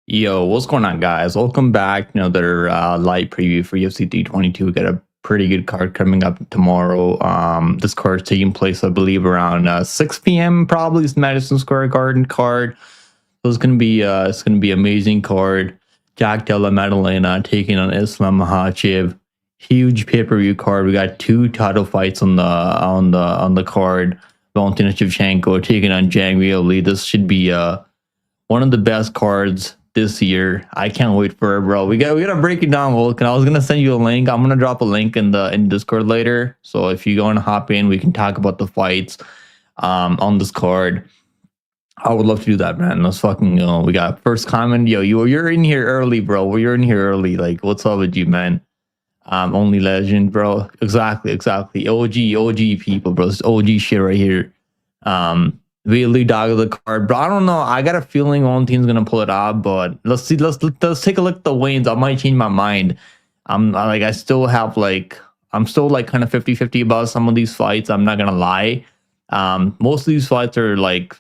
Yo, what's going on, guys? Welcome back. Another light preview for UFC 322. We got a pretty good card coming up tomorrow. This card is taking place, I believe, around 6 p.m. Probably it's Madison Square Garden card. So it's gonna be amazing card. Jack Della Maddalena taking on Islam Makhachev. Huge pay-per-view card. We got two title fights on the card. Valentina Shevchenko taking on Zhang Weili. This should be one of the best cards this year. I can't wait for it, bro. We gotta break it down, Vulcan. I was gonna send you a link. I'm gonna drop a link in Discord later. So if you go and hop in, we can talk about the fights on this card. I would love to do that, man. Let's fucking go. We got first comment. Yo, you're in here early, bro. You're in here early. Like, what's up with you, man? Only legend, bro. Exactly. OG people, bro. It's OG shit right here. Really dog of the card, but I don't know. I got a feeling one team's gonna pull it out, but let's see. Let's take a look at the wins. I might change my mind. I still have I'm still like kind of 50-50 about some of these fights. I'm not gonna lie. Most of these fights are like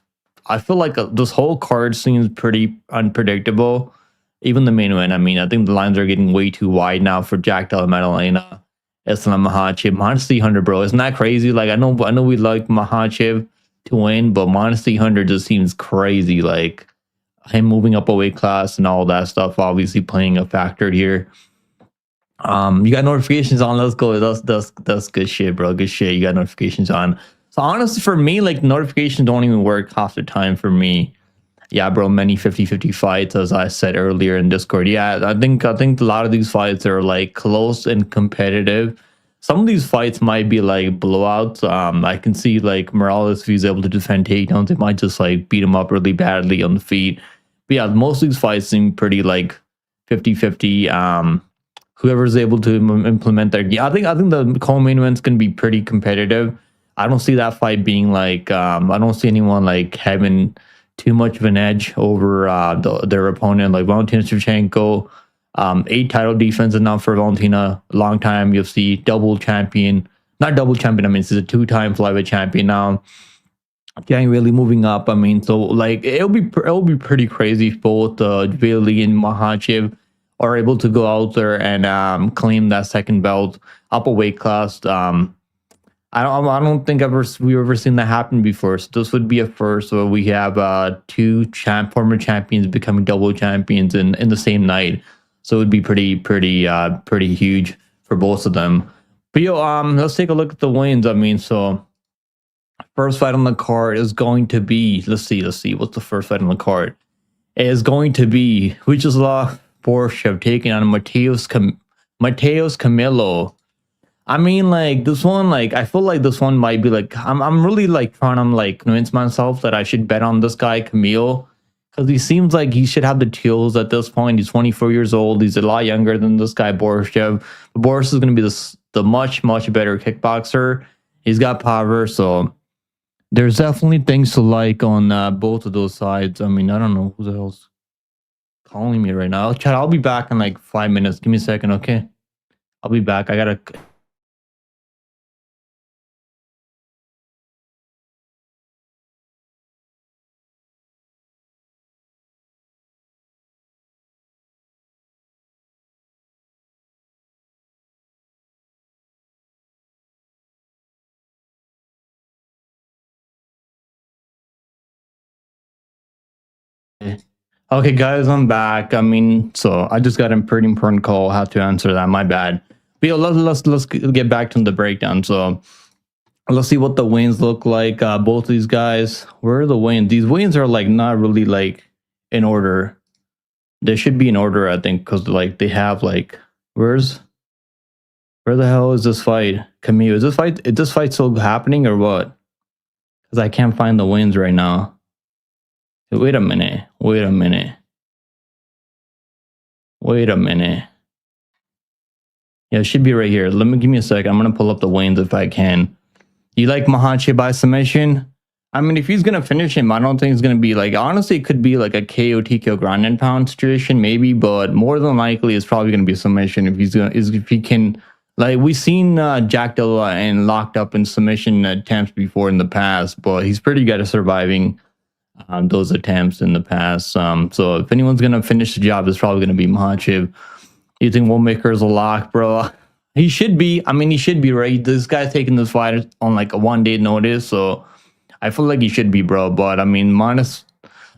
I feel like this whole card seems pretty unpredictable. Even the main event. I mean, I think the lines are getting way too wide now for Jack Della Maddalena, Islam Makhachev, minus 300, bro. Isn't that crazy? Like I know we like Makhachev to win, but minus 300 just seems crazy. Like him moving up a weight class and all that stuff, obviously playing a factor here. You got notifications on. Let's go. That's good shit, bro. Good shit. You got notifications on. So honestly, for me, like notifications don't even work half the time for me. Yeah, bro. Many 50-50 fights, as I said earlier in Discord. Yeah, I think a lot of these fights are like close and competitive. Some of these fights might be like blowouts. I can see like Morales, if he's able to defend takedowns, it might just like beat him up really badly on the feet. But yeah, most of these fights seem pretty like 50-50. Whoever's able to implement their game. I think the co-main event's gonna be pretty competitive. I don't see that fight being like I don't see anyone like having too much of an edge over their opponent, like Valentina Shevchenko. 8 title defense enough for Valentina, long time UFC double champion, not double champion. I mean, she's a 2-time flyweight champion now. Getting really moving up. I mean, so like it'll be pretty crazy if both Weili and Makhachev are able to go out there and claim that second belt up a weight class. I don't think we've ever seen that happen before. So this would be a first. So we have two former champions becoming double champions in the same night. So it would be pretty huge for both of them. But yo, let's take a look at the wins. I mean, so first fight on the card is going to be let's see. What's the first fight on the card? It is going to be Vyacheslav Borshev taking on Mateus Camilo. I mean, like this one, like I feel like this one might be like I'm really like trying to like convince myself that I should bet on this guy Camille. Because he seems like he should have the tools at this point. He's 24 years old. He's a lot younger than this guy, Borshev. But Boris is going to be the much better kickboxer. He's got power. So there's definitely things to like on both of those sides. I mean, I don't know who the hell's calling me right now. Chat, I'll be back in like 5 minutes. Give me a second, okay? I'll be back. I got to... Okay, guys, I'm back. I mean, so I just got a pretty important call. I had to answer that. My bad. But yeah, let's get back to the breakdown. So let's see what the wins look like. Both these guys. Where are the wins? These wins are like not really like in order. They should be in order, I think, because like they have like where the hell is this fight? Camille, is this fight still happening or what? Because I can't find the wins right now. Wait a minute. Yeah, it should be right here. Give me a sec. I'm gonna pull up the wins if I can. You like Makhachev by submission? I mean, if he's gonna finish him, I don't think it's gonna be like honestly, it could be like a KO TKO ground and pound situation, maybe, but more than likely it's probably gonna be a submission if he can. Like we've seen Jack Della and locked up in submission attempts before in the past, but he's pretty good at surviving those attempts in the past. So if anyone's gonna finish the job, it's probably gonna be Makhachev. You think Womaker is a lock, bro? He should be. I mean, he should be, right? This guy's taking this fight on like a 1 day notice, so I feel like he should be, bro. But I mean, minus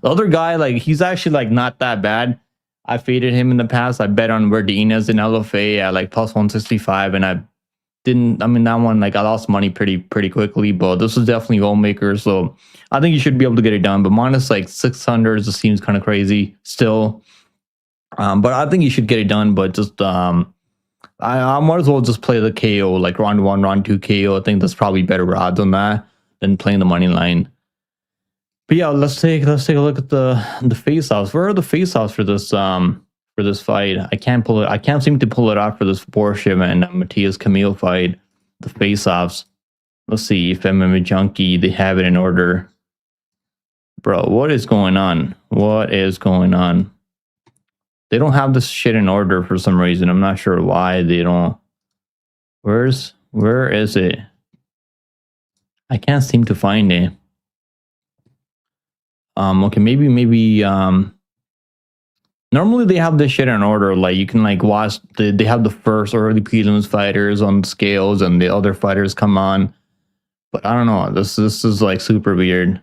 the other guy, like he's actually like not that bad. I faded him in the past. I bet on Verdinas in LFA at like plus 165, and I didn't. I mean, that one like I lost money pretty quickly. But this was definitely Womaker, so I think you should be able to get it done. But minus like 600 just seems kind of crazy still. But I think you should get it done. But just I might as well just play the KO, like round 1, round 2 KO. I think that's probably better odds on that than playing the money line. But yeah, let's take a look at the face offs. Where are the face offs for this fight? I can't pull it. I can't seem to pull it off for this Borsham and Matthias Camille fight. The face offs. Let's see if MMA Junkie they have it in order. Bro, what is going on? What is going on? They don't have this shit in order for some reason. I'm not sure why they don't. Where is it? I can't seem to find it. Okay, maybe normally they have this shit in order. Like you can like watch they have the first early prelims fighters on scales and the other fighters come on. But I don't know. This is like super weird.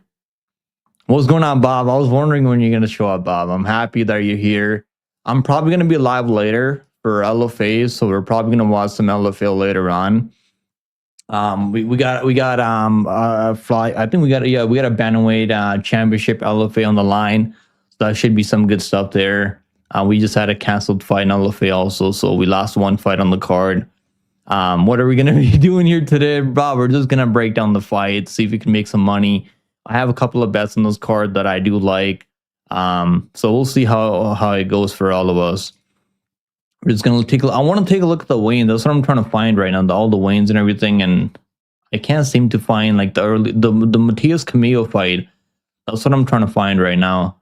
What's going on, Bob? I was wondering when you're gonna show up, Bob. I'm happy that you're here. I'm probably gonna be live later for LFA, so we're probably gonna watch some LFA later on. We got fly. I think we got a bantamweight championship LFA on the line. So that should be some good stuff there. We just had a canceled fight in LFA also, so we lost one fight on the card. What are we gonna be doing here today, Bob? We're just gonna break down the fight, see if we can make some money. I have a couple of bets on those cards that I do like. So we'll see how it goes for all of us. We're just gonna I want to take a look at the weigh-in. That's what I'm trying to find right now, all the weigh-ins and everything, and I can't seem to find like the Matthias Camillo fight. That's what I'm trying to find right now.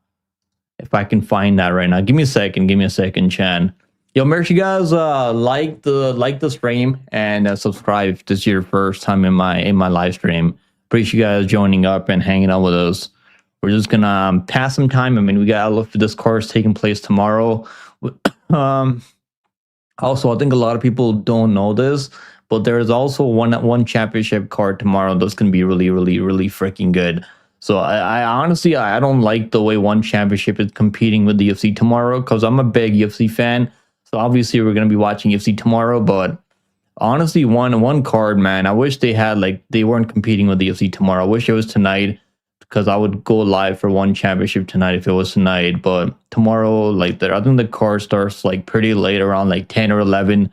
If I can find that right now, give me a second, Chan. Yo, make sure you guys like the stream and subscribe if this is your first time in my live stream. Appreciate you guys joining up and hanging out with us. We're just gonna pass some time. I mean, we got this course taking place tomorrow. Also, I think a lot of people don't know this, but there is also one championship card tomorrow that's going to be really freaking good. So I honestly, I don't like the way one championship is competing with the UFC tomorrow because I'm a big UFC fan. So obviously we're going to be watching UFC tomorrow, but honestly, one card, man, I wish they had they weren't competing with the UFC tomorrow. I wish it was tonight because I would go live for one championship tonight if it was tonight. But tomorrow, I think the card starts like pretty late, around like 10 or 11.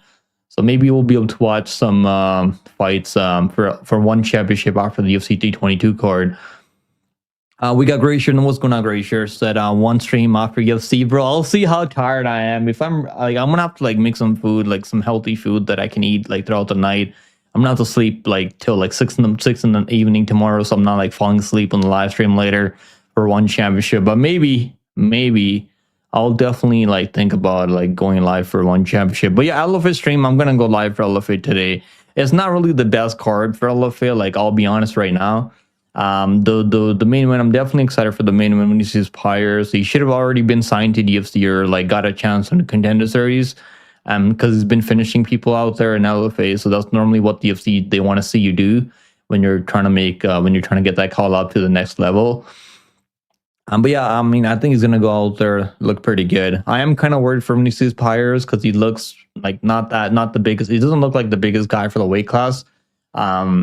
So maybe we'll be able to watch some fights for one championship after the UFC 322 card. We got Gracier. And what's going on, Gracier? Said one stream after UFC, bro. I'll see how tired I am. If I'm I'm gonna have to make some food, like some healthy food that I can eat throughout the night. I'm gonna have to sleep till 6 in the evening tomorrow, so I'm not falling asleep on the live stream later for one championship. But maybe I'll definitely think about going live for one championship. But yeah, LFA stream, I'm gonna go live for LFA today. It's not really the best card for LFA, I'll be honest right now. The main event, I'm definitely excited for the main event when he sees Pyres. He should have already been signed to the UFC or got a chance in the Contender Series. Because he's been finishing people out there in LFA, so that's normally what the UFC they want to see you do when you're trying to get that call up to the next level. But yeah, I mean, I think he's gonna go out there look pretty good. I am kind of worried for Vinicius Pyres because he looks not the biggest. He doesn't look like the biggest guy for the weight class.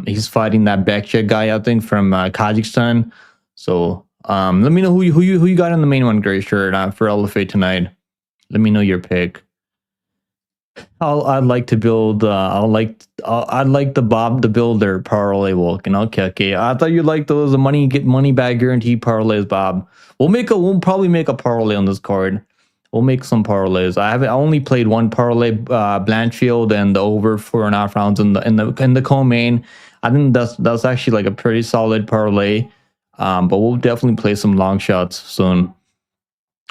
He's fighting that Bekchek guy, I think, from Kazakhstan. So let me know who you got in the main one, Gray Shirt, for LFA tonight. Let me know your pick. I'd like to build. I'd like the Bob the Builder parlay walking. Okay. I thought you liked those money back guarantee parlays, Bob. We'll probably make a parlay on this card. We'll make some parlays. I only played one parlay, Blanchfield and the over 4.5 rounds in the co-main. I think that's actually a pretty solid parlay. But we'll definitely play some long shots soon.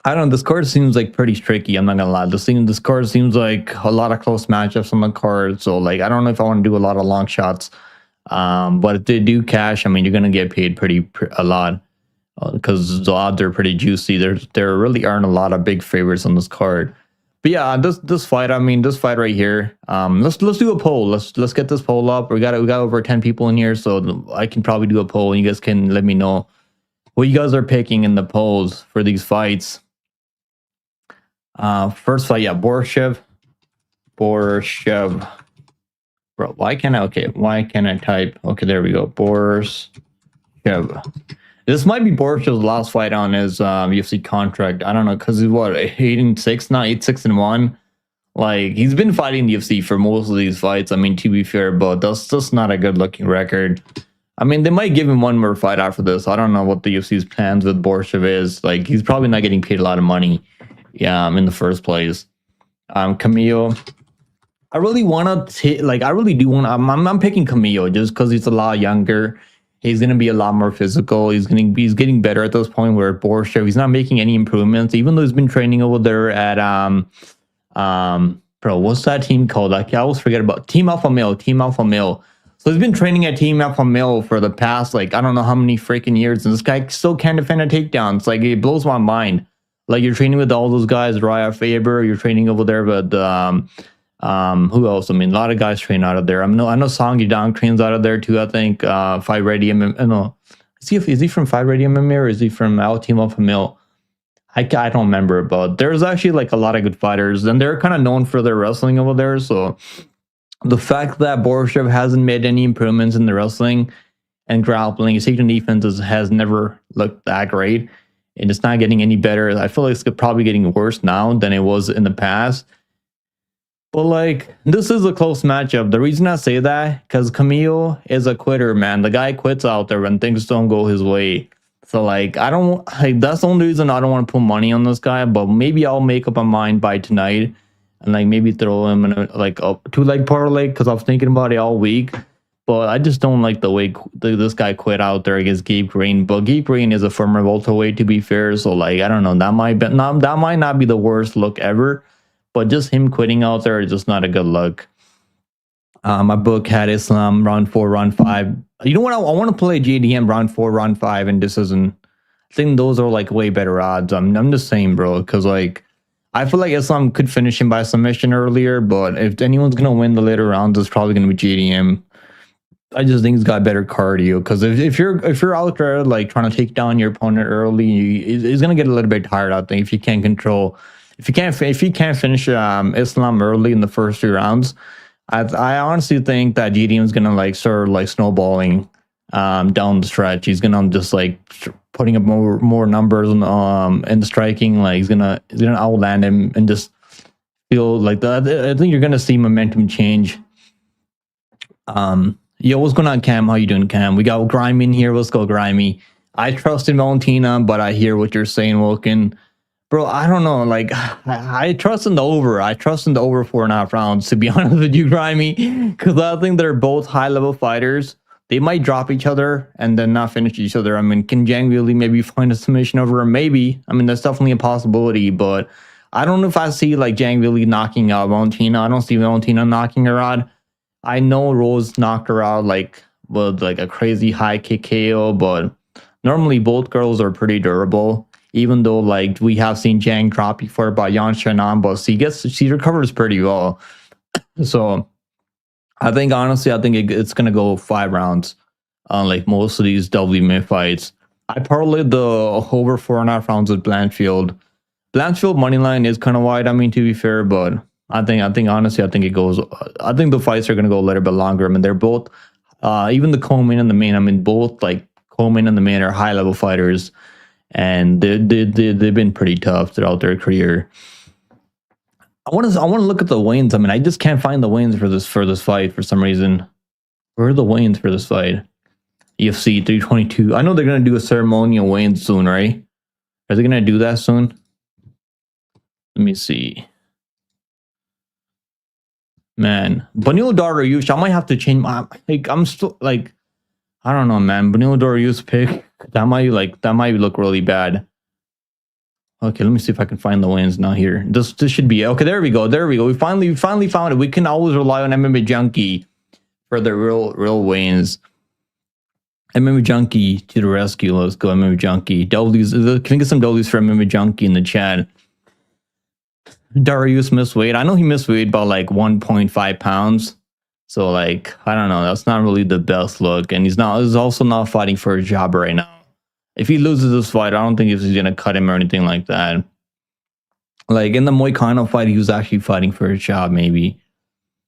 I don't know. This card seems pretty tricky. I'm not gonna lie. This card seems like a lot of close matchups on the card. So I don't know if I want to do a lot of long shots. But if they do cash, I mean, you're gonna get paid a lot. because the odds are pretty juicy. There really aren't a lot of big favorites on this card. But yeah, this fight, I mean, this fight right here. Let's do a poll. Let's get this poll up. We got over 10 people in here, so I can probably do a poll, and you guys can let me know what you guys are picking in the polls for these fights. First fight, yeah, Borshev. Bro, why can't I type? Okay, there we go. Borshev. This might be Borshev's last fight on his UFC contract. I don't know, because he's what, 8-6, not 8-6-1. Like, he's been fighting the UFC for most of these fights. I mean, to be fair, but that's just not a good looking record. I mean, they might give him one more fight after this. I don't know what the UFC's plans with Borshev is. Like, he's probably not getting paid a lot of money. Yeah, in the first place. Camillo. I really want to I really do want. I'm picking Camillo just because he's a lot younger. He's gonna be a lot more physical. He's getting better at this point. Where Borshev, he's not making any improvements, even though he's been training over there at bro, what's that team called? Like, I always forget about Team Alpha Male. So he's been training at Team Alpha Male for the past, like, I don't know how many freaking years, and this guy still can't defend a takedown. It's like, it blows my mind. Like, you're training with all those guys, Raya Faber. You're training over there with who else? I mean, a lot of guys train out of there. I know Song Yadong trains out of there too. I think Fight Ready MMA. No, is he from Fight Ready MMA or is he from Team Alpha Male? I don't remember, but there's actually like a lot of good fighters, and they're kind of known for their wrestling over there. So the fact that Borshev hasn't made any improvements in the wrestling and grappling, his takedown defense has never looked that great, and it's not getting any better. I feel like it's probably getting worse now than it was in the past. But like, this is a close matchup. The reason I say that, because Camillo is a quitter, man. The guy quits out there when things don't go his way. So like, that's the only reason I don't want to put money on this guy. But maybe I'll make up my mind by tonight, and like maybe throw him in a 2-leg parlay, because I was thinking about it all week. But I just don't like the way this guy quit out there against Gabe Green. But Gabe Green is a former welterweight, to be fair. So like, I don't know, that might not be the worst look ever. But just him quitting out there is just not a good look. My book had Islam round 4, round 5. You know what? I want to play JDM round 4, round 5, and this isn't. I think those are like way better odds. I'm just saying, bro, because like, I feel like Islam could finish him by submission earlier, but if anyone's gonna win the later rounds, it's probably gonna be JDM. I just think he's got better cardio, because if you're out there like trying to take down your opponent early, he's gonna get a little bit tired. I think if you can't finish Islam early in the first 2 rounds, I honestly think that GDM is gonna like start like snowballing down the stretch. He's gonna just like putting up more numbers in the striking. Like he's gonna outland him and just feel like that. I think you're gonna see momentum change. Yo, what's going on, Cam? How you doing, Cam? We got Grimy in here. Let's go, Grimy. I trust in Valentina, but I hear what you're saying, Wilkin. Bro, I don't know. Like, I trust in the over. I trust in the over 4.5 rounds, to be honest with you, Grimy, because I think they're both high-level fighters. They might drop each other and then not finish each other. I mean, can Zhang really maybe find a submission over him? Maybe. I mean, that's definitely a possibility, but I don't know if I see like Zhang really knocking out Valentina. I don't see Valentina knocking her out. I know Rose knocked her out like with like a crazy high kick KO, but normally both girls are pretty durable. Even though like we have seen Zhang drop before by Yan Shannon, but she recovers pretty well. So I think honestly, it's gonna go 5 rounds on like most of these WMA fights. I parlayed the over 4.5 rounds with Blanchfield. Blanchfield money line is kind of wide. I mean, to be fair, but I think honestly, it goes. I think the fights are gonna go a little bit longer. I mean, they're both, even the co-main and the main. I mean, both like co-main and the main are high level fighters, and they've been pretty tough throughout their career. I want to look at the weigh-ins. I mean, I just can't find the weigh-ins for this fight for some reason. Where are the weigh-ins for this fight? UFC 322. I know they're gonna do a ceremonial weigh-in soon, right? Are they gonna do that soon? Let me see. Man, Benil Dariush, I might have to change my, like, I'm still like, I don't know, man. Benil Dariush pick, that might look really bad. Okay, let me see if I can find the wins now here. This should be okay. There we go. We finally found it. We can always rely on MMA Junkie for the real wins. MMA Junkie to the rescue. Let's go, MMA Junkie. W's. Can we get some W's for MMA Junkie in the chat? Darius missed weight. I know he missed weight by like 1.5 pounds. So like, I don't know. That's not really the best look. And he's also not fighting for a job right now. If he loses this fight, I don't think he's going to cut him or anything like that. Like in the Moicano fight, he was actually fighting for a job, maybe.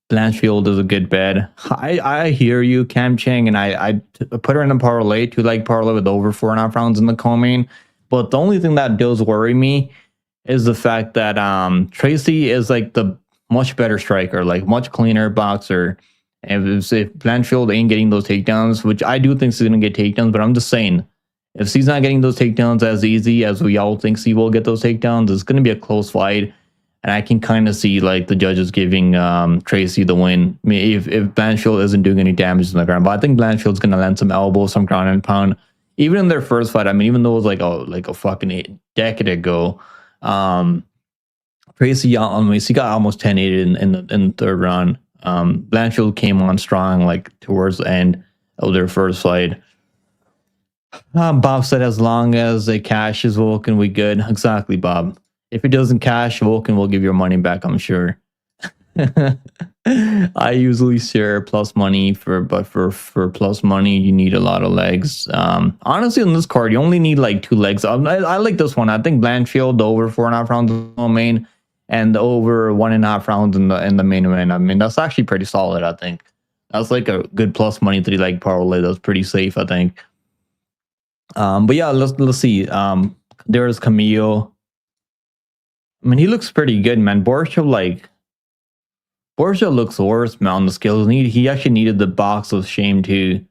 Blanchfield is a good bet. I hear you, Cam Chang, and I put her in a parlay, 2-leg parlay with over 4.5 rounds in the co-main. But the only thing that does worry me is the fact that Tracy is like the much better striker, like much cleaner boxer. And if Blanchfield ain't getting those takedowns, which I do think she's going to get takedowns, but I'm just saying, if she's not getting those takedowns as easy as we all think she will get those takedowns, it's going to be a close fight. And I can kind of see like the judges giving Tracy the win. I mean, if Blanchfield isn't doing any damage on the ground, but I think Blanchfield's going to land some elbows, some ground and pound. Even in their first fight, I mean, even though it was like a fucking decade ago, Tracy, she got almost 10-8 in the third round. Blanchfield came on strong like towards the end of their first fight. Bob said, as long as they cash his Vulcan, we good. Exactly, Bob. If it doesn't cash, Vulcan will give your money back, I'm sure. I usually share plus money but for plus money, you need a lot of legs. Honestly, on this card, you only need like 2 legs. I like this one. I think Blanchfield, the over 4.5 rounds in the main, and the over 1.5 rounds in the main event. I mean, that's actually pretty solid, I think. That's like a good plus money 3-leg parlay. That's pretty safe, I think. But yeah, let's see. There's Camillo. I mean, he looks pretty good, man. Borja looks worse, man, on the scales. He actually needed the box of shame too.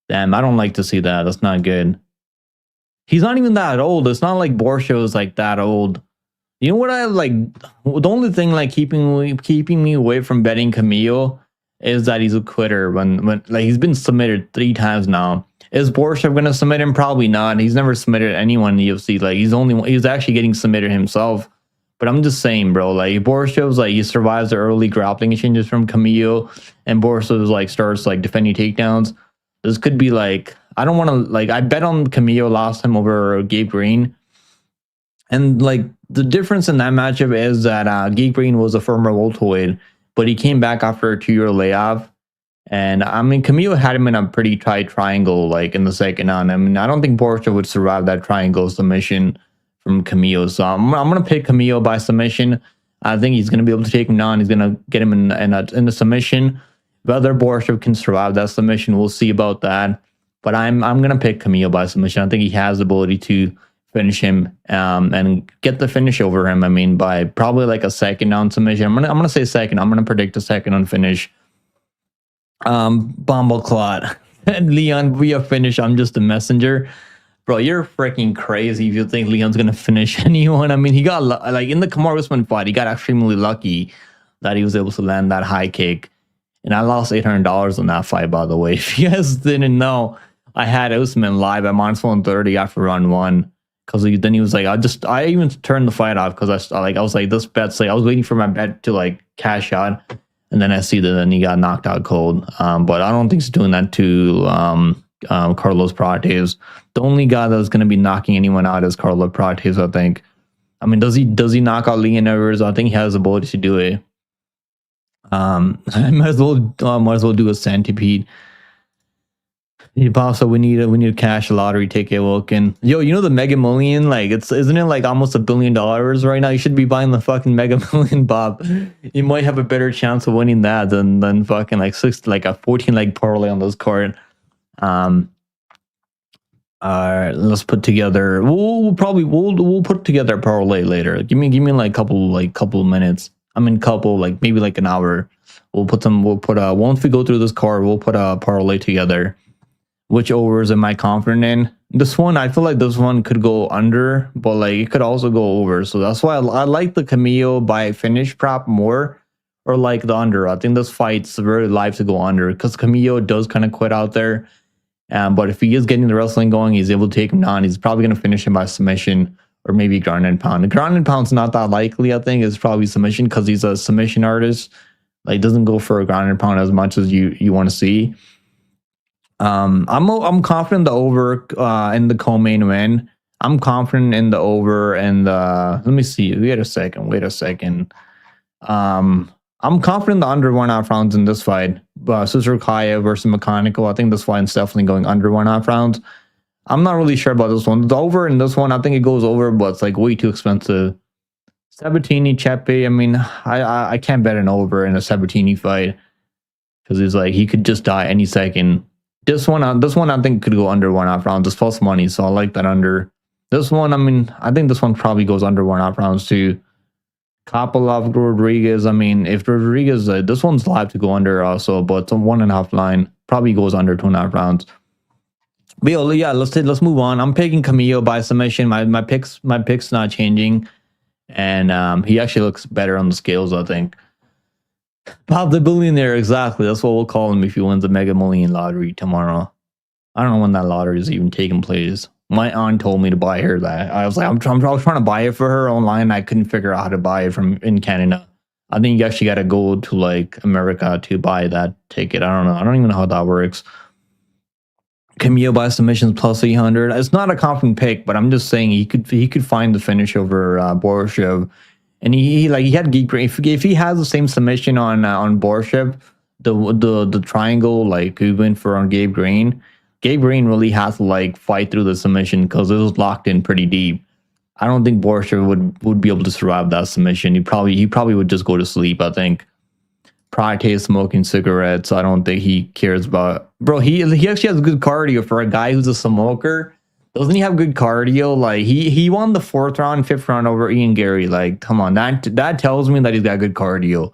Damn, I don't like to see that. That's not good. He's not even that old. It's not like Borja is like that old. You know what I like? The only thing like keeping me away from betting Camillo is that he's a quitter. When like he's been submitted 3 times now. Is Borja going to submit him? Probably not. He's never submitted anyone in the UFC. Like he's actually getting submitted himself. But I'm just saying, bro. Like Borja was like he survives the early grappling exchanges from Camillo, and Borja was like starts like defending takedowns. This could be like I don't want to like I bet on Camillo last time over Gabe Green, and like the difference in that matchup is that Gabe Green was a former welterweight, but he came back after a 2-year layoff. And I mean, Camillo had him in a pretty tight triangle, like in the second round. I mean, I don't think Borja would survive that triangle submission from Camillo. So I'm going to pick Camillo by submission. I think he's going to be able to take him down. He's going to get him in a submission. Whether Borja can survive that submission, we'll see about that. But I'm going to pick Camillo by submission. I think he has the ability to finish him and get the finish over him. I mean, by probably like a second down submission. I'm gonna say second. I'm going to predict a second on finish. Bumbleclot. Leon, we have finished. I'm just a messenger. Bro, you're freaking crazy if you think Leon's gonna finish anyone. I mean, he got like in the Kamaru Usman fight, he got extremely lucky that he was able to land that high kick. And I lost $800 on that fight, by the way. If you guys didn't know, I had Usman live at -130 after round 1. Because then he was like, I even turned the fight off because I was like, this bet's like, I was waiting for my bet to like cash out. And then I see that then he got knocked out cold. But I don't think he's doing that to Carlos Prates. The only guy that's going to be knocking anyone out is Carlos Prates, I think. I mean, does he knock out Leon Edwards? I think he has the ability to do it. I might as well do a centipede. Also, we need a cash lottery ticket, Wilkin. Yo, you know the Mega Million? Like isn't it like almost $1 billion right now? You should be buying the fucking Mega Million, Bob. You might have a better chance of winning that than fucking like a 14-leg parlay on this card. Let's put together. We'll put together a parlay later. Give me like couple minutes. I mean maybe like an hour. Once we go through this card, we'll put a parlay together. Which overs am I confident in? This one, I feel like this one could go under, but like it could also go over. So that's why I like the Camillo by finish prop more, or like the under. I think this fight's very live to go under because Camillo does kind of quit out there. But if he is getting the wrestling going, he's able to take him down. He's probably going to finish him by submission or maybe ground and pound. The ground and pound's not that likely, I think. It's probably submission because he's a submission artist. Like doesn't go for a ground and pound as much as you want to see. I'm confident the over in the co-main win. I'm confident in the over and let me see. Wait a second. Um, I'm confident the under 1.5 rounds in this fight. Cesar Kaya versus Mechanical. I think this fight's definitely going under 1.5 rounds. I'm not really sure about this one. The over in this one, I think it goes over, but it's like way too expensive. Sabatini, Chepe. I mean, I can't bet an over in a Sabatini fight because he's like he could just die any second. This one I think could go under 1.5 rounds. It's plus money, so I like that under. This one, I mean, I think this one probably goes under 1.5 rounds too. Kopylov, Rodriguez. I mean, if Rodriguez, this one's live to go under also, but it's a 1.5 line. Probably goes under 2.5 rounds. But yeah, let's move on. I'm picking Camillo by submission. My pick's not changing, and he actually looks better on the scales, I think. Bob the Billionaire, exactly. That's what we'll call him if he wins the Mega Million lottery tomorrow. I don't know when that lottery is even taking place. My aunt told me to buy her that. I was like, I'm trying to buy it for her online. I couldn't figure out how to buy it from in Canada. I think you actually got to go to like America to buy that ticket. I don't know. I don't even know how that works. Camille by submissions plus 800. It's not a confident pick, but I'm just saying he could find the finish over Borshev. And he had Geek Green. If he has the same submission on Borshev, the triangle like he went for on Gabe Green. Gabe Green really has to like fight through the submission because it was locked in pretty deep. I don't think Borshev would be able to survive that submission. He probably would just go to sleep. I think. Prate is smoking cigarettes. So I don't think he cares about. Bro, he actually has good cardio for a guy who's a smoker. Doesn't he have good cardio? Like he won the 4th round, 5th round over Ian Gary. Like, come on, that tells me that he's got good cardio.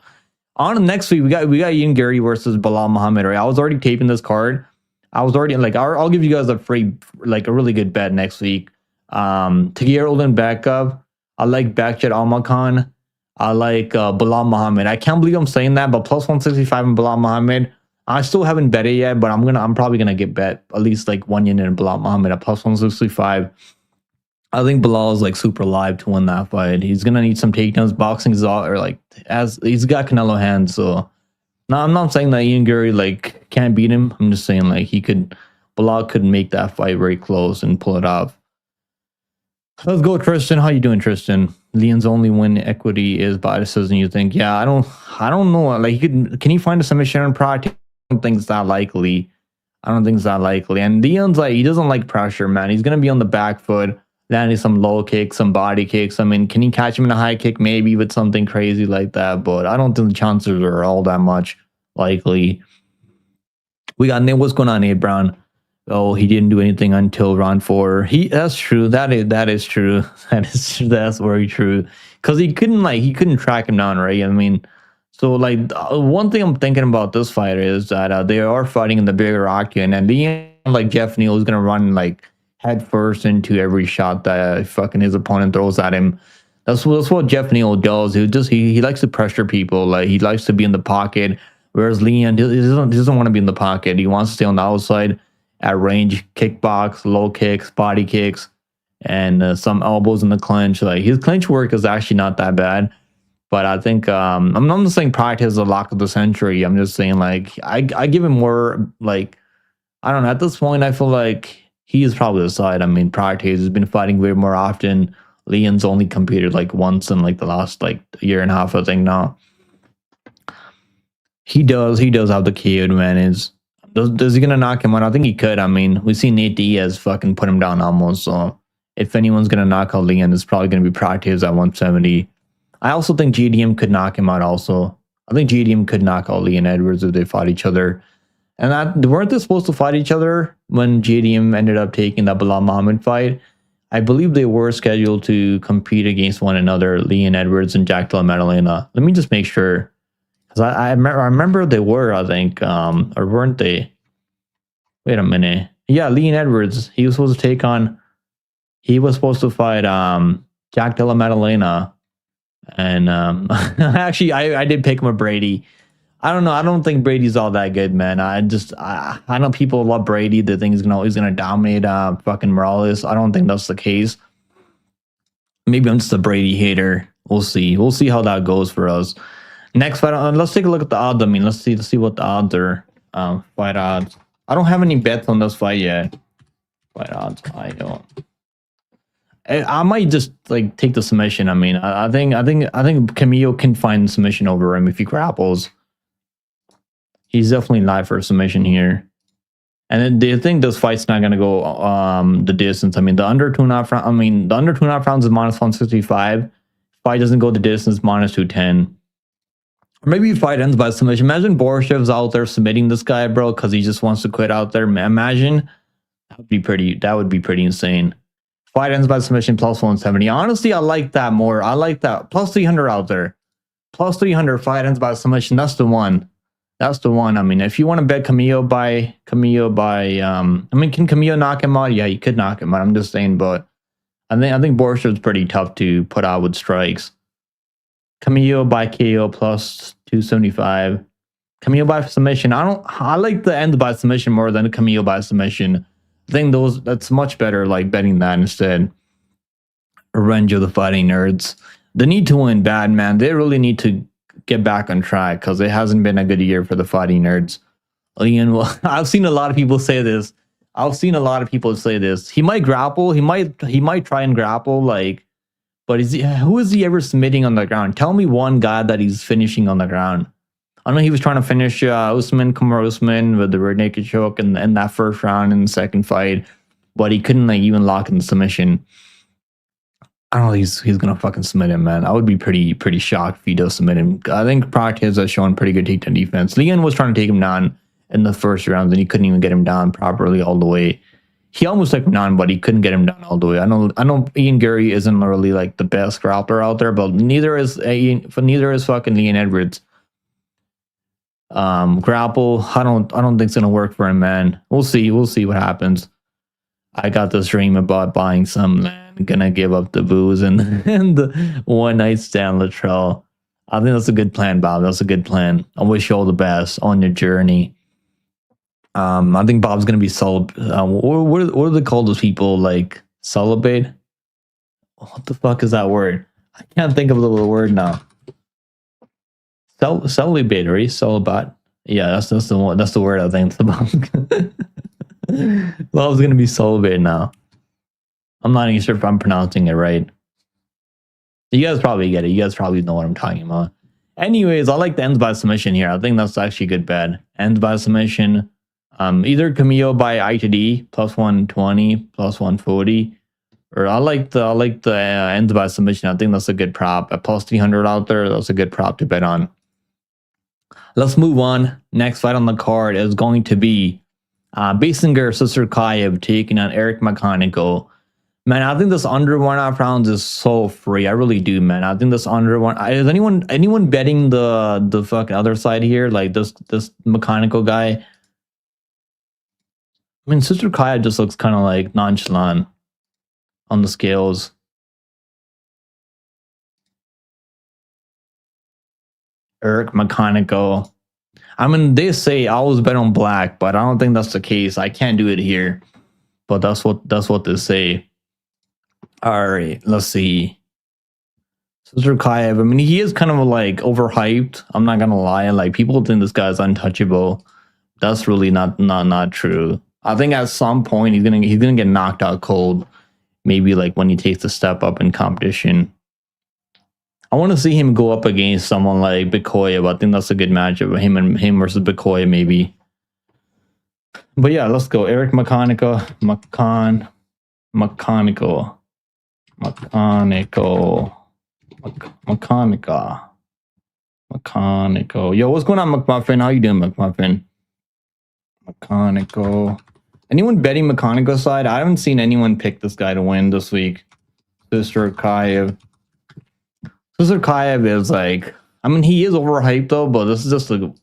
On the next week, we got Ian Gary versus Bilal Muhammad. Right? I was already taping this card. I was already like, I'll give you guys a free, like a really good bet next week. Tagir Ulanbekov. I like Bakhchat Almakhan. I like Bilal Muhammad. I can't believe I'm saying that, but plus 165 in Bilal Muhammad. I still haven't bet it yet, but I'm probably gonna get bet at least like 1 yen in Bilal Muhammad at plus 165. I think Bilal is like super live to win that fight. He's gonna need some takedowns. Boxing is all or like as he's got Canelo hands, so no, I'm not saying that Ian Gary like can't beat him. I'm just saying like Bilal could make that fight very close and pull it off. Let's go, Tristan. How you doing, Tristan? Leon's only win equity is by decision. You think? Yeah, I don't know. Like, can he find a submission on Pride? I don't think it's that likely. And Leon's like, he doesn't like pressure, man. He's gonna be on the back foot, landing some low kicks, some body kicks. I mean, can he catch him in a high kick? Maybe with something crazy like that, but I don't think the chances are all that much likely. We got Nate. What's going on, Nate Brown? Oh, he didn't do anything until round 4. That's true. That is true. That's very true. Because he couldn't track him down, right? I mean, so like one thing I'm thinking about this fight is that they are fighting in the bigger octagon, and being like Jeff Neal is gonna run like head first into every shot that fucking his opponent throws at him. That's what Jeff Neal does. He likes to pressure people. Like he likes to be in the pocket, whereas Leon doesn't want to be in the pocket. He wants to stay on the outside. At range, kickbox, low kicks, body kicks, and some elbows in the clinch. Like his clinch work is actually not that bad, but I think I'm not saying Pride is the lock of the century. I'm just saying like I give him more like I don't know. At this point, I feel like he is probably the side. I mean, Pride has been fighting way more often. Leon's only competed like once in like the last like year and a half, I think now. He does have the KO advantage. Is he gonna knock him out? I think he could. I mean, we've seen Nate Diaz fucking put him down almost. So if anyone's gonna knock out Leon, it's probably gonna be Practice at 170. I also think GDM could knock him out. Also, I think GDM could knock out Leon Edwards if they fought each other. And that weren't they supposed to fight each other when GDM ended up taking that Bilal Muhammad fight? I believe they were scheduled to compete against one another, Leon Edwards and Jack Della Maddalena. Let me just make sure. Because I remember they were, I think, or weren't they? Wait a minute. Yeah, Leon Edwards. He was supposed to fight Jack Della Maddalena. And actually, I did pick him with Brady. I don't know. I don't think Brady's all that good, man. I know people love Brady. They think he's gonna dominate fucking Morales. I don't think that's the case. Maybe I'm just a Brady hater. We'll see. We'll see how that goes for us. Next fight, let's take a look at the odds. I mean, let's see what the odds are. Fight odds. I don't have any bets on this fight yet. But I don't. I might just like take the submission. I mean, I think Camillo can find submission over him if he grapples. He's definitely live for a submission here. And then do you think this fight's not gonna go the distance? I mean, the under 2.5 round. I mean, the under 2.5 rounds is -165. Fight doesn't go the distance, -210. Or maybe fight ends by submission. Imagine Borshev's out there submitting this guy, bro, because he just wants to quit out there. Imagine that would be pretty. That would be pretty insane. Fight ends by submission +170. Honestly, I like that more. I like that +300 out there. +300 fight ends by submission. That's the one. That's the one. I mean, if you want to bet Camillo by, I mean, can Camillo knock him out? Yeah, he could knock him out. I'm just saying, but I think Borshev's pretty tough to put out with strikes. Camillo by KO +275. Camillo by submission. I like the end by submission more than Camillo by submission. I think that's much better, like betting that instead. Revenge of the Fighting Nerds. They need to win bad, man. They really need to get back on track because it hasn't been a good year for the Fighting Nerds. I've seen a lot of people say this. He might grapple. He might try and grapple, like, but who is he ever submitting on the ground? Tell me one guy that he's finishing on the ground. I know he was trying to finish Kamaru Usman with the rear naked choke in that first round in the second fight, but he couldn't like even lock in the submission. I don't know. He's gonna fucking submit him, man. I would be pretty shocked if he does submit him. I think Makhachev has shown pretty good takedown defense. Leon was trying to take him down in the first round, and he couldn't even get him down properly all the way. He almost took him down, but he couldn't get him down all the way. I know Ian Gary isn't really like the best grappler out there, but neither is fucking Leon Edwards. Grapple, I don't think it's gonna work for him, man. We'll see what happens. I got this dream about buying some land, gonna give up the booze and the one night stand Latrell. I think that's a good plan, Bob. That's a good plan. I wish you all the best on your journey. I think Bob's gonna be what do they call those people, like celibate? What the fuck is that word? I can't think of the word now. Celibate. Yeah, that's the one. That's the word I think it's about. Bob's gonna be celibate now. I'm not even sure if I'm pronouncing it right. You guys probably get it. You guys probably know what I'm talking about. Anyways, I like the ends by submission here. I think that's actually a good bet. Ends by submission. Either Camillo by I to D +120, +140, or I like the ends by submission. I think that's a good prop. At +300 out there, that's a good prop to bet on. Let's move on. Next fight on the card is going to be Basinger Sukharkayev taking on Eric Makhachev. Man, I think this under 1.5 rounds is so free. I really do, man. I think this under one. Is anyone betting the fucking other side here? Like this Makhachev guy. I mean, Sukharkayev just looks kind of like nonchalant on the scales. Eric Makhachev. I mean, they say I always bet on black, but I don't think that's the case. I can't do it here, but that's what they say. All right, let's see. Sukharkayev. I mean, he is kind of like overhyped. I'm not gonna lie. Like people think this guy's untouchable. That's really not true. I think at some point he's gonna get knocked out cold. Maybe like when he takes a step up in competition. I want to see him go up against someone like Bikoyev. I think that's a good matchup. Him versus Bikoyev, maybe. But yeah, let's go. Eric Makhachev. Yo, what's going on, McMuffin? How you doing, McMuffin? Makhachev. Anyone betting Makhachev side? I haven't seen anyone pick this guy to win this week. Sukharkayev is like, I mean, he is overhyped though, but this is just a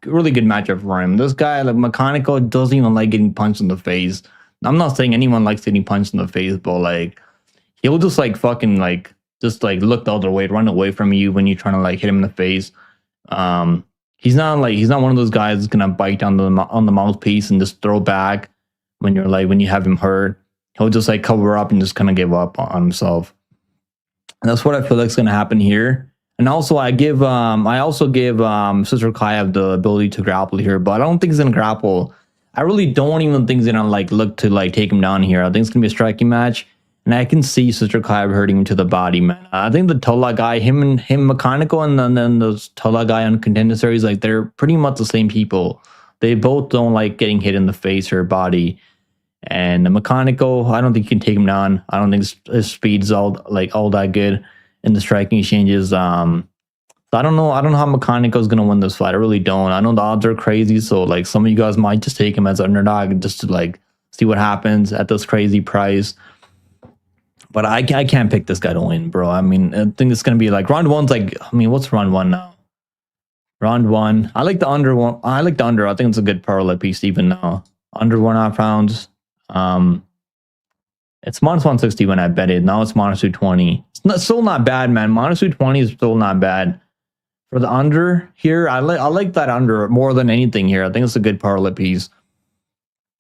really good matchup for him. This guy, like Makhachev, doesn't even like getting punched in the face. I'm not saying anyone likes getting punched in the face, but like, he'll just like fucking like, just like look the other way, run away from you when you're trying to like hit him in the face. He's not one of those guys that's gonna bite on the mouthpiece and just throw back when you have him hurt. He'll just like cover up and just kind of give up on himself. And that's what I feel like is gonna happen here. And also I also give Sukharkayev the ability to grapple here, but I don't think he's gonna grapple. I really don't even think they're gonna like look to like take him down here. I think it's gonna be a striking match, and I can see Sister Clive hurting him to the body, man. I think the Tola guy, him Mechanical, and then the Tola guy on Contender Series, like they're pretty much the same people. They both don't like getting hit in the face or body. And the Mechanical, I don't think you can take him down. I don't think his speed's all that good in the striking exchanges. So I don't know. I don't know how Mechanical is gonna win this fight. I really don't. I know the odds are crazy, so like some of you guys might just take him as an underdog just to like see what happens at this crazy price. But I can't pick this guy to win, bro. I mean, I think it's gonna be like round one's like. I mean, what's round one now? Round one. I like the under one. I like the under. I think it's a good parlay piece even now. Under 1.5 rounds. It's minus 160 when I bet it. Now it's minus 220. Still not bad, man. Minus 220 is still not bad. For the under here, I like that under more than anything here. I think it's a good parlay piece.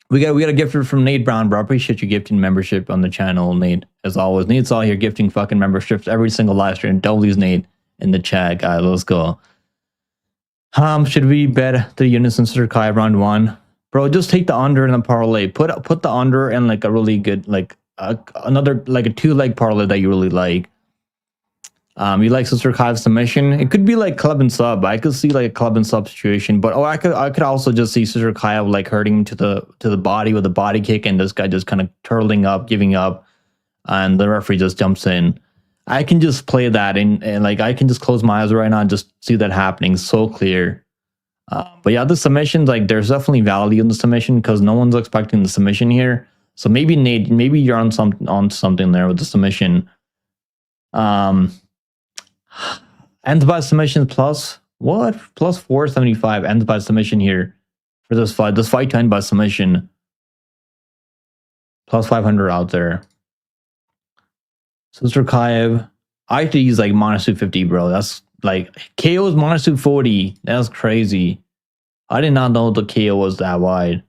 We got a gift from Nate Brown, bro. I appreciate you gifting membership on the channel, Nate. As always, Nate's all here gifting fucking memberships every single live stream. W's Nate in the chat, guys. Let's go. Should we bet the Unison Sister Kai round one, bro? Just take the under in the parlay. Put the under in like a really good like another like a 2-leg parlay that you really like. You like Sister Kai's submission? It could be like club and sub. I could see like a club and sub situation, but I could also just see Sister Kai like hurting to the body with a body kick, and this guy just kind of turtling up, giving up, and the referee just jumps in. I can just play that and like I can just close my eyes right now and just see that happening so clear. But yeah, the submissions, like there's definitely value in the submission because no one's expecting the submission here. So maybe Nate, maybe you're on something there with the submission. Ends by submission plus what? Plus 475 ends by submission here for this fight. This fight to end by submission. Plus 500 out there. Sister Kaev. ITD is like minus 250, bro. That's like KO is minus 240. That's crazy. I did not know the KO was that wide.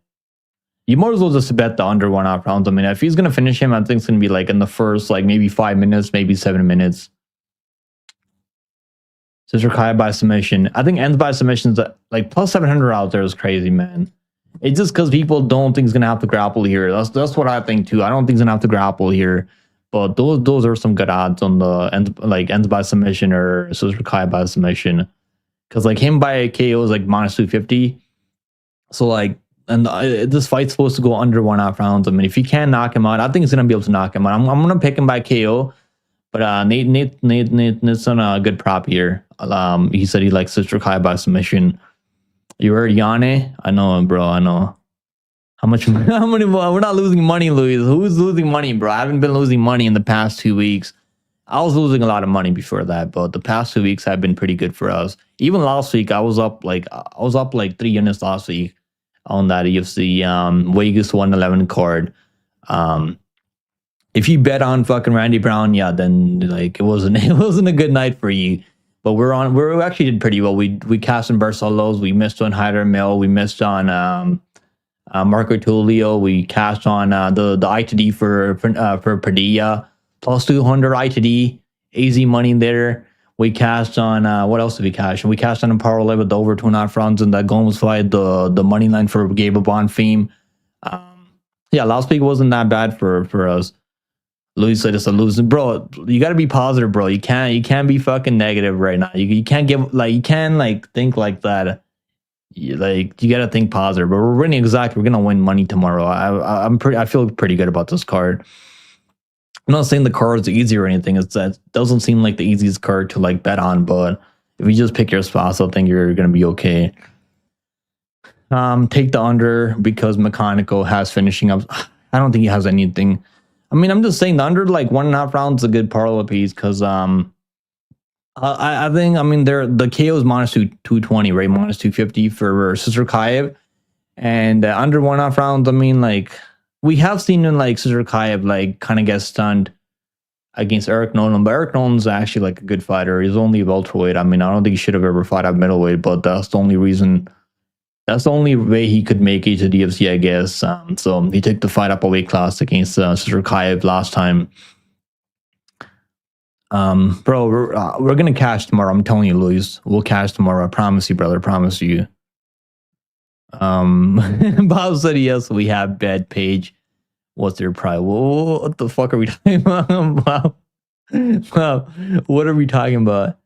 You might as well just bet the under 1.5 rounds. I mean, if he's gonna finish him, I think it's gonna be like in the first like maybe 5 minutes, maybe 7 minutes. Sister Kaya by submission. I think ends by submissions like plus 700 out there is crazy, man. It's just because people don't think he's gonna have to grapple here. That's what I think too. I don't think he's gonna have to grapple here. But those are some good odds on the ends by submission or Sister Kaya by submission. Because like him by KO is like minus 250. So like, and this fight's supposed to go under 1.5 rounds. I mean, if he can knock him out, I think he's gonna be able to knock him out. I'm gonna pick him by KO. But Nate's on a good prop here. He said he likes Sister Kai by submission. You heard Yane? I know, bro. I know. How much? How many? We're not losing money, Luis. Who's losing money, bro? I haven't been losing money in the past 2 weeks. I was losing a lot of money before that, but the past 2 weeks have been pretty good for us. Even last week, I was up like 3 units last week on that UFC Vegas 111 card. If you bet on fucking Randy Brown, yeah, then like it wasn't a good night for you. But we actually did pretty well. We cashed on Barcelos, we missed on Hyder Mill, we missed on Marco Tulio, we cashed on the ITD for Padilla, plus 200 ITD, easy money there. We cashed on what else did we cash? We cashed on a parlay with the over 2.5 rounds in that Gomez fight, the money line for Gabriel Bonfim. Yeah, last week wasn't that bad for us. Luis said it's a losing, bro. You gotta be positive, bro. You can't be fucking negative right now. You can't give like you can't like think like that. You gotta think positive. But we're winning exactly. We're gonna win money tomorrow. I feel pretty good about this card. I'm not saying the card's easy or anything. It doesn't seem like the easiest card to like bet on. But if you just pick your spots, I think you're gonna be okay. Take the under because Mechanical has finishing up. I don't think he has anything. I mean, I'm just saying the under like 1.5 rounds is a good parlay piece because I think the KO is minus 220, right? Minus 250 for Sister Kaev, and under 1.5 rounds. I mean, like we have seen in like Sister Kaev like kind of get stunned against Eric Nolan, but Eric Nolan's actually like a good fighter. He's only welterweight. I mean, I don't think he should have ever fought at middleweight, but that's the only reason. That's the only way he could make it to the UFC, I guess. So he took the fight up a weight class against Sister Kaev last time. Bro, we're gonna cash tomorrow. I'm telling you, Luis. We'll cash tomorrow. I promise you, brother. I promise you. Bob said yes. We have bad page. What's their pride? What the fuck are we talking about? Wow. What are we talking about?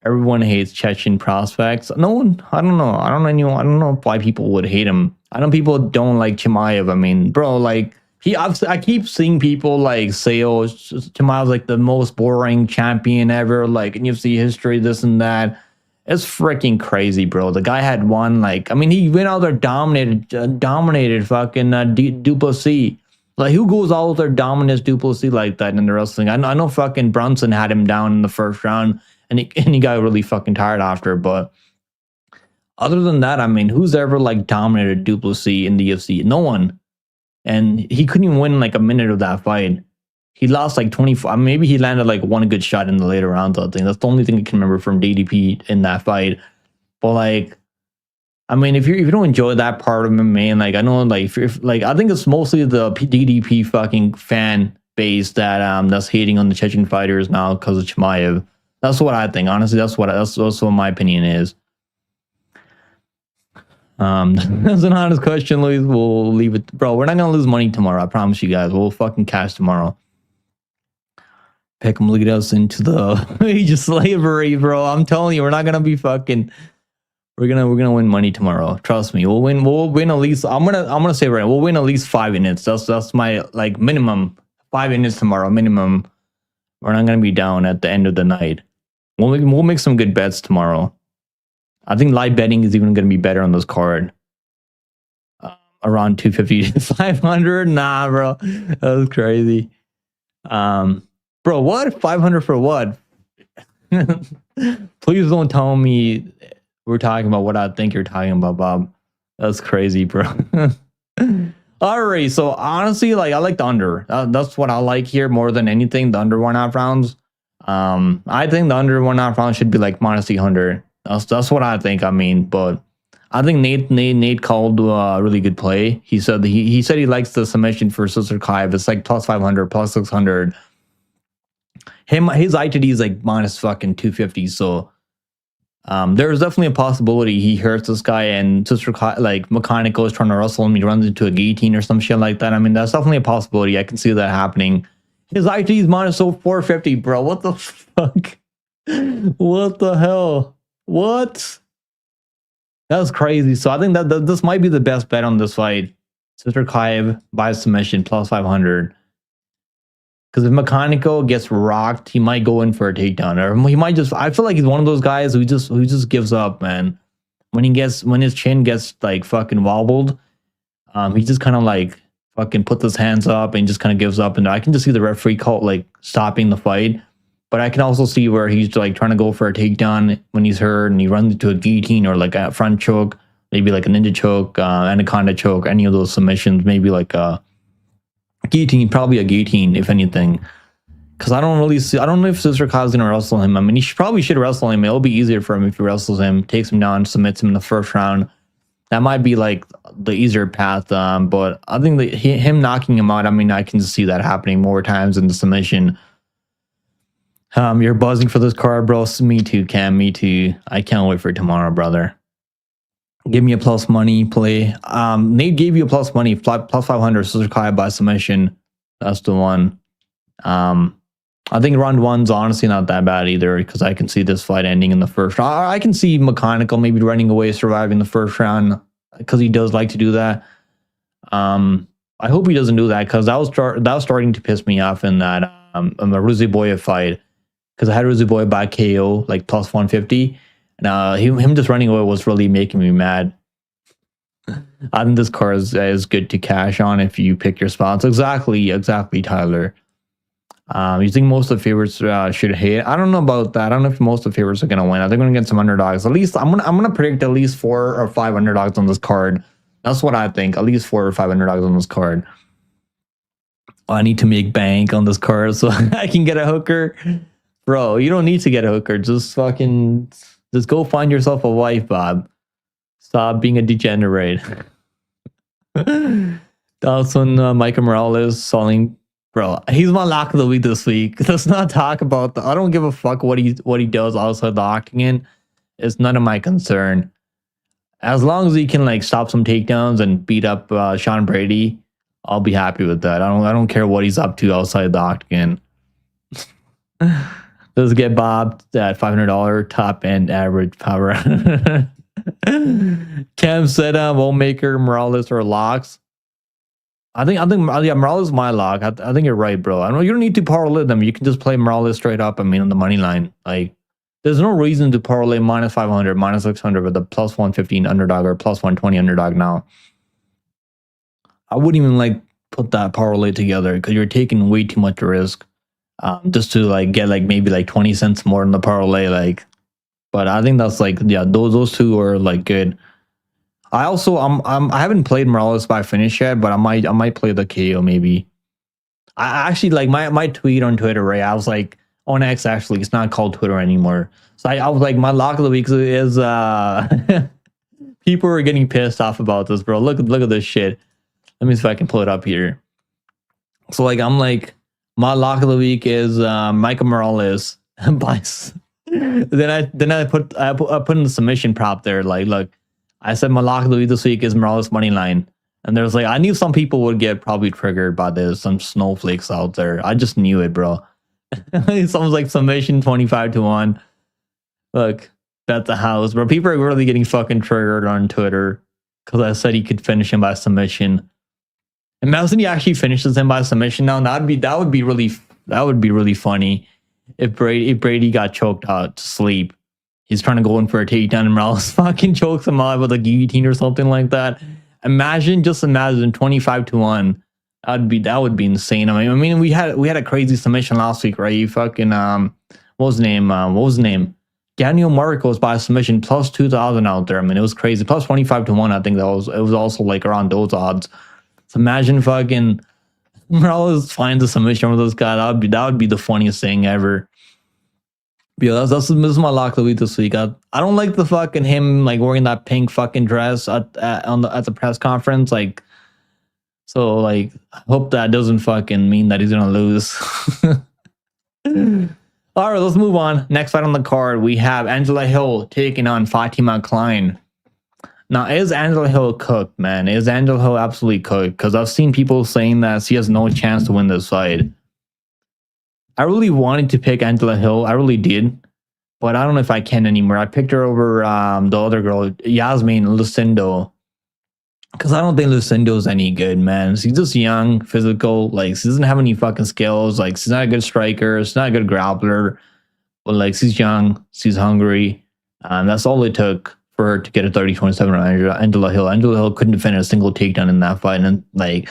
Everyone hates Chechen prospects. No one. I don't know. I don't know anyone. I don't know why people would hate him. I know people don't like Chimaev. I mean, bro, like I keep seeing people like say, "Oh, Chimaev's like the most boring champion ever, like in UFC history, this and that." It's freaking crazy, bro. The guy had one, like, I mean, he went out there dominated fucking Duplessis. Like, who goes out there dominates Duplessis like that in the wrestling? I know fucking Brunson had him down in the first round, and he got really fucking tired after. But other than that, I mean, who's ever like dominated Duplessis in the UFC? No one. And he couldn't even win like a minute of that fight. He lost like 24. Maybe he landed like one good shot in the later rounds. I think that's the only thing I can remember from DDP in that fight. But like, I mean, if you don't enjoy that part of him, man, like I know, like if like I think it's mostly the DDP fucking fan base that that's hating on the Chechen fighters now because of Chimaev. That's what I think. Honestly, that's what my opinion is. That's an honest question, Luis. We'll leave it, bro. We're not gonna lose money tomorrow. I promise you guys. We'll fucking cash tomorrow. Pick them, lead us into the age of slavery, bro. I'm telling you, we're not gonna be fucking. We're gonna win money tomorrow. Trust me. We'll win at least. I'm gonna say right now, we'll win at least 5 minutes. That's my like minimum 5 minutes tomorrow. Minimum. We're not gonna be down at the end of the night. We'll make some good bets tomorrow. I think live betting is even gonna be better on this card. Around 250 to 500. Nah, bro, that was crazy. Bro, what 500 for what? Please don't tell me we're talking about what I think you're talking about, Bob. That's crazy, bro. Alright, so honestly, like I like the under. That's what I like here more than anything. The under 1.5 rounds. I think the under 1.5 rounds should be like minus 300. That's what I think. I mean, but I think Nate called a really good play. He said he said he likes the submission for Sister Kai. It's like plus 500, plus 600. His ITD is like minus fucking 250. So there's definitely a possibility he hurts this guy and Sister Kai, like Mechanical is trying to wrestle him. He runs into a guillotine or some shit like that. I mean, that's definitely a possibility. I can see that happening. His ITD is minus 450, bro. What the fuck? What the hell? What? That's crazy. So I think that this might be the best bet on this fight. Sister Kaev by submission plus 500. Because if Mechanico gets rocked, he might go in for a takedown, or he might just. I feel like he's one of those guys who just gives up, man. When his chin gets like fucking wobbled, he just kind of like fucking puts his hands up and just kind of gives up. And I can just see the referee call like stopping the fight. But I can also see where he's like trying to go for a takedown when he's hurt and he runs into a guillotine or like a front choke, maybe like a ninja choke, anaconda choke, any of those submissions, maybe like a guillotine, probably a guillotine, if anything. Because I don't know if Sister Kyle's going to wrestle him. I mean, probably should wrestle him. It'll be easier for him if he wrestles him, takes him down, submits him in the first round. That might be like the easier path. But I think that him knocking him out, I mean, I can just see that happening more times in the submission. You're buzzing for this card, bro. Me too, Cam. Me too. I can't wait for tomorrow, brother. Give me a plus money play. Nate gave you a plus money, plus 500. Sister Kai by submission. That's the one. I think round one's honestly not that bad either because I can see this fight ending in the first round. I can see Mechanical maybe running away, surviving the first round because he does like to do that. I hope he doesn't do that because that was starting to piss me off in that Ruziboyev fight. Because I had Ruziboyev by KO, like plus 150. And him just running away was really making me mad. I think this card is good to cash on if you pick your spots. Exactly, Tyler. You think most of the favorites should hit? I don't know about that. I don't know if most of the favorites are going to win. I think we're going to get some underdogs. At least I'm gonna predict at least 4 or 5 underdogs on this card. That's what I think. At least 4 or 5 underdogs on this card. I need to make bank on this card so I can get a hooker. Bro, you don't need to get a hooker. Just go find yourself a wife, Bob. Stop being a degenerate. That's when Micah Morales selling. Bro, he's my lock of the week this week. Let's not talk about I don't give a fuck what he does outside the octagon. It's none of my concern. As long as he can like stop some takedowns and beat up Sean Brady, I'll be happy with that. I don't care what he's up to outside the octagon. Does get bobbed at $500 top end average power. Cam said won't make her Morales or locks. I think yeah, Morales is my lock. I think you're right, bro. I know you don't need to parlay them. You can just play Morales straight up. I mean, on the money line, like there's no reason to parlay minus 500, minus 600 with a plus 115 underdog or plus 120 underdog. Now, I wouldn't even like put that parlay together because you're taking way too much risk just to like get like maybe like 20 cents more in the parlay. Like, but I think that's like yeah, those two are like good. I also I haven't played Morales by finish yet, but I might play the KO maybe. I actually like my tweet on Twitter, right? I was like on X actually, it's not called Twitter anymore. So I was like my lock of the week is people are getting pissed off about this, bro. Look at this shit. Let me see if I can pull it up here. So like I'm like my lock of the week is Michael Morales buys. then I put in the submission prop there. Like look. I said my lock of the week this week is Morales money line. And there's like, I knew some people would get probably triggered by this, some snowflakes out there. I just knew it, bro. Someone's like submission 25-1. Look, bet the house, bro. People are really getting fucking triggered on Twitter because I said he could finish him by submission. Imagine he actually finishes him by submission now. That would be really funny if Brady got choked out to sleep. He's trying to go in for a takedown and Morales fucking chokes him out with a guillotine or something like that. Just imagine 25-1. That would be insane. I mean, we had a crazy submission last week, right? You fucking what was his name? Daniel Marcos by submission plus 2,000 out there. I mean, it was crazy. Plus 25-1. I think it was also like around those odds. So imagine fucking Morales finds a submission with this guy. That would be the funniest thing ever. Yeah, this is my lock of the week this week. I don't like the fucking him like wearing that pink fucking dress at the press conference. Like, so like, I hope that doesn't fucking mean that he's gonna lose. All right, let's move on. Next fight on the card, we have Angela Hill taking on Fatima Klein. Now, is Angela Hill cooked, man? Is Angela Hill absolutely cooked? Because I've seen people saying that she has no chance to win this fight. I really wanted to pick Angela Hill. I really did. But I don't know if I can anymore. I picked her over the other girl, Yasmin Lucindo. Because I don't think Lucindo's any good, man. She's just young, physical. Like, she doesn't have any fucking skills. Like, she's not a good striker. She's not a good grappler. But, like, she's young. She's hungry. That's all it took for her to get a 30-27 on Angela Hill. Angela Hill couldn't defend a single takedown in that fight. And, like...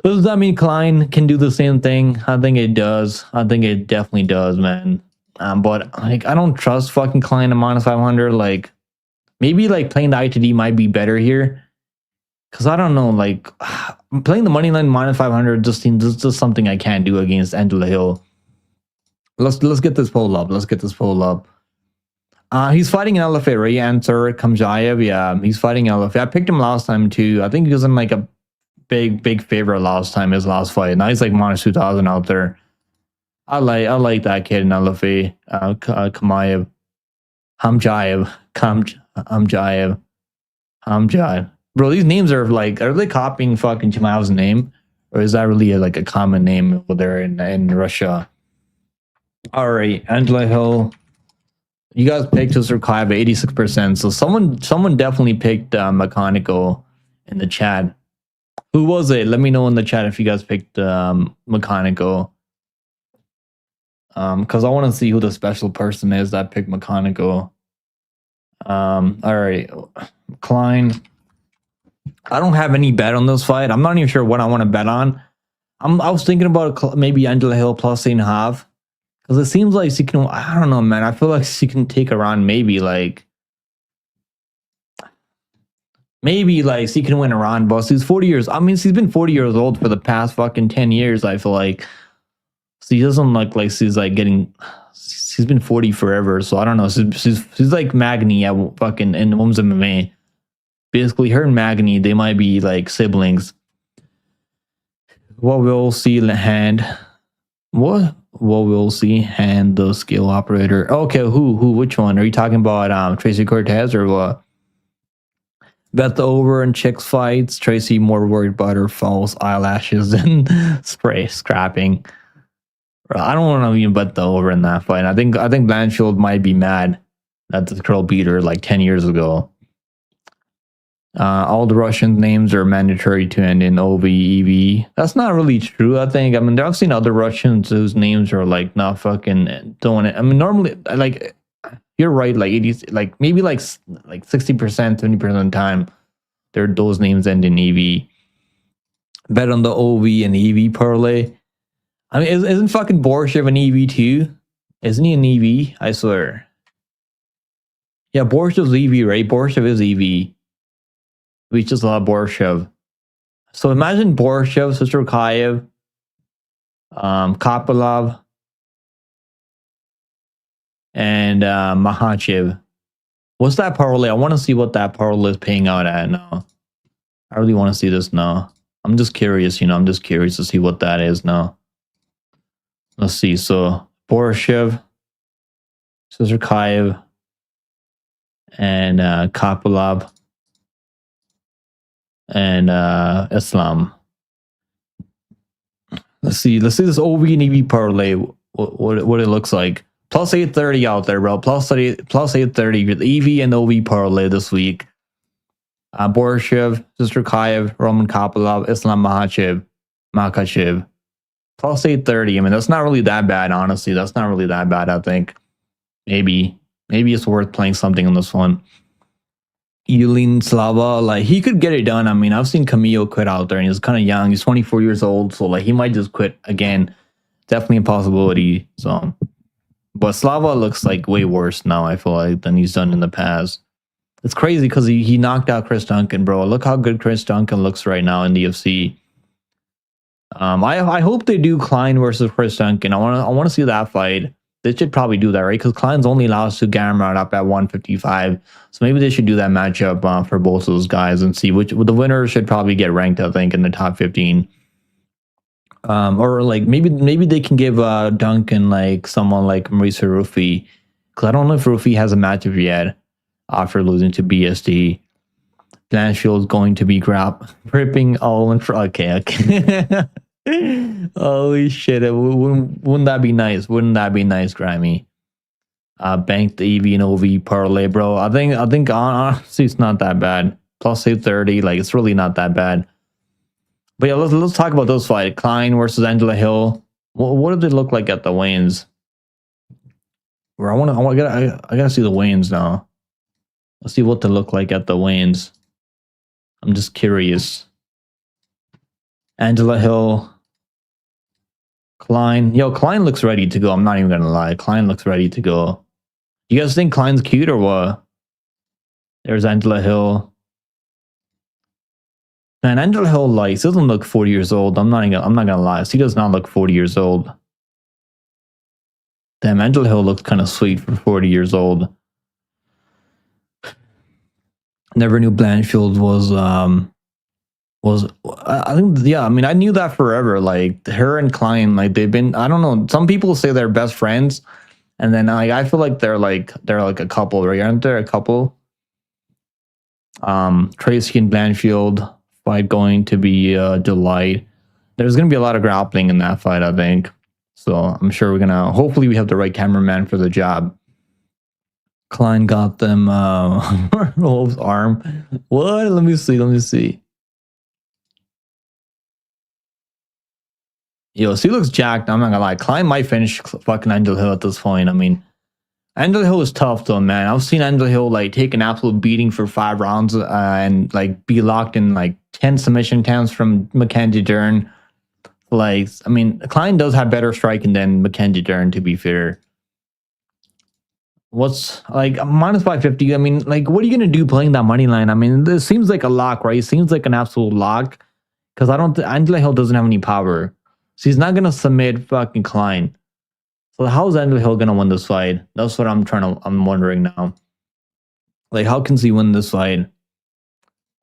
Does that mean Klein can do the same thing? I think it does. I think it definitely does, man. But like, I don't trust fucking Klein at minus 500. Like, maybe like playing the ITD might be better here. Cause I don't know, like playing the money line minus 500 just seems just something I can't do against Angela Hill. Let's get this poll up. He's fighting an LFA, right? Answer Kamjayev. Yeah, he's fighting LFA. I picked him last time too. I think he was in like a big favorite last time, his last fight. Now he's like minus 2,000 out there. I like that kid in LFA. Hamjayev. Bro, these names are like, are they copying fucking Chimaev's name? Or is that really like a common name over there in Russia? All right, Angela Hill. You guys picked Surkaev at 86%. So someone definitely picked Makhachev in the chat. Who was it? Let me know in the chat if you guys picked Makhachev. Because I want to see who the special person is that picked Makhachev. All right, Klein. I don't have any bet on this fight. I'm not even sure what I want to bet on. I was thinking about maybe Angela Hill plus 8.5. Because it seems like she can, I don't know, man. I feel like she can take around maybe like she can win a round, but she's 40 years. I mean, she's been 40 years old for the past fucking 10 years, I feel like. She doesn't look like she's like getting, she's been 40 forever. So I don't know. She's like Magny at fucking in women's MMA. Basically, her and Magny, they might be like siblings. What we'll see in the hand. What we'll see hand the skill operator. Okay, who? Which one? Are you talking about Tracy Cortez or what? Bet the over in chicks fights. Tracy more worried about her false eyelashes than spray scrapping. I don't want to even bet the over in that fight. I think Blanchfield might be mad that the girl beat her like 10 years ago. All the Russian names are mandatory to end in OV, EV. That's not really true, I think. I mean, I've seen other Russians whose names are like not fucking doing it. I mean, normally, like, you're right, like 80, like maybe like 60%, 70% of the time, those names end in EV. Bet on the OV and EV parlay. I mean, isn't fucking Borshev an EV too? Isn't he an EV? I swear. Yeah, Borshev's EV, right? Borshev is EV. We just love Borshev. So imagine Borshev, Makhachev, Kopylov, and Makhachev. What's that parlay? I want to see what that parlay is paying out at now. I really want to see this now. I'm just curious, I'm just curious to see what that is now. Let's see. So Borshev, Makhachev, and Kopylov. And Islam. Let's see this OV and EV parlay. What it looks like. Plus 830 out there, bro. Plus 830 with EV and OV parlay this week. Borshev, Makhachev, Roman Kopylov, Islam Makhachev. Plus 830. I mean, that's not really that bad, honestly. That's not really that bad, I think. Maybe it's worth playing something on this one. Yulin Slava, like, he could get it done. I mean, I've seen Camillo quit out there, and he's kind of young. He's 24 years old, so like he might just quit again. Definitely a possibility. So, but Slava looks like way worse now, I feel like, than he's done in the past. It's crazy because he knocked out Chris Duncan, bro. Look how good Chris Duncan looks right now in the UFC. I hope they do Klein versus Chris Duncan. I want to see that fight. They should probably do that, right? Because Klein's only allows to Gamrot up at 155. So maybe they should do that matchup for both of those guys and see which the winner should probably get ranked, I think, in the top 15. Or like maybe they can give Duncan like someone like Maurice Rufi. Because I don't know if Rufi has a matchup yet after losing to BSD. Blanchfield's going to be ripping all in front. Okay. Holy shit. Wouldn't that be nice? Wouldn't that be nice, Grammy? Bank the EV and OV parlay, bro. I think honestly it's not that bad. Plus 830, like it's really not that bad. But yeah, let's talk about those fights. Klein versus Angela Hill. What did they look like at the weigh-ins? Where I gotta see the weigh-ins now. Let's see what they look like at the weigh-ins. I'm just curious. Angela Hill. Klein. Yo, Klein looks ready to go. I'm not even gonna lie. Klein looks ready to go. You guys think Klein's cute or what? There's Angela Hill. Man, Angela Hill, like, she doesn't look 40 years old. I'm not gonna lie. She does not look 40 years old. Damn, Angela Hill looks kind of sweet for 40 years old. Never knew Blanchfield was I think, yeah, I mean, I knew that forever. Like, her and Klein, like, they've been, I don't know, some people say they're best friends, and then I feel like they're like a couple, right? Aren't they a couple? Tracy and Blanchfield fight going to be a delight. There's gonna be a lot of grappling in that fight, I think. So I'm sure hopefully we have the right cameraman for the job. Klein got them Wolf's arm. What? Let me see. Yo, she looks jacked. I'm not gonna lie. Klein might finish fucking Angela Hill at this point. I mean, Angela Hill is tough though, man. I've seen Angela Hill like take an absolute beating for 5 rounds and like be locked in like 10 submission attempts from Mackenzie Dern. Like, I mean, Klein does have better striking than Mackenzie Dern, to be fair. What's like minus 550? I mean, like, what are you gonna do playing that money line? I mean, this seems like a lock, right? It seems like an absolute lock because Angela Hill doesn't have any power. She's not gonna submit fucking Klein. So how's Angela Hill gonna win this fight? That's what I'm wondering now. Like, how can she win this fight?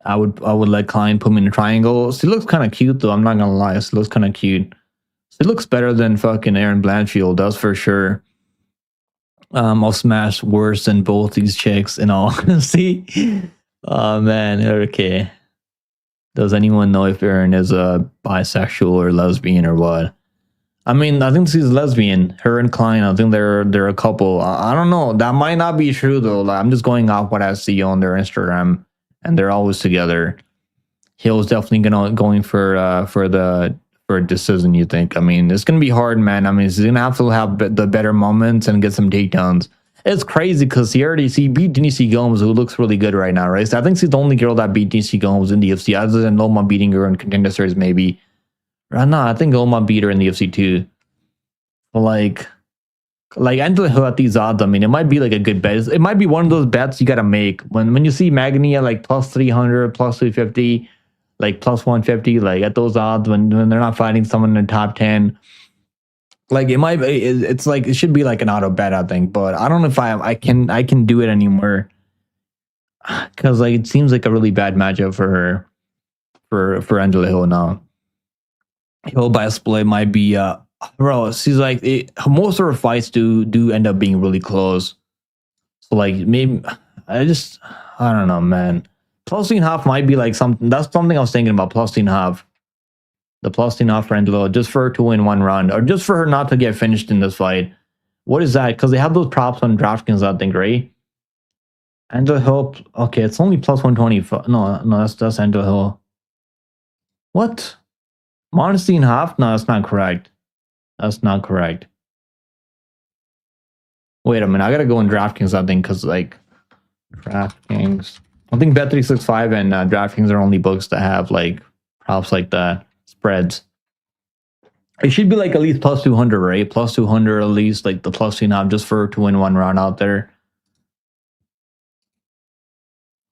I would let Klein put me in a triangle. She looks kind of cute though. I'm not gonna lie. She looks kind of cute. She looks better than fucking Erin Blanchfield. That's for sure. I'll smash worse than both these chicks. And all. See, Oh man, okay. Does anyone know if Erin is a bisexual or lesbian or what? I mean, I think she's lesbian. Her and Klein, I think they're a couple. I don't know. That might not be true though. Like, I'm just going off what I see on their Instagram, and they're always together. Hill's definitely going for a decision. You think? I mean, it's gonna be hard, man. I mean, he's gonna have to have the better moments and get some takedowns. It's crazy because he beat Denise Gomes, who looks really good right now, right? So I think she's the only girl that beat Denise Gomes in the UFC, other than Loma beating her in Contender Series, maybe. No, I think Loma beat her in the UFC too. But like Angela Hill at these odds, I mean, it might be like a good bet. It might be one of those bets you gotta make when you see Magni at like plus 300, plus 350, like plus 150, like at those odds when they're not fighting someone in the top 10. Like it might be, it's like it should be like an auto bet, I think, but I don't know if I can do it anymore because like it seems like a really bad matchup for her for Angela Hill now. Hill by a split might be bro. She's like most of her fights do end up being really close. So like maybe I don't know, man. Plus 3.5 might be like something. That's something I was thinking about. Plus 3.5. The plus 3.5 for Angelo, just for her to win one round, or just for her not to get finished in this fight. What is that? Because they have those props on DraftKings, I think, right? Angelo Hill. Okay, it's only plus 120. No, that's Angelo Hill. What? Minus 3.5? No, that's not correct. That's not correct. Wait a minute. I gotta go in DraftKings, I think, because like DraftKings. I think Bet365 and DraftKings are only books that have like props like that. Spreads. It should be like at least plus 200, right? Plus 200 at least, like the plus 3.5 just for to win one round out there.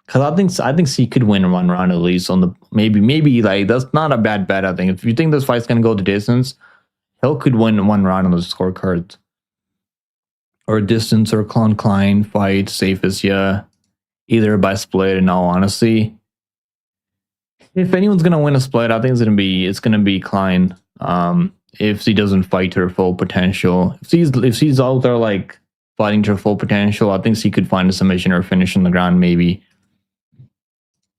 Because I think she could win one round at least on the maybe like that's not a bad bet. I think if you think this fight's gonna go the distance, Hill could win one round on the scorecards. Or distance or Klein fight, safest, yeah. Either by split, in all honesty. If anyone's gonna win a split, I think it's gonna be Klein. If she doesn't fight to her full potential, if she's out there like fighting to her full potential, I think she could find a submission or finish on the ground maybe.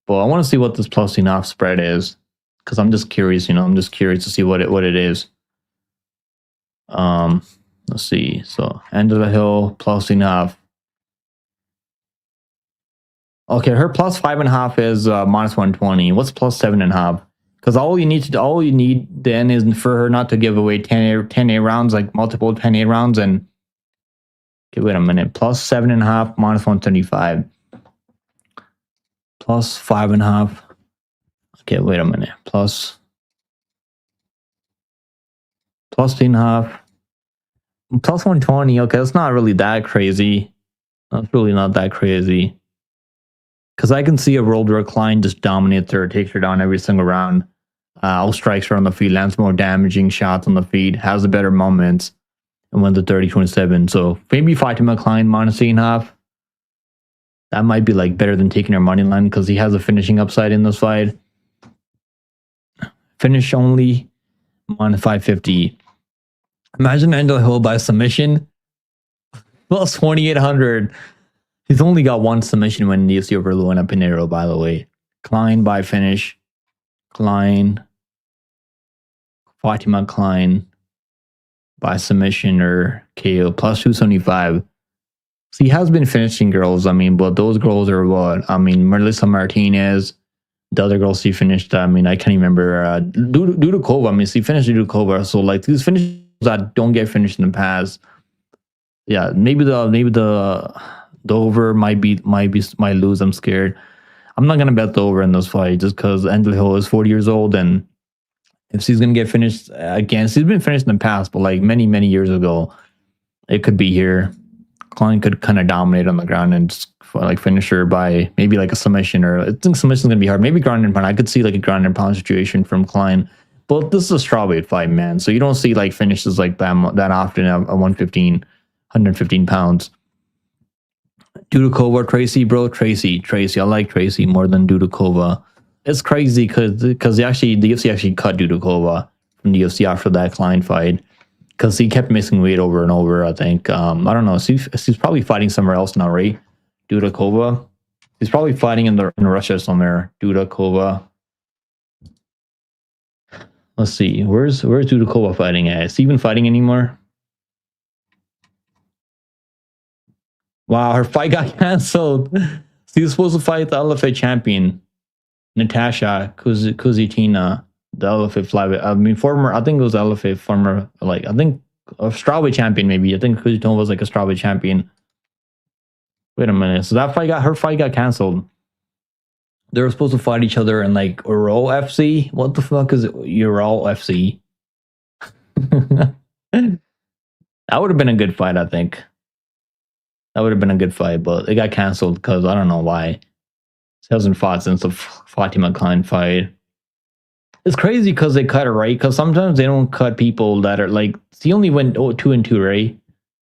But I want to see what this plus enough spread is because I'm just curious. I'm just curious to see what it is. Let's see. So Angela Hill plus enough. Okay, her plus 5.5 is minus 120. What's plus 7.5? Because all you need then is for her not to give away 10 rounds, like multiple 10 rounds, and okay, wait a minute. Plus 7.5, minus 175. Plus 5.5. Okay, wait a minute. Plus 3.5. Plus 120. Okay, that's not really that crazy. That's really not that crazy. Because I can see a world where Klein just dominates her, takes her down every single round. Outstrikes her on the feet, lands more damaging shots on the feet, has the better moments, and wins the 30-27. So maybe Fatima Klein minus 8.5. That might be like better than taking her money line because he has a finishing upside in this fight. Finish only minus 550. Imagine Angela Hill by submission. Plus 2,800. He's only got one submission win in the UFC over Luana Pinheiro, by the way. Klein by finish. Klein. Fatima Klein by submission or KO. Plus 275. So he has been finishing girls, I mean, but those girls are what? I mean, Melissa Martinez. The other girls she finished, I mean, I can't remember. Dudukova, I mean, she finished Dudukova. So, like, these finishes that don't get finished in the past. Yeah, maybe the over might lose. I'm scared. I'm not gonna bet the over in this fight just because Angela Hill is 40 years old, and if she's gonna get finished again, she's been finished in the past, but like many years ago, it could be here. Klein could kind of dominate on the ground and just like finish her by maybe like a submission, or I think submission is gonna be hard. Maybe ground and pound. I could see like a ground and pound situation from Klein, but this is a strawweight fight, man. So you don't see like finishes like that often at 115 pounds. Dudukova, Tracy, bro, Tracy. I like Tracy more than Dudukova. It's crazy because the UFC actually cut Dudukova from the UFC after that Klein fight because he kept missing weight over and over. I think I don't know. She's probably fighting somewhere else now, right? Dudukova. He's probably fighting in Russia somewhere. Dudakova. Let's see. Where's Dudakova fighting at? Is he even fighting anymore? Wow, her fight got canceled. She was supposed to fight the LFA champion, Natasha Kuzitina, the LFA flyweight. I mean, former. I think it was LFA former. Like I think a strawweight champion. Maybe I think Kuzitina was like a strawweight champion. Wait a minute. So that her fight got canceled. They were supposed to fight each other in like Ural FC. What the fuck is it? Ural FC? That would have been a good fight, I think. That would have been a good fight, but it got canceled because I don't know why. She hasn't fought since the Fatima Klein fight. It's crazy because they cut it, right? Because sometimes they don't cut people that are like, she only went 2-2, right?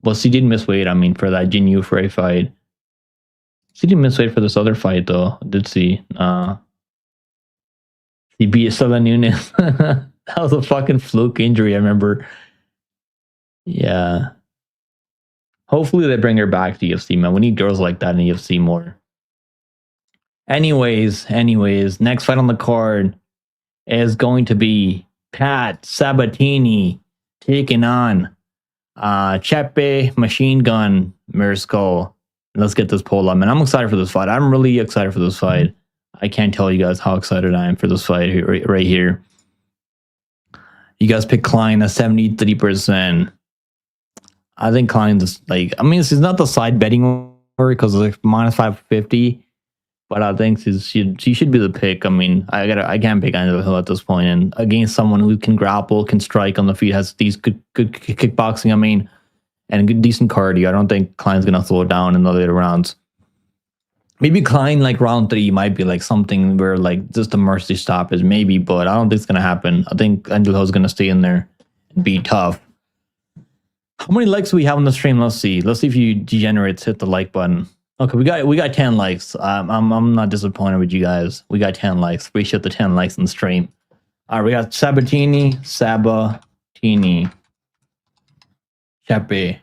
Well, she did miss weight, I mean, for that Jin Yu Frey fight. She didn't miss weight for this other fight, though, did she? She beat Stella Nunes. That was a fucking fluke injury, I remember. Yeah. Hopefully they bring her back to UFC, man. We need girls like that in UFC more. Anyways, next fight on the card is going to be Pat Sabatini taking on Chepe Machine Gun Mirsko. Let's get this poll up, man. I'm excited for this fight. I'm really excited for this fight. I can't tell you guys how excited I am for this fight right here. You guys pick Klein at 73%. I think Klein's just like, I mean, she's not the side betting because it's like minus 550, but I think she should be the pick. I mean, I can't pick either hill at this point, and against someone who can grapple, can strike on the feet, has these good kickboxing. I mean, and good, decent cardio. I don't think Klein's gonna slow it down in the later rounds. Maybe Klein like round 3 might be like something where like just a mercy stoppage, maybe, but I don't think it's gonna happen. I think Angelo's gonna stay in there and be tough. How many likes do we have on the stream? Let's see. Let's see if you degenerates hit the like button. Okay, we got 10 likes. I'm not disappointed with you guys. We got 10 likes. Appreciate the 10 likes on the stream. All right, we got Sabatini, Chepe.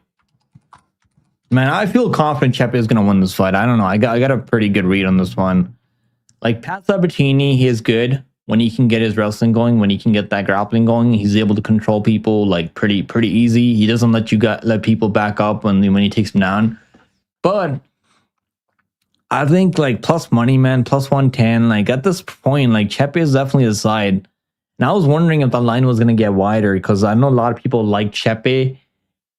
Man, I feel confident Chepe is gonna win this fight. I don't know. I got a pretty good read on this one. Like Pat Sabatini, he is good when he can get his wrestling going, when he can get that grappling going. He's able to control people like pretty easy. He doesn't let people back up when he takes them down. But I think like plus money, man, plus 110. Like at this point, like Chepe is definitely the side. And I was wondering if the line was gonna get wider because I know a lot of people like Chepe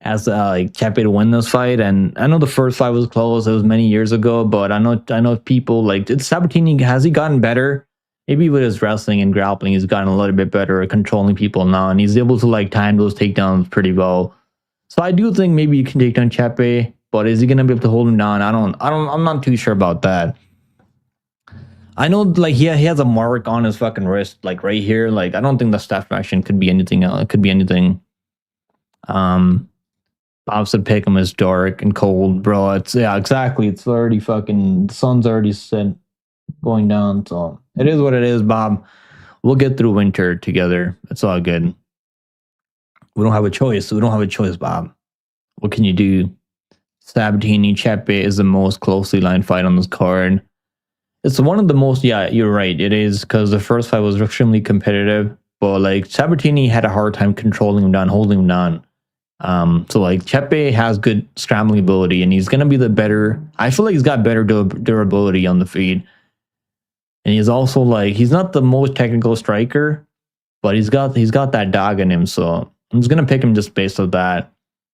as like Chepe to win this fight. And I know the first fight was close. It was many years ago, but I know people like Sabatini. Has he gotten better? Maybe with his wrestling and grappling, he's gotten a little bit better at controlling people now, and he's able to like time those takedowns pretty well. So I do think maybe you can take down Chepe, but is he gonna be able to hold him down? I'm not too sure about that. I know like he has a mark on his fucking wrist, like right here. Like I don't think the staph action could be anything else. It could be anything. Bob said pick him as dark and cold, bro. It's yeah, exactly. It's already fucking the sun's already set. Going down, so it is what it is, Bob. We'll get through winter together. It's all good. We don't have a choice. Bob. What can you do? Sabatini Chepe is the most closely lined fight on this card. It's one of the most, yeah, you're right. It is because the first fight was extremely competitive, but like Sabatini had a hard time controlling him down, holding him down. So like Chepe has good scrambling ability, and he's gonna be the better. I feel like he's got better durability on the feet. And he's also like, he's not the most technical striker, but he's got that dog in him. So I'm just gonna pick him just based on that.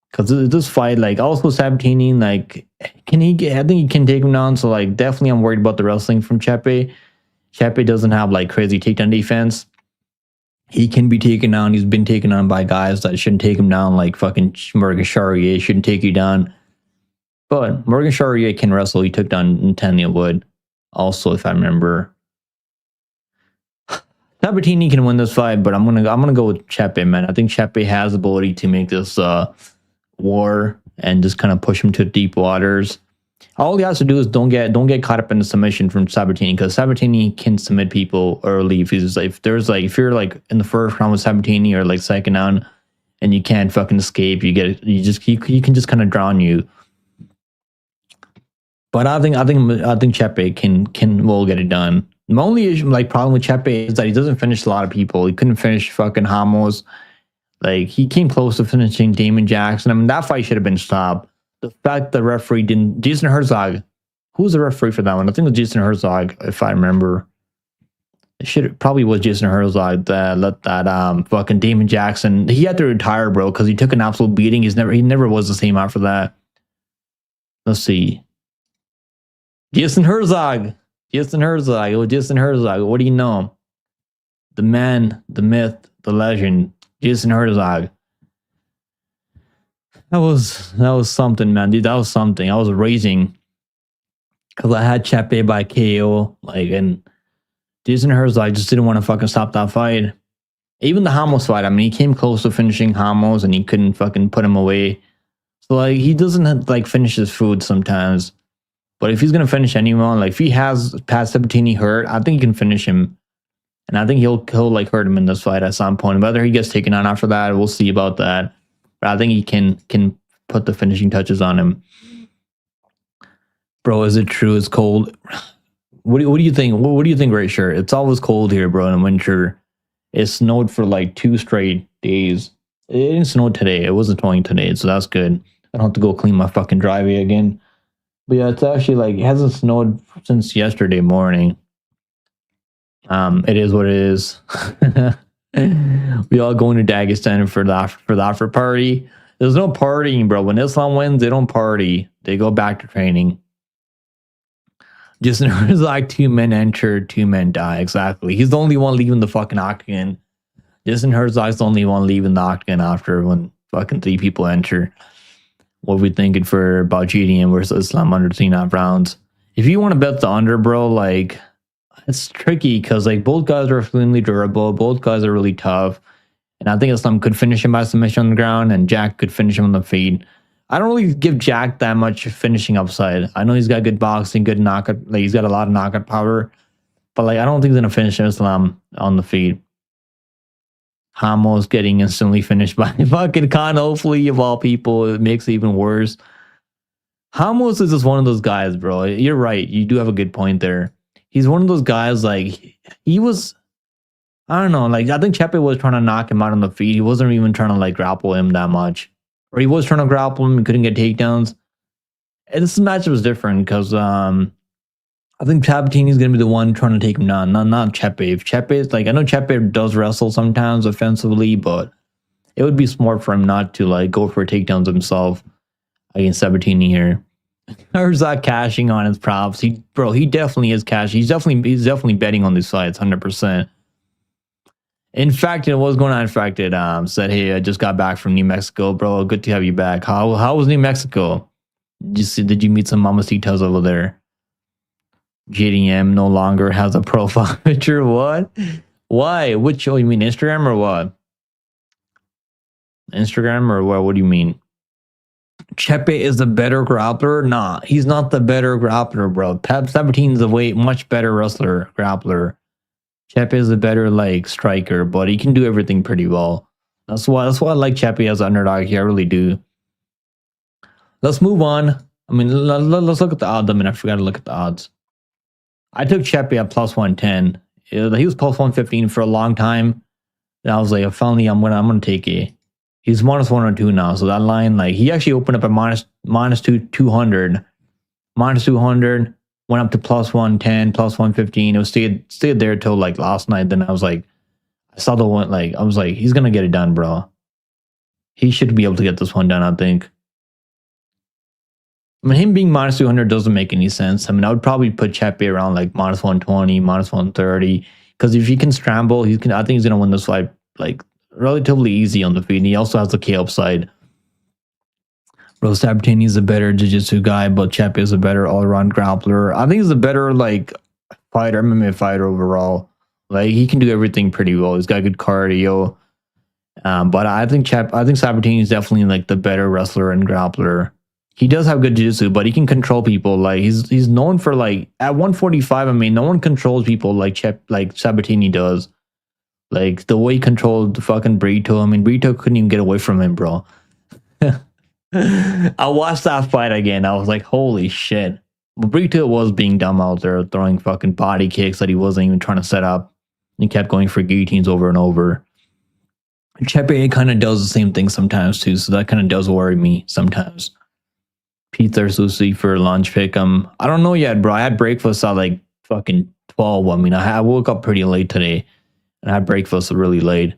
Because this fight, like also Sabatini, like I think he can take him down. So like definitely I'm worried about the wrestling from Chepe. Chepe doesn't have like crazy takedown defense. He can be taken down. He's been taken down by guys that shouldn't take him down, like fucking Morgan Charrier shouldn't take you down. But Morgan Charrier can wrestle. He took down Nathaniel Wood also, if I remember. Sabatini can win this fight, but I'm gonna go with Chepe, man. I think Chepe has the ability to make this war and just kind of push him to deep waters. All he has to do is don't get caught up in the submission from Sabatini, because Sabatini can submit people early. If you're like in the first round with Sabatini or like second round, and you can't fucking escape, he can just kind of drown you. But I think Chepe can will get it done. My only issue, like problem with Chepe is that he doesn't finish a lot of people. He couldn't finish fucking Hamos. Like he came close to finishing Damon Jackson. I mean that fight should have been stopped. The fact the referee didn't. Jason Herzog, who was the referee for that one? I think it was Jason Herzog, if I remember. It should probably was Jason Herzog that let that fucking Damon Jackson. He had to retire, bro, because he took an absolute beating. He never was the same after that. Let's see. Jason Herzog. Jason Herzog. It was Jason Herzog. What do you know? The man, the myth, the legend. Jason Herzog. That was something, man. Dude, that was something. I was raging because I had Chepe by KO, and Jason Herzog just didn't want to fucking stop that fight. Even the Hamos fight, I mean, he came close to finishing Hamos and he couldn't fucking put him away. So he doesn't finish his food sometimes. But if he's gonna finish anyone, if he has Pat Sabatini hurt, I think he can finish him. And I think he'll hurt him in this fight at some point. Whether he gets taken on after that, we'll see about that. But I think he can put the finishing touches on him. Bro, is it true? It's cold. What do you think? What do you think, Ray Shirt? It's always cold here, bro, in winter. It snowed for 2 straight days. It didn't snow today. It wasn't snowing today, so that's good. I don't have to go clean my fucking driveway again. But yeah, it's actually it hasn't snowed since yesterday morning. It is what it is. We all going to Dagestan for the after party. There's no partying, bro. When Islam wins, they don't party. They go back to training. Just like 2 men enter, 2 men die. Exactly. He's the only one leaving the fucking octagon. Jason Herzog's the only one leaving the octagon after when fucking 3 people enter. What we thinking for about GDM versus Islam under 3.5 rounds? If you want to bet the under, bro, it's tricky because both guys are extremely durable. Both guys are really tough. And I think Islam could finish him by submission on the ground and Jack could finish him on the feet. I don't really give Jack that much finishing upside. I know he's got good boxing, good knockout. He's got a lot of knockout power. But I don't think he's going to finish Islam on the feet. Hamos getting instantly finished by fucking Khan. Hopefully, of all people, it makes it even worse. Hamos is just one of those guys, bro. You're right. You do have a good point there. He's one of those guys, he was, I don't know, I think Chepe was trying to knock him out on the feet. He wasn't even trying to, grapple him that much. Or he was trying to grapple him and couldn't get takedowns. And this matchup was different because I think Sabatini's going to be the one trying to take him down, not Chepe. If Chepe is, I know Chepe does wrestle sometimes offensively, but it would be smart for him not to, go for takedowns himself against Sabatini here. Herzog cashing on his props. He definitely is cash. He's definitely betting on these fights, 100%. In fact, what's going on? In fact, it said, "Hey, I just got back from New Mexico, bro. Good to have you back. How was New Mexico? Did you meet some mamacitas over there?" JDM no longer has a profile picture. What? Why? Which? Oh, you mean Instagram or what? Instagram or what? What do you mean? Chepe is the better grappler? Nah, he's not the better grappler, bro. Sabatini's a much better wrestler, grappler. Chepe is a better striker, but he can do everything pretty well. That's why I like Chepe as an underdog here. I really do. Let's move on. I mean, let's look at the odds. I mean, I forgot to look at the odds. I took Chepe at plus 110. He was plus 115 for a long time. And I was like, finally, I'm gonna take it. He's minus 102 now, so that line, he actually opened up at minus 200, minus 200, went up to plus 110, plus 115. It was stayed there till last night. Then I was I saw the one, I was like, he's gonna get it done, bro. He should be able to get this one done, I think. I mean, him being minus 200 doesn't make any sense. I mean, I would probably put Chepe around minus 120, minus 130, because if he can scramble, I think he's gonna win this fight relatively easy on the feet. And he also has the K upside. Bro, Sabatini is a better jiu-jitsu guy, but Chepe is a better all-around grappler. I think he's a better fighter, MMA fighter overall. He can do everything pretty well. He's got good cardio. But I think Sabatini is definitely the better wrestler and grappler. He does have good jiu-jitsu, but he can control people. He's known for at 145. I mean, no one controls people like Sabatini does. The way he controlled the fucking Brito. I mean, Brito couldn't even get away from him, bro. I watched that fight again. I was like, holy shit. But Brito was being dumb out there, throwing fucking body kicks that he wasn't even trying to set up. He kept going for guillotines over and over. Chepe kind of does the same thing sometimes too, so that kind of does worry me sometimes. Pizza sushi for lunch pick. I don't know yet, bro. I had breakfast at like fucking 12. I mean, I woke up pretty late today, and I had breakfast really late.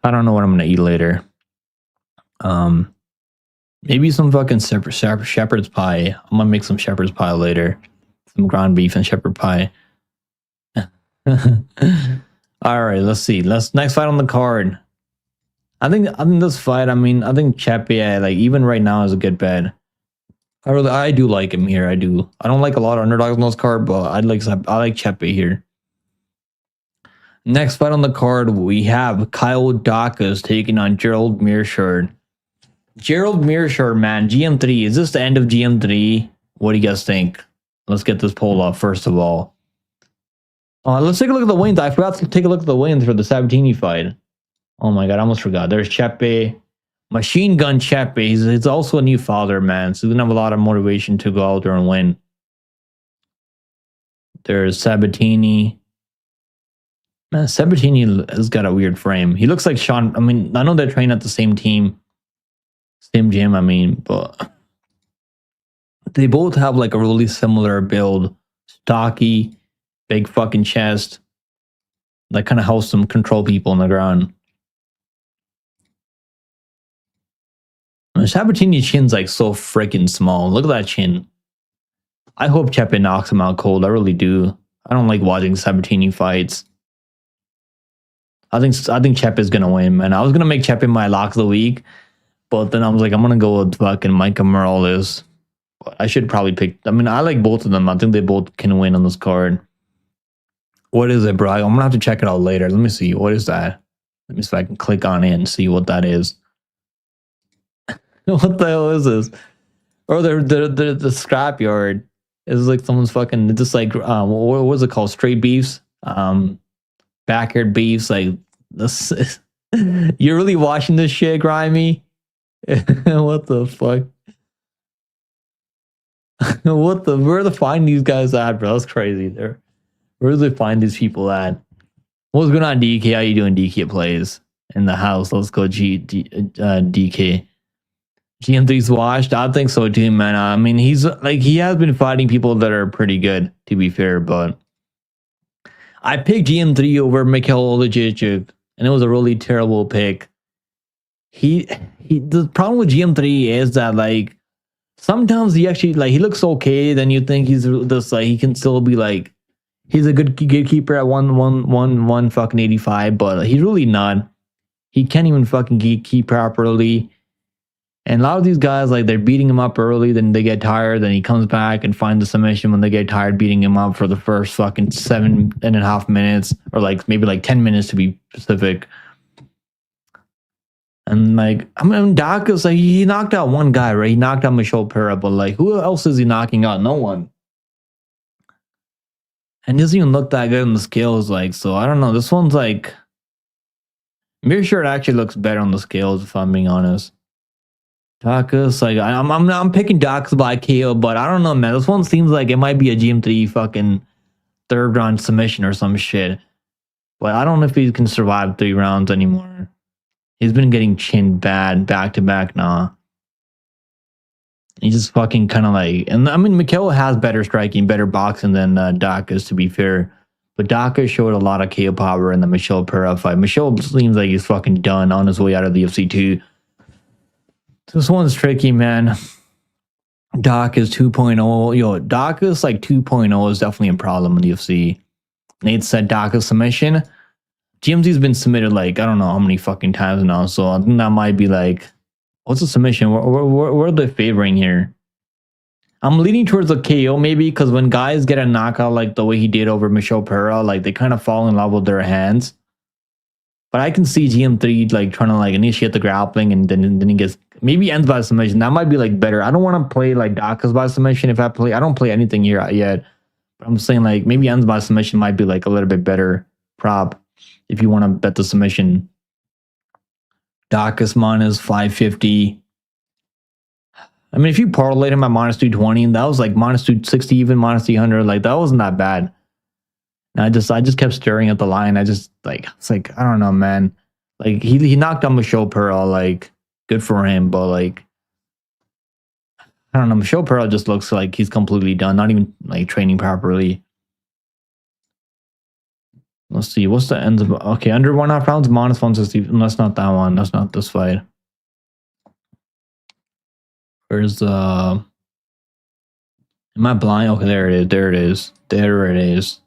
I don't know what I'm gonna eat later. Maybe some fucking shepherd's pie. I'm gonna make some shepherd's pie later. Some ground beef and shepherd pie. All right, let's see. Next fight on the card. I think this fight. I mean, I think Chepe, like even right now, is a good bet. I do like him here. I do. I don't like a lot of underdogs on this card, but I like Chepe here. Next fight on the card, we have Kyle Dacus taking on Gerald Meerschaert. Gerald Meerschaert, man, GM3. Is this the end of GM3? What do you guys think? Let's get this poll up first of all. Let's take a look at the wins. I forgot to take a look at the wins for the Sabatini fight. Oh my god, I almost forgot. There's Chepe. Machine Gun Chepe. He's also a new father, man. So he's going to have a lot of motivation to go out there and win. There's Sabatini. Man, Sabatini has got a weird frame. He looks like Sean. I mean, I know they're training at the same team. Same gym, I mean, but they both have like a really similar build. Stocky, big fucking chest. That kind of helps them control people on the ground. Sabatini's chin's like so freaking small. Look at that chin. I hope Chepe knocks him out cold. I really do. I don't like watching Sabatini fights. I think Chepe is gonna win, man. I was gonna make Chepe my lock of the week, but then I was like, I'm gonna go with fucking Micah Morales. I should probably pick. I mean, I like both of them. I think they both can win on this card. What is it, bro? I'm gonna have to check it out later. Let me see. What is that? Let me see if I can click on it and see what that is. What the hell is this? Or the scrapyard. It's like someone's fucking just like what was it called? Straight beefs, backyard beefs. Like this. You're really watching this shit, Grimy? What the fuck? Where to find these guys at, bro? That's crazy. Where do they find these people at? What's going on, DK? How you doing, DK plays in the house? Let's go, DK. GM3's washed. I think so too, man. I mean, he has been fighting people that are pretty good, to be fair, but I picked GM3 over Mikhail Olejichuk, and it was a really terrible pick. The problem with GM3 is that like sometimes he actually like he looks okay, then you think he's just like he can still be like he's a good gatekeeper at 1 fucking 85, but he's really not. He can't even fucking keep properly. And a lot of these guys, like, they're beating him up early, then they get tired, then he comes back and finds the submission when they get tired, beating him up for the first fucking 7.5 minutes, or like maybe like 10 minutes to be specific. And like, I mean, Dacus, like, he knocked out one guy, right? He knocked out Michel Pera, but like, who else is he knocking out? No one. And doesn't even look that good on the scales, like, so I don't know. This one's like, Meerschaert actually looks better on the scales, if I'm being honest. Dacus, like I'm picking Dacus by KO, but I don't know, man. This one seems like it might be a GM3 fucking third round submission or some shit. But I don't know if he can survive 3 rounds anymore. He's been getting chinned bad back to back now. He's just fucking kind of like, and I mean, Mikhail has better striking, better boxing than Dacus, to be fair. But Dacus showed a lot of KO power in the Michel Pera fight. Michel seems like he's fucking done on his way out of the UFC too. This one's tricky, man. Dacus 2.0. Yo, Dacus like 2.0 is definitely a problem in the UFC. Nate said Dacus submission. GMZ's been submitted like, I don't know how many fucking times now. So I think that might be like, what's the submission? Where are they favoring here? I'm leaning towards a KO maybe because when guys get a knockout like the way he did over Michel Pera, like they kind of fall in love with their hands. But I can see GM3 like trying to like initiate the grappling and then he gets maybe ends by submission. That might be like better. I don't want to play like Dacus by submission. If I don't play anything here yet. But I'm saying like maybe ends by submission might be like a little bit better prop if you want to bet the submission. Dacus minus 550. I mean, if you parlayed him at minus 220, and that was like minus 260, even minus 300, like that wasn't that bad. And I just kept staring at the line. I just like, it's like, I don't know, man. Like he knocked down Michelle Pearl, like good for him, but like, I don't know. Michelle Pearl just looks like he's completely done, not even like training properly. Let's see, what's the ends of, okay, under 1.5 rounds, minus 160. That's not that one. That's not this fight. Where's am I blind? Okay, there it is. There it is. There it is.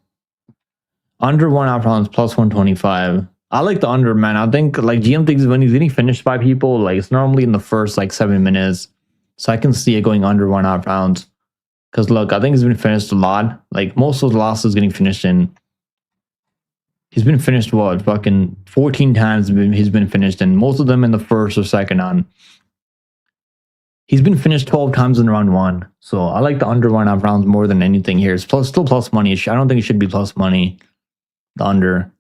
Under 1.5 rounds plus 125. I like the under, man. I think like GM thinks when he's getting finished by people, like it's normally in the first like 7 minutes. So I can see it going under 1.5 rounds. Because look, I think he's been finished a lot. Like most of those losses getting finished in. He's been finished what? Fucking 14 times he's been finished in. Most of them in the first or second on. He's been finished 12 times in round 1. So I like the under 1.5 rounds more than anything here. It's still plus money. I don't think it should be plus money. The under.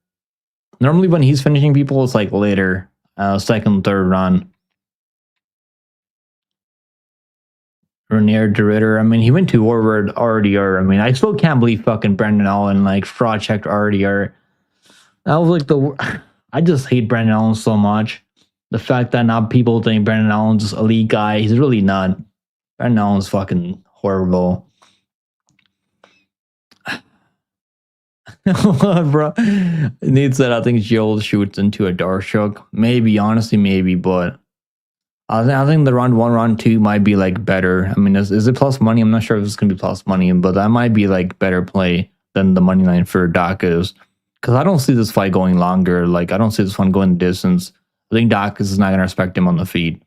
Normally when he's finishing people, it's like later. Second, third round. Renier DeRitter. I mean, he went to Warward RDR. I mean, I still can't believe fucking Brendan Allen like fraud checked RDR. That was like I just hate Brendan Allen so much. The fact that now people think Brendan Allen's just elite guy. He's really not. Brendan Allen's fucking horrible. Bro, it needs that. I think Joel shoots into a Darshuk. Maybe, honestly, maybe, but I think the round 1, round 2 might be like better. I mean, is it plus money? I'm not sure if it's gonna be plus money, but that might be like better play than the money line for Dacus. Because I don't see this fight going longer. Like I don't see this one going the distance. I think Dacus is not gonna respect him on the feet.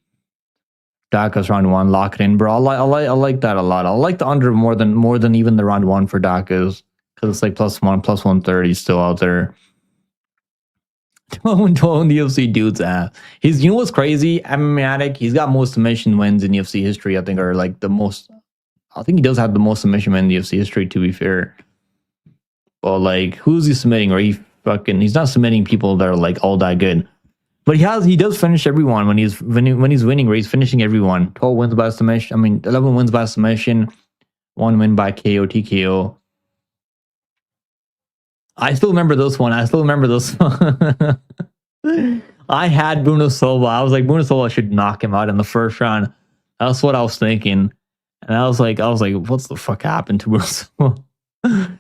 Dacus round 1, lock it in, bro. I like that a lot. I like the under more than even the round 1 for Dacus. Because it's like plus 130 still out there. 12 in the UFC dude's ass. You know what's crazy? MMA Addict, he's got most submission wins in UFC history, I think, are like the most. I think he does have the most submission wins in UFC history, to be fair. But like, who's he submitting? Or he's not submitting people that are like all that good. But he does finish everyone when he's winning, where he's finishing everyone. 12 wins by submission. I mean, 11 wins by submission, 1 win by KO, TKO. I still remember this one. I had Bruno Silva. I was like, Bruno Silva should knock him out in the first round. That's what I was thinking. And I was like, what's the fuck happened to Bruno Silva? I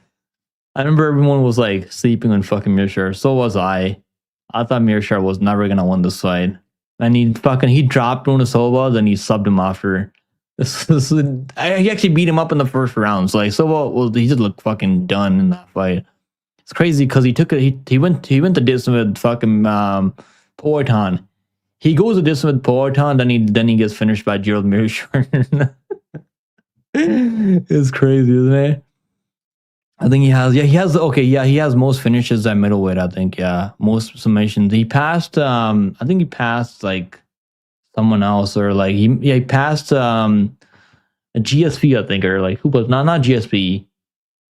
remember everyone was like sleeping on fucking Mearshart. So was I. I thought Mearshart was never gonna win this fight. And he dropped Bruno Silva, then he subbed him after. He actually beat him up in the first round. So like Silva he just looked fucking done in that fight. It's crazy because he went to distance with fucking Poetan. He goes to distance with Poetan, then he gets finished by Gerald Mearshart. It's crazy, isn't it? I think he has most finishes at middleweight, I think, most submissions. He passed I think he passed like someone else, or like he passed a GSP, I think, or like who was not GSP.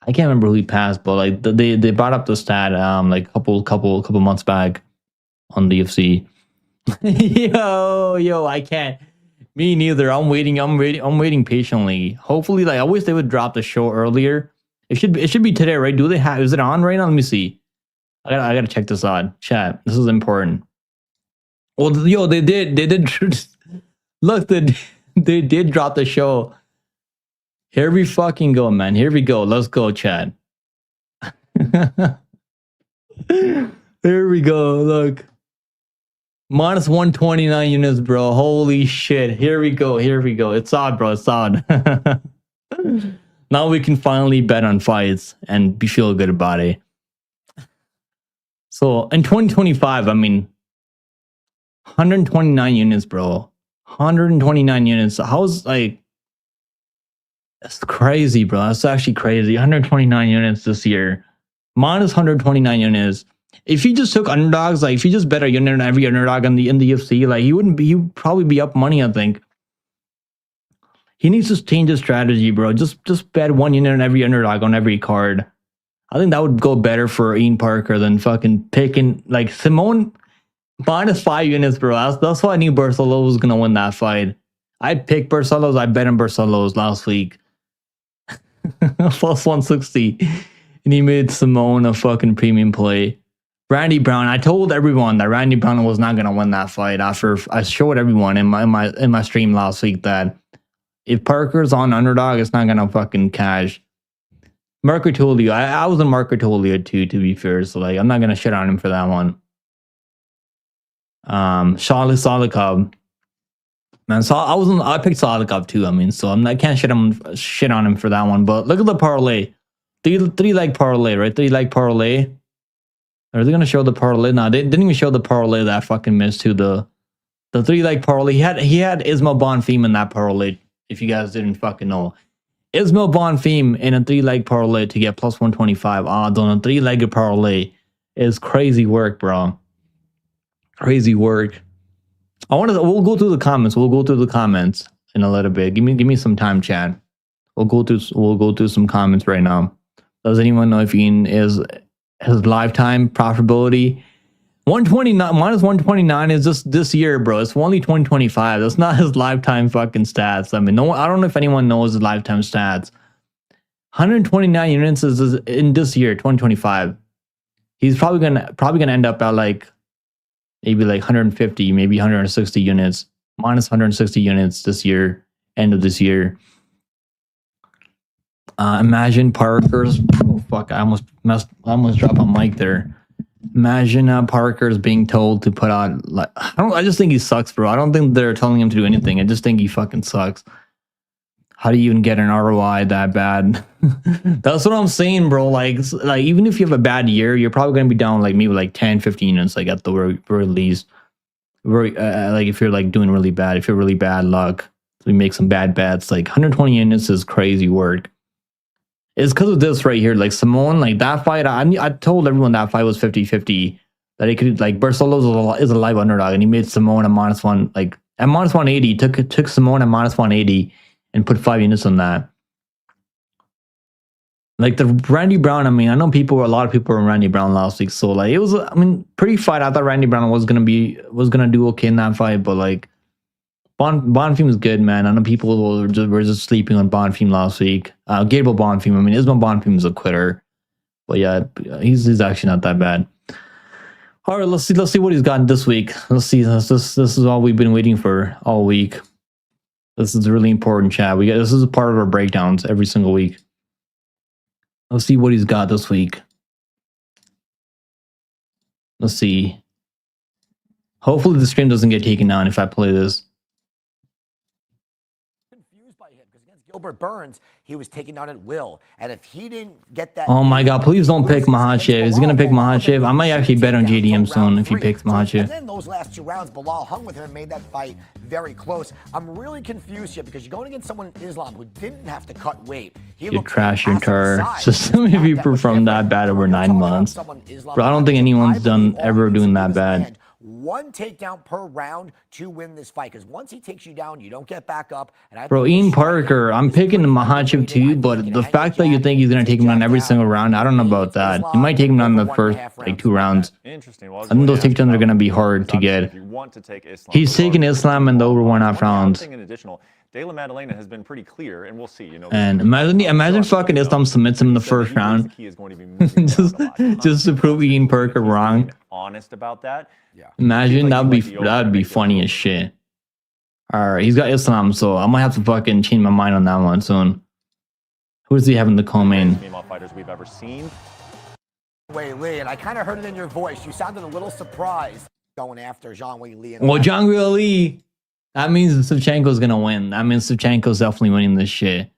I can't remember who he passed, but like they brought up the stat like a couple months back on the UFC. yo, I can't. Me neither. I'm waiting patiently. Hopefully, like I wish they would drop the show earlier. It should be today, right? Is it on right now? Let me see. I gotta check this out. Chat. This is important. Well, yo, they did look, they did drop the show. Here we fucking go, man. Here we go. Let's go, chat. Here we go. Look. Minus 129 units, bro. Holy shit. Here we go. It's on, bro. It's on. Now we can finally bet on fights and feel good about it. So in 2025, I mean, 129 units, bro. 129 units. How's like, that's crazy, bro. That's actually crazy. 129 units this year. Minus 129 units. If he just took underdogs, like if he just bet a unit on every underdog in the UFC, like he would probably be up money, I think. He needs to change his strategy, bro. Just bet 1 unit on every underdog on every card. I think that would go better for Ian Parker than fucking picking like Simone minus 5 units, bro. That's why I knew Barcelo was gonna win that fight. I picked Barcelos. I bet on Barcelos last week. Plus 160. And he made Simone a fucking premium play. Randy Brown. I told everyone that Randy Brown was not gonna win that fight. After I showed everyone in my stream last week that if Parker's on underdog, it's not gonna fucking cash. Marco Tulio. I was in Marco Tulio too, to be fair. So like I'm not gonna shit on him for that one. Charlie Solikov. Man, so I picked Solikov too. I mean, so I can't shit on him for that one. But look at the parlay. Three leg parlay, right? 3-leg parlay. Are they gonna show the parlay? No, they didn't even show the parlay that I fucking missed too. The 3-leg parlay. He had Ismail Bonfim in that parlay. If you guys didn't fucking know, Ismail Bonfim in a 3-leg parlay to get plus 125 odds on a 3-legged parlay is crazy work, bro. Crazy work. We'll go through the comments. We'll go through the comments in a little bit. Give me some time, Chad. We'll go through some comments right now. Does anyone know if Ian is his lifetime profitability? 129 minus 129 is just this year, bro. It's only 2025. That's not his lifetime fucking stats. I mean, I don't know if anyone knows his lifetime stats. 129 units is in this year, 2025. He's probably gonna end up at like maybe like 150, maybe 160 units, minus 160 units this year, end of this year. Imagine Parker's. Oh fuck! I almost dropped a mic there. Imagine Parker's being told to put out like I just think he sucks, bro. I don't think they're telling him to do anything. I just think he fucking sucks. How do you even get an ROI that bad? That's what I'm saying, bro. Like even if you have a bad year, you're probably gonna be down like maybe like 10, 15 units, like at the very least. Like if you're like doing really bad, if you're really bad luck, so you make some bad bets. Like 120 units is crazy work. It's because of this right here. Like Simone, like that fight, I told everyone that fight was 50-50. That he could like Barcelos is a live underdog, and he made Simone a -1, like at -180. Took Simone at -180 and put 5 units on that. Like the Randy Brown, I mean, I know a lot of people were on Randy Brown last week, so like it was, I mean, pretty fight. I thought Randy Brown was gonna do okay in that fight, but like Bonfim was good, man. I know people were just sleeping on Bonfim last week. Gabriel Bonfim, I mean, Ismail Bonfim is a quitter, but yeah, he's actually not that bad. All right, let's see what he's gotten this week. Let's see. This is all we've been waiting for all week. This is really important, chat. This is a part of our breakdowns every single week. Let's see what he's got this week. Let's see. Hopefully the stream doesn't get taken down if I play this. Gilbert Burns, he was taken down at will, and if he didn't get that, oh my god, please don't pick Makhachev. Is he gonna pick Makhachev? I might actually bet on JDM soon if he picks Makhachev. And then those last 2 rounds, Bilal hung with him and made that fight very close. I'm really confused here because you're going against someone in Islam who didn't have to cut weight. You trash your entire system if you perform that bad over 9 months. Bro, I don't think anyone's ever doing that bad. 1 takedown per round to win this fight, because once he takes you down, you don't get back up. And bro, Ian Parker, I'm picking Makhachev too, but the fact that you think he's gonna take him down every single round, I don't know about that. You might take him down in the first like 2 rounds. Interesting. I think those takedowns are gonna be hard to get. He's taking Islam in the over 1.5 rounds. Della Maddalena has been pretty clear, and we'll see. You know, and imagine fucking Islam submits him in the first round, just to prove Ian Parker wrong. Honest about that. Yeah. Imagine that'd be funny as shit. All right, he's got Islam, so I might have to fucking change my mind on that one soon. Who does he have in the co-main? Female fighters we've ever seen. Wei Li, and I kind of heard it in your voice. You sounded a little surprised going after Zhang Wei Li. Well, Zhang Wei Li. That means Shevchenko's gonna win. That means Shevchenko's definitely winning this shit.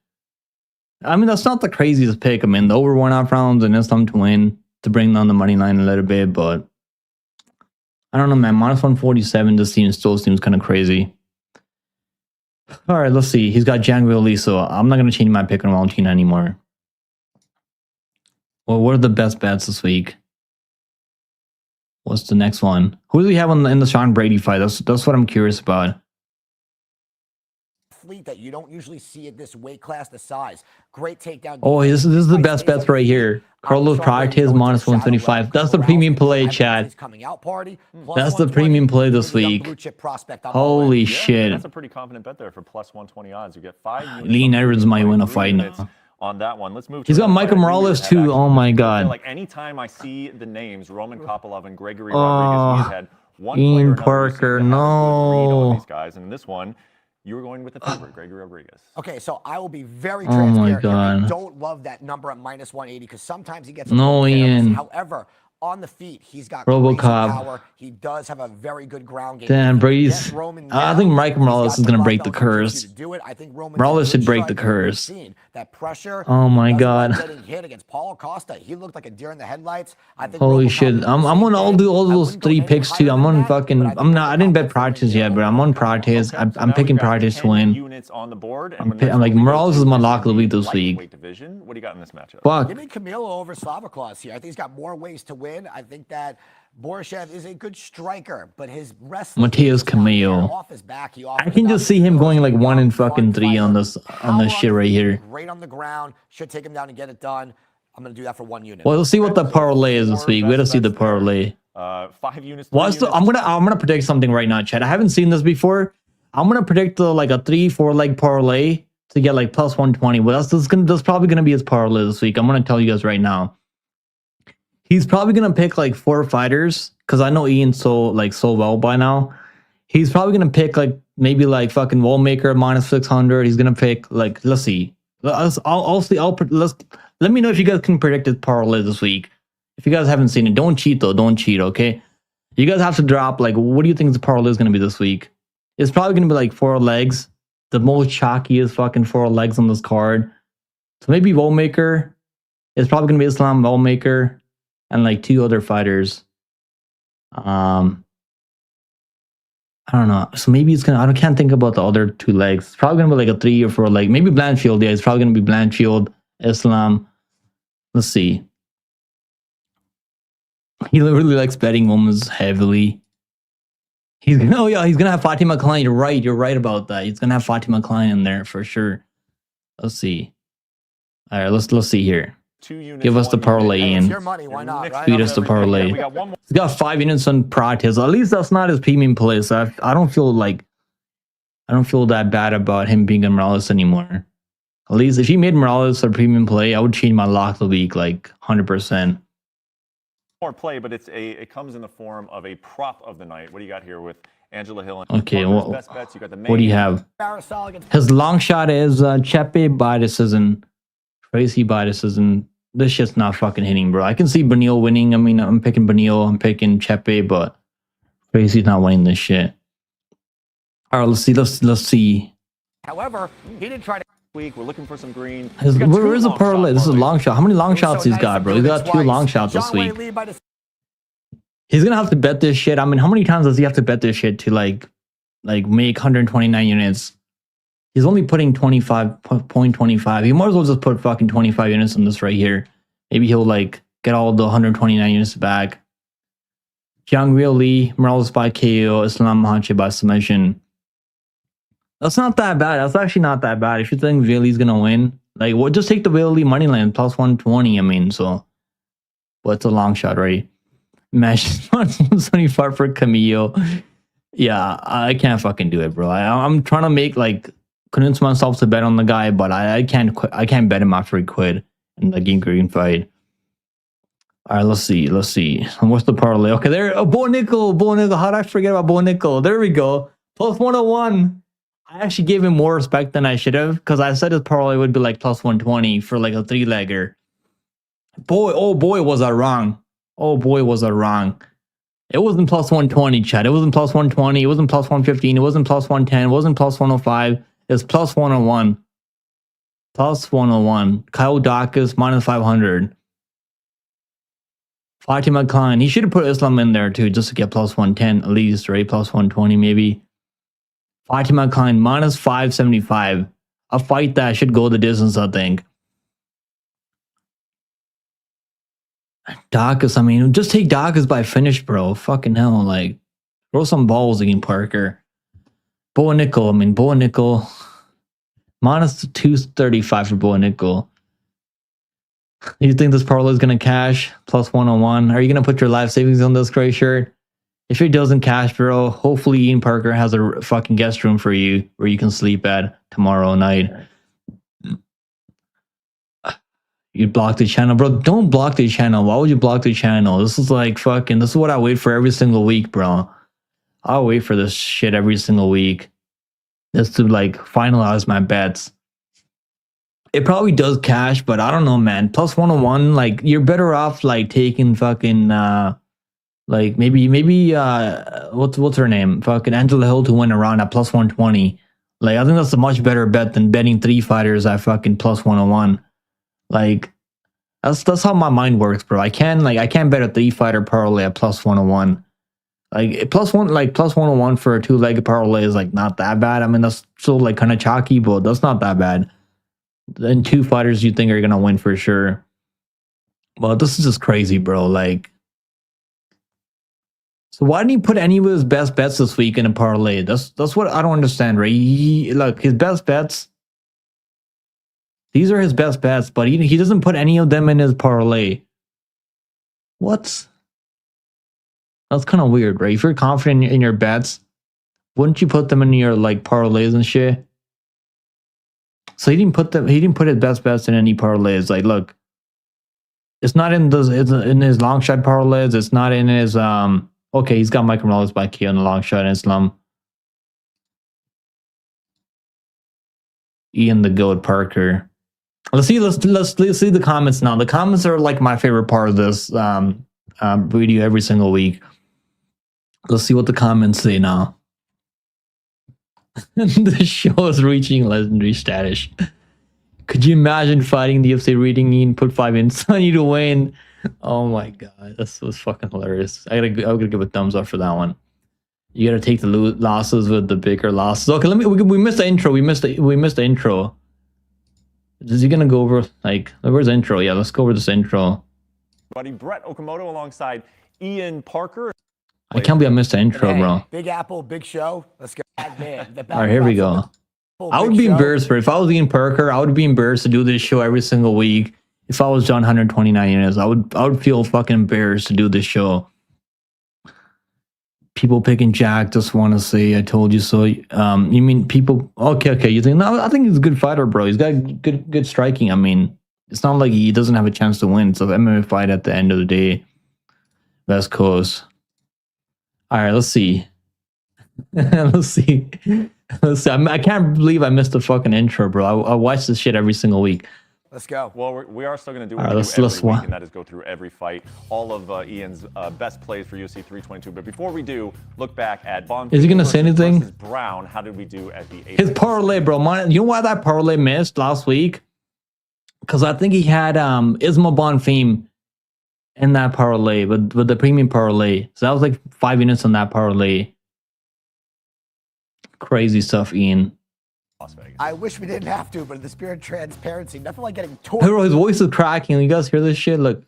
I mean, that's not the craziest pick. I mean, the over 1.5 rounds and Islam to win to bring down the money line a little bit, but I don't know, man. -147 still seems kind of crazy. All right, let's see. He's got Zhang Wei Li, so I'm not gonna change my pick on Valentina anymore. Well, what are the best bets this week? What's the next one? Who do we have in the Sean Brady fight? That's what I'm curious about. athlete that you don't usually see at this weight class, the size. Great takedown. Oh, this is the best bets right here. Carlos Prates minus 125. That's the premium play, chat. That's the premium play this week. Holy shit. That's a pretty confident bet there for plus 120 odds. You get 5 units. Lean Edwards might win a fight now. On that one, let's move. He's got Michael Morales too. Oh my god. Like anytime I see the names Roman Kopylov and Gregory Rodriguez, we had one Ian player Parker, no. These guys, and in this one, you were going with the favorite, Gregory Rodriguez. Okay, so I will be very transparent. God. I don't love that number at minus 180 because sometimes he gets no Ian. However, on the feet, he's got RoboCop. Power. He does have a very good ground game. Damn, Brady's. I think Michael Morales is gonna break the curse. Morales should break the curse. That pressure. Oh my god. Getting hit against Paul Costa, he looked like a deer in the headlights. I think holy shit. I'm on all those 3 picks too. I'm on fucking. I didn't bet Prates yet, but I'm on Prates. I'm picking Prates to win. I'm like Morales is my lock of the week this week. What do you got in this matchup? Fuck. Give me Camilo over Slavaclaus here. I think he's got more ways to win. I think that Borishev is a good striker, but his wrestling Mateus Camillo. off his back. I can just see him going like 1 and fucking 3 on this shit right here. Great on the ground. Should take him down and get it done. I'm gonna do that for 1 unit. Well, let's see what the parlay is this week. We gotta see the parlay. 5 units. I'm gonna predict something right now, Chad. I haven't seen this before. I'm gonna predict like a 3-4 leg parlay to get like plus 120. Well, that's probably gonna be his parlay this week. I'm gonna tell you guys right now. He's probably gonna pick like 4 fighters because I know Ian so well by now. He's probably gonna pick like maybe like fucking Wallmaker minus 600. He's gonna pick like, let's see. Let me know if you guys can predict his parlay this week. If you guys haven't seen it, don't cheat though. Don't cheat, okay? You guys have to drop like, what do you think his parlay is gonna be this week? It's probably gonna be like 4 legs. The most chalkiest fucking 4 legs on this card. So maybe Wallmaker. It's probably gonna be Islam, Wallmaker, and like 2 other fighters. I don't know. So maybe it's gonna. I can't think about the other 2 legs. It's probably gonna be like a 3 or 4 leg. Maybe Blanchfield. Yeah, it's probably gonna be Blanchfield, Islam. Let's see. He really likes betting women's heavily. He's gonna have Fatima Klein. You're right about that. He's gonna have Fatima Klein in there for sure. Let's see. All right, let's see here. 2 units, give us the parlay, Ian. Your money, why not? Right? Feed us the parlay. He's got 5 units on Prates. At least that's not his premium play. So I don't feel that bad about him being in Morales anymore. At least if he made Morales a premium play, I would change my lock of the week like 100%. More play, but it comes in the form of a prop of the night. What do you got here with Angela Hill? And okay, well, best bets? You got the main. What do you have? His long shot is Chepe by decision, Tracy by decision. This shit's not fucking hitting, bro. I can see Benil winning. I mean, I'm picking Benil, I'm picking Chepe, but Tracy's not winning this shit. All right, let's see. However, he didn't try to. Week we're looking for some green. Where is the parlay? This is a long shot. How many long shots he's got, bro? He's got 2 long shots this week. He's gonna have to bet this shit. I mean, how many times does he have to bet this shit to like make 129 units? He's only putting 25.25. He might as well just put fucking 25 units on this right here. Maybe he'll like get all the 129 units back. Jiang Wei Li, Morales by KO, Islam Makhachev by submission. That's not that bad. That's actually not that bad. If you think Wei gonna win, like, well, just take the Wei Li money line plus 120. I mean, so, but it's a long shot, right? Match 125 for Camillo. Yeah, I can't fucking do it, bro. I'm trying to make convince myself to bet on the guy, but I can't bet him after he quit in the game green fight. All right, let's see. What's the parlay? Okay, there. Oh, Bo Nickel. How did I forget about Bo Nickel? There we go. Plus 101. I actually gave him more respect than I should have because I said his parlay would be like plus 120 for like a 3-legger. Boy, was I wrong. It wasn't plus 120, Chad. It wasn't plus 120. It wasn't plus 115. It wasn't plus 110. It wasn't plus 105. It's plus 101. Plus 101. Kyle Dawkins minus 500. Fatima Khan. He should have put Islam in there too just to get plus 110 at least, right? Plus 120 maybe. Fatima Khan minus 575. A fight that should go the distance, I think. Dawkins, I mean, just take Dawkins by finish, bro. Fucking hell, throw some balls against Parker. Bo Nickel. Minus 235 for Bo Nickel. You think this parlay is gonna cash? Plus 101. Are you gonna put your life savings on this gray shirt? If it doesn't cash, bro, hopefully Ian Parker has a fucking guest room for you where you can sleep at tomorrow night. You block the channel, bro. Don't block the channel. Why would you block the channel? This is like fucking. This is what I wait for every single week, bro. I'll wait for this shit every single week, just to like finalize my bets. It probably does cash, but I don't know, man. Plus 101, like you're better off like taking fucking like maybe what's her name? Fucking Angela Hill to win a round at plus 120. Like I think that's a much better bet than betting 3 fighters at fucking plus 101. Like that's how my mind works, bro. I can't bet a 3 fighter parlay at plus 101. Like plus 101 for a 2-legged parlay is like not that bad. I mean that's still like kind of chalky, but that's not that bad. Then 2 fighters you think are gonna win for sure. Well, this is just crazy, bro. Like, so why didn't he put any of his best bets this week in a parlay? That's what I don't understand, right? Look, his best bets. These are his best bets, but he doesn't put any of them in his parlay. What? That's kind of weird, right? If you're confident in your bets, wouldn't you put them in your like parlays and shit? So he didn't put his best bets in any parlays. Like, look, it's not in those. It's in his long shot parlays. It's not in his Okay, he's got Mike Morales by K on the long shot and Islam. Ian the Goat Parker. Let's see the comments now. The comments are like my favorite part of this video every single week. Let's see what the comments say now. The show is reaching legendary status. Could you imagine fighting the UFC reading Ian put 5 in on you to win? Oh my god, this was fucking hilarious. I'm gonna give a thumbs up for that one. You gotta take the losses with the bigger losses. Okay, we missed the intro. We missed the intro. Is he gonna go over like where's the intro? Yeah, let's go over this intro. Buddy Brett Okamoto alongside Ian Parker. I can't believe I missed the intro, bro. Big Apple, big show. Let's go. Man, all right, here we go. I would be embarrassed for if I was Ian Parker. I would be embarrassed to do this show every single week. If I was John 129 units, I would feel fucking embarrassed to do this show. People picking Jack just want to say I told you so. You mean people? Okay. You think no? I think he's a good fighter, bro. He's got good striking. I mean, it's not like he doesn't have a chance to win. It's an MMA fight at the end of the day. West Coast. All right, let's see. Let's see. I can't believe I missed the fucking intro, bro. I watch this shit every single week. Let's go. Well, we are still going to do all right, every week, and that is go through every fight, all of Ian's best plays for UFC 322. But before we do, look back at Bonfim. Is he going to say anything? Brown, how did we do at the his parlay, bro? You know why that parlay missed last week? Because I think he had Isma Bonfim in that parlay, with the premium parlay. So that was like 5 units on that parlay. Crazy stuff, Ian. Las Vegas. I wish we didn't have to, but in the spirit of transparency, nothing like getting torn. Hey, bro, his voice is cracking. You guys hear this shit? Look.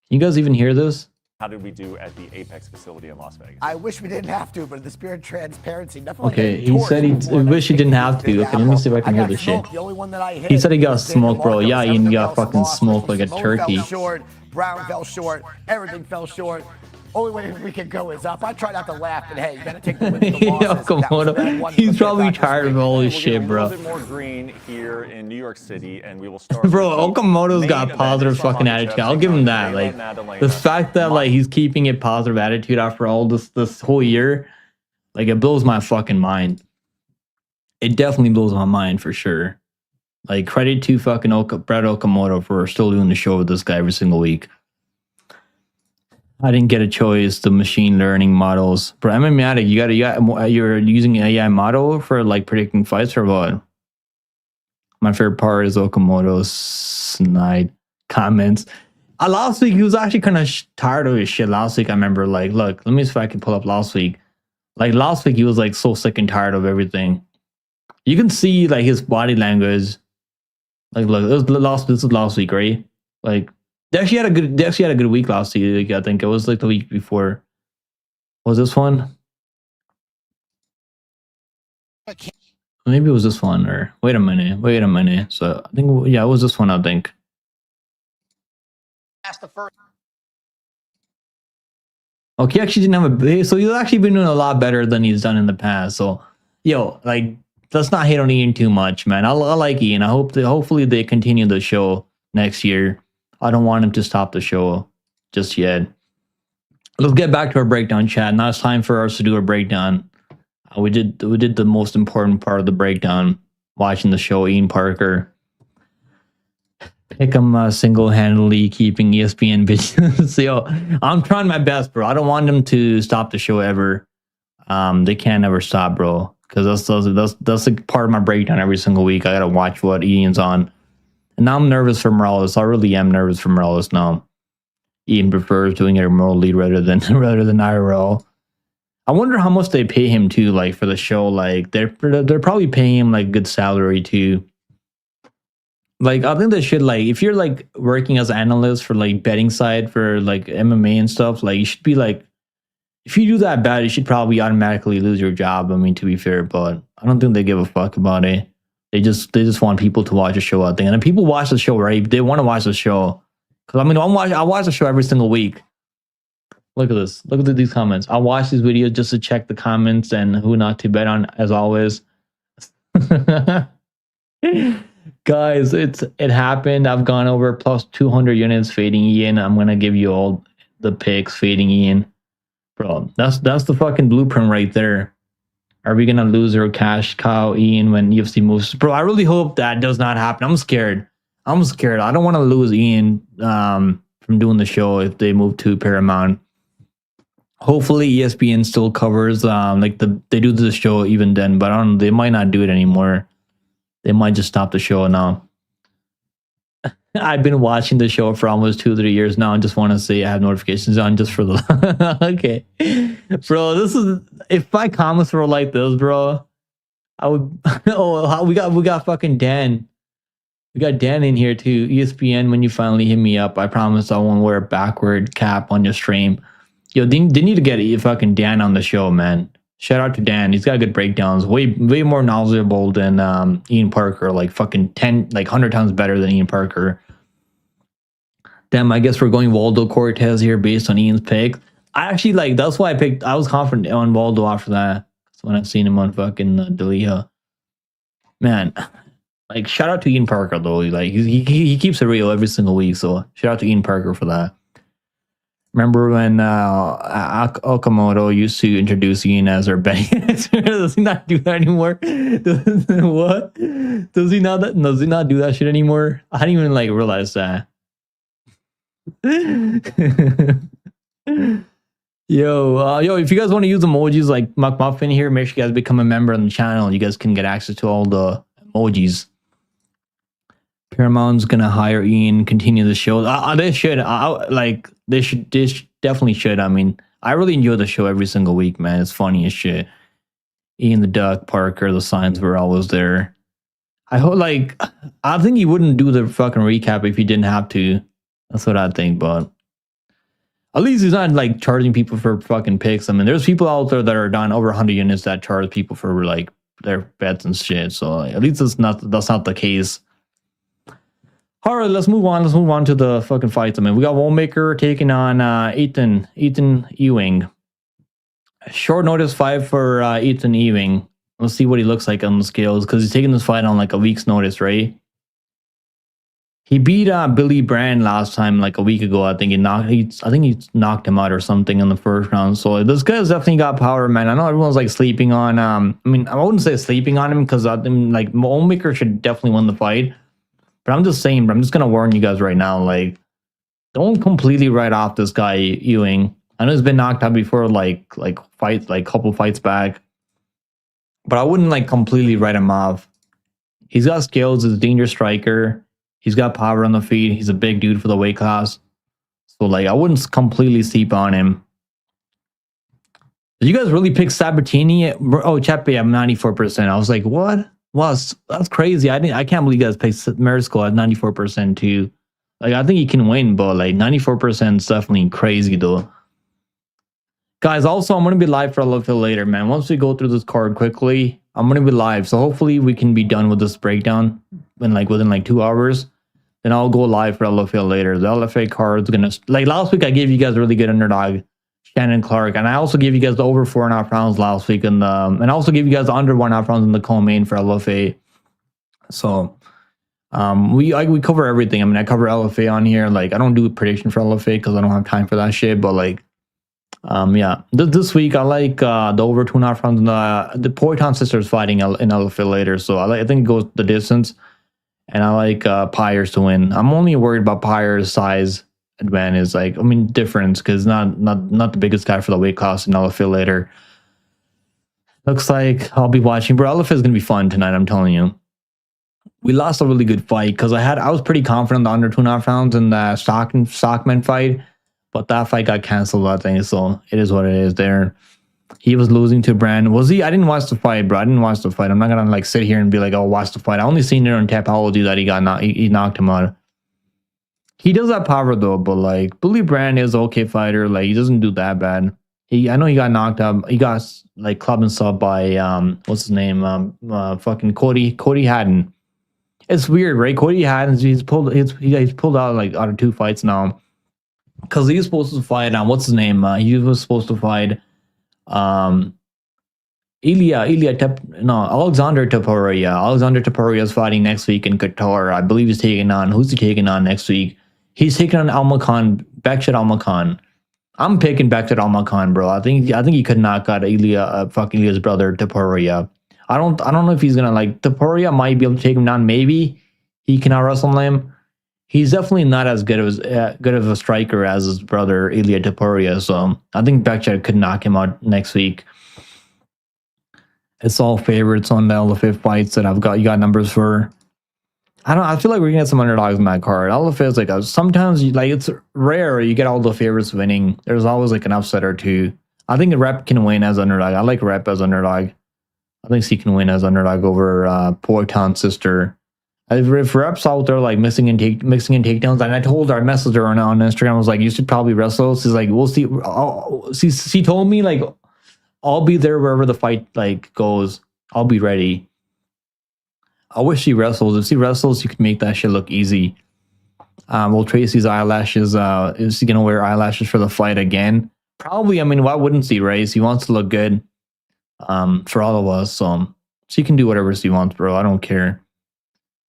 You guys even hear this? How did we do at the Apex facility in Las Vegas? I wish we didn't have to, but in the spirit of transparency, nothing like okay, he said he wish he didn't have to. Okay, let me see if I can hear this shit. The only one that I hit he said he got smoked, bro. Yeah, Ian got fucking smoked like a turkey. Fell short, Brown fell short, everything fell short. Only way we can go is up. I try not to laugh, but hey, you gotta take the wins and the losses. He's probably tired of all this shit, bro. A little bit more green here in New York City, and we will start. Bro, Okamoto's got positive fucking attitude. I'll give him that. Like the fact that like he's keeping a positive attitude after all this whole year, like it blows my fucking mind. It definitely blows my mind for sure. Like credit to fucking Brett Okamoto for still doing the show with this guy every single week. I didn't get a choice. The machine learning models, bro. MMA Addict, you're using an AI model for like predicting fights or what? My favorite part is Okamoto's snide comments. Last week he was actually kind of tired of his shit. Last week I remember like, look, let me see if I can pull up last week. Like last week he was like so sick and tired of everything. You can see like his body language. Like look, this was last week, right? Like. They actually had a good week last week. I think it was like the week before. Was this one? Maybe it was this one, or wait a minute. So I think, yeah, it was this one, I think. That's the first. Okay, he actually didn't have a big, so he's actually been doing a lot better than he's done in the past. So, yo, like, let's not hate on Ian too much, man. I like Ian. I hope hopefully they continue the show next year. I don't want him to stop the show just yet. Let's get back to our breakdown, chat. Now it's time for us to do a breakdown. We did the most important part of the breakdown, watching the show. Ian Parker pick him single-handedly, keeping ESPN business. Yo, I'm trying my best, bro. I don't want them to stop the show ever. They can't ever stop, bro. Because that's a part of my breakdown every single week. I gotta watch what Ian's on, and now I'm nervous for Morales. I really am nervous for Morales now. Ian prefers doing it remotely rather than IRL. I wonder how much they pay him too, like for the show. Like they're probably paying him like good salary too. Like I think they should, like, if you're like working as an analyst for like betting side for like MMA and stuff, like you should be like, if you do that bad, you should probably automatically lose your job. I mean, to be fair, but I don't think they give a fuck about it. They just want people to watch the show, I think. And if people watch the show, right? They want to watch the show. Because I mean, I watch the show every single week. Look at this. Look at these comments. I watch these videos just to check the comments and who not to bet on, as always. Guys, it happened. I've gone over plus 200 units fading Ian. I'm gonna give you all the picks fading Ian. Bro, that's the fucking blueprint right there. Are we gonna lose our cash cow Ian when UFC moves? Bro, I really hope that does not happen. I'm scared. I don't want to lose Ian from doing the show if they move to Paramount. Hopefully ESPN still covers like they do the show even then, but I don't know, they might not do it anymore. They might just stop the show now. I've been watching the show for almost 2-3 years now. I just want to say I have notifications on just for the okay. Bro, this is, if my comments were like this, bro, I would oh, we got fucking Dan. We got Dan in here too. ESPN, when you finally hit me up, I promise I won't wear a backward cap on your stream. Yo, they need to get fucking Dan on the show, man. Shout out to Dan. He's got good breakdowns. Way more knowledgeable than Ian Parker. Like fucking 100 times better than Ian Parker. Damn, I guess we're going Waldo Cortez here based on Ian's pick. I actually, like, that's why I was confident on Waldo after that. That's when I've seen him on fucking Della. Man, like, shout out to Ian Parker though. Like he keeps it real every single week. So shout out to Ian Parker for that. Remember when Okamoto used to introduce Ian as our betting answer? Does he not do that anymore? What? Does he not do that shit anymore? I didn't even like realize that. Yo, if you guys want to use emojis like McMuffin here, make sure you guys become a member on the channel. You guys can get access to all the emojis. Paramount's gonna hire Ian, continue the show. They should. They definitely should. I mean, I really enjoy the show every single week, man. It's funny as shit. Ian the Duck, Parker, the signs were always there. I hope, like, I think he wouldn't do the fucking recap if he didn't have to. That's what I think, but at least he's not like charging people for fucking picks. I mean, there's people out there that are down over 100 units that charge people for like their bets and shit. So like, at least that's not the case. All right, let's move on. Let's move on to the fucking fights. I mean, we got Wallmaker taking on Ethan Ewing. Short notice fight for Ethan Ewing. Let's see what he looks like on the scales, because he's taking this fight on like a week's notice, right? He beat Billy Brand last time, like a week ago. I think he knocked him out or something in the first round. So this guy's definitely got power, man. I know everyone's like sleeping on. I mean, I wouldn't say sleeping on him, because I think like Wallmaker should definitely win the fight. But I'm just saying, I'm just gonna warn you guys right now, like, don't completely write off this guy Ewing. I know he's been knocked out before, like couple fights back, but I wouldn't like completely write him off. He's got skills. He's a dangerous striker. He's got power on the feet. He's a big dude for the weight class. So like, I wouldn't completely sleep on him. Did you guys really pick Sabatini? Oh, Chepe, I'm 94%. I was like, what? Wow, that's crazy. I can't believe you guys picked Mersco at 94% too. Like, I think he can win, but like 94% is definitely crazy though. Guys, also, I'm going to be live for a little bit later, man. Once we go through this card quickly, I'm gonna be live, so hopefully we can be done with this breakdown within like 2 hours. Then I'll go live for LFA later. The LFA card's gonna, like last week I gave you guys a really good underdog, Shannon Clark, and I also gave you guys the over 4.5 rounds last week, and I also gave you guys the under 1.5 rounds in the co-main for LFA. So we cover everything. I mean, I cover LFA on here. Like I don't do a prediction for LFA because I don't have time for that shit. But like, yeah, this week I like the over 2.5 rounds. The Poitin sisters fighting in LFA later, so I think it goes the distance. And I like Pyres to win. I'm only worried about Pyres' size advantage. Like, I mean, difference, because not the biggest guy for the weight class in LFA later. Looks like I'll be watching. Bro, LFA is going to be fun tonight, I'm telling you. We lost a really good fight because I was pretty confident the under 2.5 rounds in the Stockman fight. But that fight got canceled, I think. So it is what it is there. He was losing to Brand. Was he? I didn't watch the fight, bro. I didn't watch the fight. I'm not gonna like sit here and be like, "Oh, watch the fight." I only seen it on Tapology that he knocked him out. He does have power though, but like Billy Brand is an okay fighter. Like he doesn't do that bad. I know he got knocked out. He got like clubbed and sub by what's his name? Fucking Cody Haddon. It's weird, right? Cody Haddon. He's pulled out like out of 2 fights now. Because he was supposed to fight what's his name? He was supposed to fight Alexander Topuria. Alexander Topuria is fighting next week in Qatar. I believe he's taking on, who's he taking on next week? He's taking on Almakhan, Bekshad Almakhan. I'm picking Bekshad Almakhan, bro. I think he could knock out Ilya's brother Topuria. I don't know if he's gonna, like, Topuria might be able to take him down. Maybe he cannot wrestle him. He's definitely not as good of a striker as his brother Ilya Topuria. So I think Bekshad could knock him out next week. It's all favorites on the LFA fights that I've got. You got numbers for. I feel like we're gonna get some underdogs in that card. LFA is like sometimes it's rare you get all the favorites winning. There's always like an upset or two. I think Rep can win as underdog. I like Rep as underdog. I think he can win as underdog over Poitin's sister. If Rep's out there like mixing in takedowns, and I told her, I messaged her on Instagram, I was like, you should probably wrestle. She's like, we'll see. She told me like, I'll be there wherever the fight like goes. I'll be ready. I wish she wrestles. If she wrestles, she could make that shit look easy. Will Tracy's eyelashes? Is she gonna wear eyelashes for the fight again? Probably. I mean, why wouldn't she, right? She wants to look good. For all of us, so she can do whatever she wants, bro. I don't care.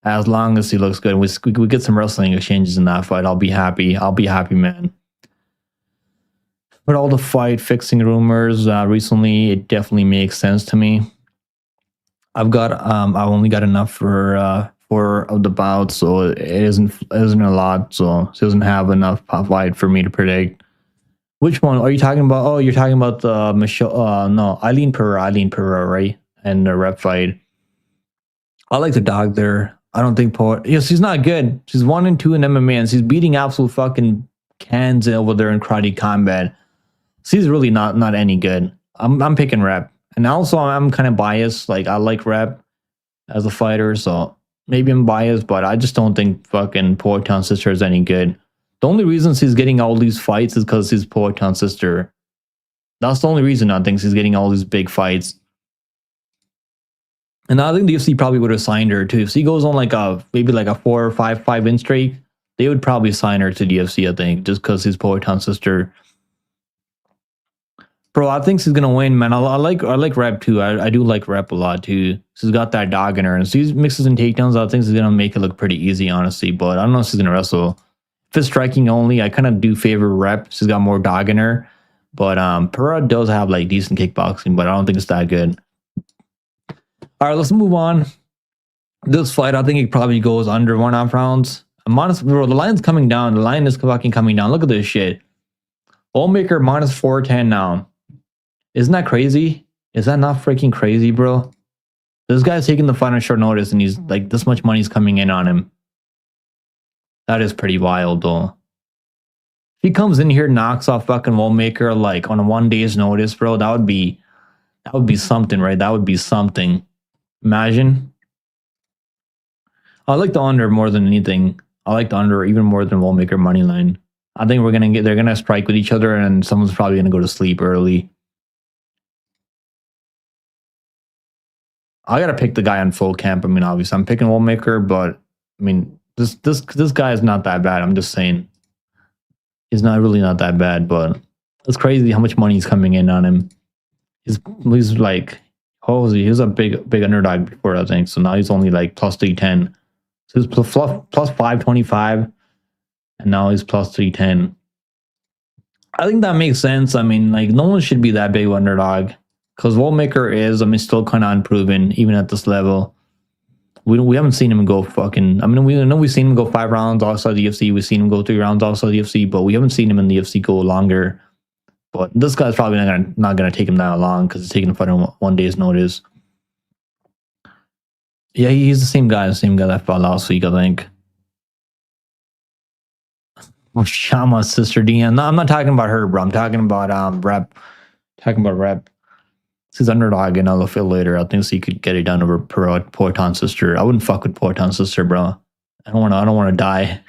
As long as he looks good, we get some wrestling exchanges in that fight, I'll be happy. I'll be happy, man. But all the fight fixing rumors recently, it definitely makes sense to me. I've only got enough for 4 of the bouts, so it isn't a lot. So it doesn't have enough fight for me to predict. Which one are you talking about? Oh, you're talking about the Michelle. No, Eileen Pereira, right? And the Rep fight. I like the dog there. I don't think she's not good. She's 1-2 in MMA, and she's beating absolute fucking cans over there in karate combat. She's really not any good. I'm picking Rep, and also I'm kind of biased. Like I like Rep as a fighter, so maybe I'm biased, but I just don't think fucking Poitin's sister is any good. The only reason she's getting all these fights is because she's Poitin's sister. That's the only reason I think she's getting all these big fights. And I think the UFC probably would have signed her too. If she goes on maybe a 4 or 5 win streak, they would probably sign her to the UFC, I think, just because she's Poitin's sister. Bro, I think she's gonna win, man. I like Rep too. I do like Rep a lot too. She's got that dog in her, and she mixes in takedowns. I think she's gonna make it look pretty easy, honestly. But I don't know if she's gonna wrestle. If it's striking only, I kind of do favor Rep. She's got more dog in her. But Pereira does have like decent kickboxing, but I don't think it's that good. All right, let's move on. This fight, I think it probably goes under 1.5 rounds. I'm honest, bro, the line's coming down. The line is fucking coming down. Look at this shit. Bowmaker minus 410 now. Isn't that crazy? Is that not freaking crazy, bro? This guy's taking the fight on short notice, and he's like, this much money's coming in on him. That is pretty wild, though. If he comes in here and knocks off fucking Wallmaker like on a 1 day's notice, bro, that would be something, right? That would be something. Imagine. I like the under more than anything. I like the under even more than Wallmaker money line. I think they're gonna strike with each other, and someone's probably gonna go to sleep early. I gotta pick the guy on full camp. I mean, obviously, I'm picking Wallmaker, but I mean, this guy is not that bad. I'm just saying, he's not really not that bad. But it's crazy how much money is coming in on him. He's like, what was he? He was a big underdog before, I think. So now he's only like plus 310. So he's plus 525, and now he's plus 310. I think that makes sense. I mean, like, no one should be that big of an underdog. Because Wallmaker is, I mean, still kind of unproven, even at this level. We haven't seen him go fucking... I mean, we know we've seen him go 5 rounds outside the UFC. We've seen him go 3 rounds outside the UFC, but we haven't seen him in the UFC go longer. But this guy's probably not gonna take him that long because he's taking a fight on 1 day's notice. Yeah, he's the same guy that fought last week, I think. Oh, Shama's sister Deanne. No, I'm not talking about her, bro. I'm talking about Rep. Rep. He's underdog in I'll feel later. I think he could get it done over Poitin's sister. I wouldn't fuck with Poitin's sister, bro. I don't want to die.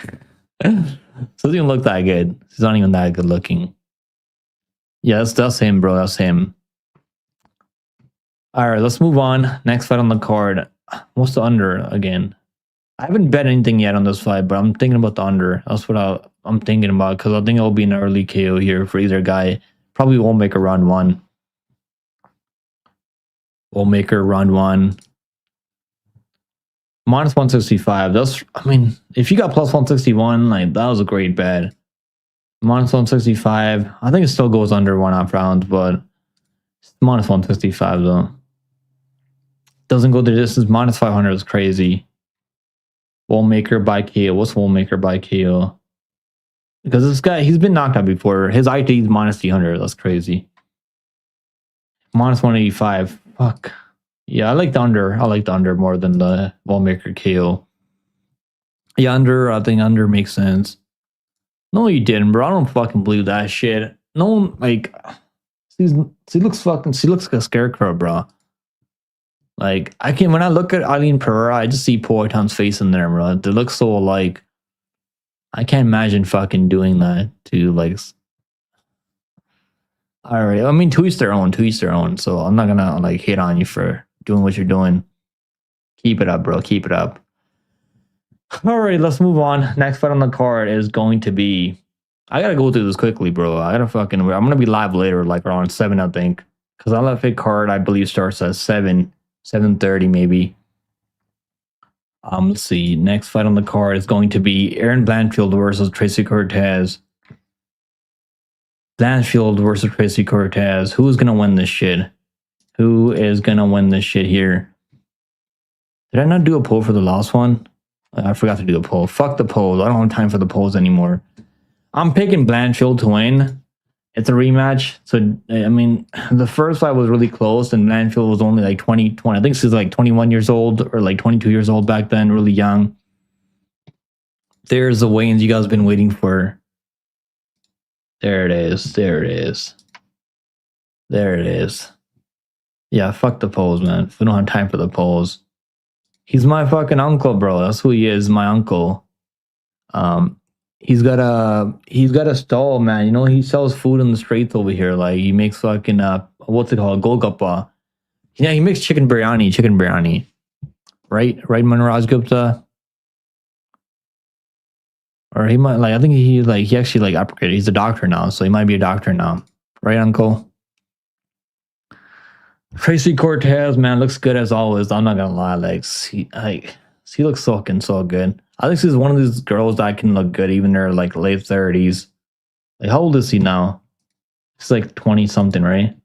So it doesn't even look that good. He's not even that good looking. Yeah, that's him, bro. That's him. All right, let's move on. Next fight on the card. What's the under again? I haven't bet anything yet on this fight, but I'm thinking about the under. That's what I'm thinking about because I think it'll be an early KO here for either guy. Probably won't make a round 1. We'll make her round 1. Minus 165. That's, I mean, if you got plus 161, like, that was a great bet. Minus 165. I think it still goes under 1.5 rounds, but minus 165 though. Doesn't go the distance. Minus 500 is crazy. Wallmaker by KO. What's Wallmaker by KO? Because this guy, he's been knocked out before. His IT is minus 300. That's crazy. Minus 185. Fuck. Yeah, I like the under. I like the under more than the Wallmaker KO. Yeah, under. I think under makes sense. No, you didn't, bro. I don't fucking believe that shit. No one, like, she looks like a scarecrow, bro. Like, when I look at Eileen Pereira, I just see Poitin's face in there, bro. They look so alike. I can't imagine fucking doing that to, like... Alright, I mean, to each their own, so I'm not gonna, like, hate on you for doing what you're doing. Keep it up, bro, keep it up. Alright, let's move on. Next fight on the card is going to be... I gotta go through this quickly, bro. I'm gonna be live later, like around 7, I think. Because our LFA card, I believe, starts at 7:30 maybe. Let's see. Next fight on the card is going to be Aaron Blanchfield versus Tracy Cortez. Blanchfield versus Tracy Cortez. Who's gonna win this shit? Who is gonna win this shit here? Did I not do a poll for the last one? I forgot to do a poll. Fuck the polls. I don't have time for the polls anymore. I'm picking Blanchfield to win. It's a rematch. So, I mean, the first fight was really close, and Blanchfield was only like 20. I think she was like 21 years old or like 22 years old back then, really young. There's the weigh-ins you guys have been waiting for. There it is. There it is. There it is. Yeah, fuck the polls, man. We don't have time for the polls. He's my fucking uncle, bro. That's who he is, my uncle. He's got a stall, man. You know, he sells food in the streets over here. Like, he makes fucking what's it called? Golgappa. Yeah, he makes chicken biryani. Right, Manraj Gupta. Or he might, like, I think he actually like upgraded. He's a doctor now, so he might be a doctor now. Right, uncle? Tracy Cortez, man, looks good as always. I'm not gonna lie, like, she looks so good. I think she's one of these girls that can look good even in her like late 30s. Like, how old is he now? He's like 20 something, right?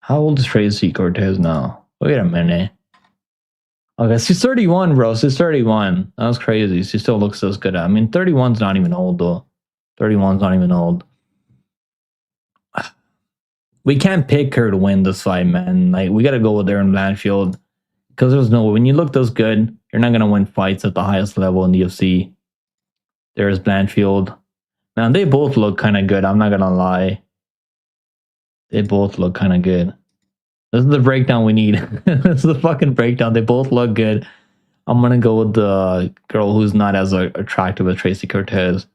How old is Tracy Cortez now? Wait a minute. Okay, she's 31, bro. She's 31. That was crazy. She still looks so good. I mean, 31's not even old, though. 31's not even old. We can't pick her to win this fight, man. Like, we got to go with Aaron Blanchfield. Because there's no way. When you look this good, you're not going to win fights at the highest level in the UFC. There's Blanchfield. Man, they both look kind of good. I'm not going to lie. They both look kind of good. This is the breakdown we need. This is the fucking breakdown. They both look good. I'm going to go with the girl who's not as attractive as Tracy Cortez.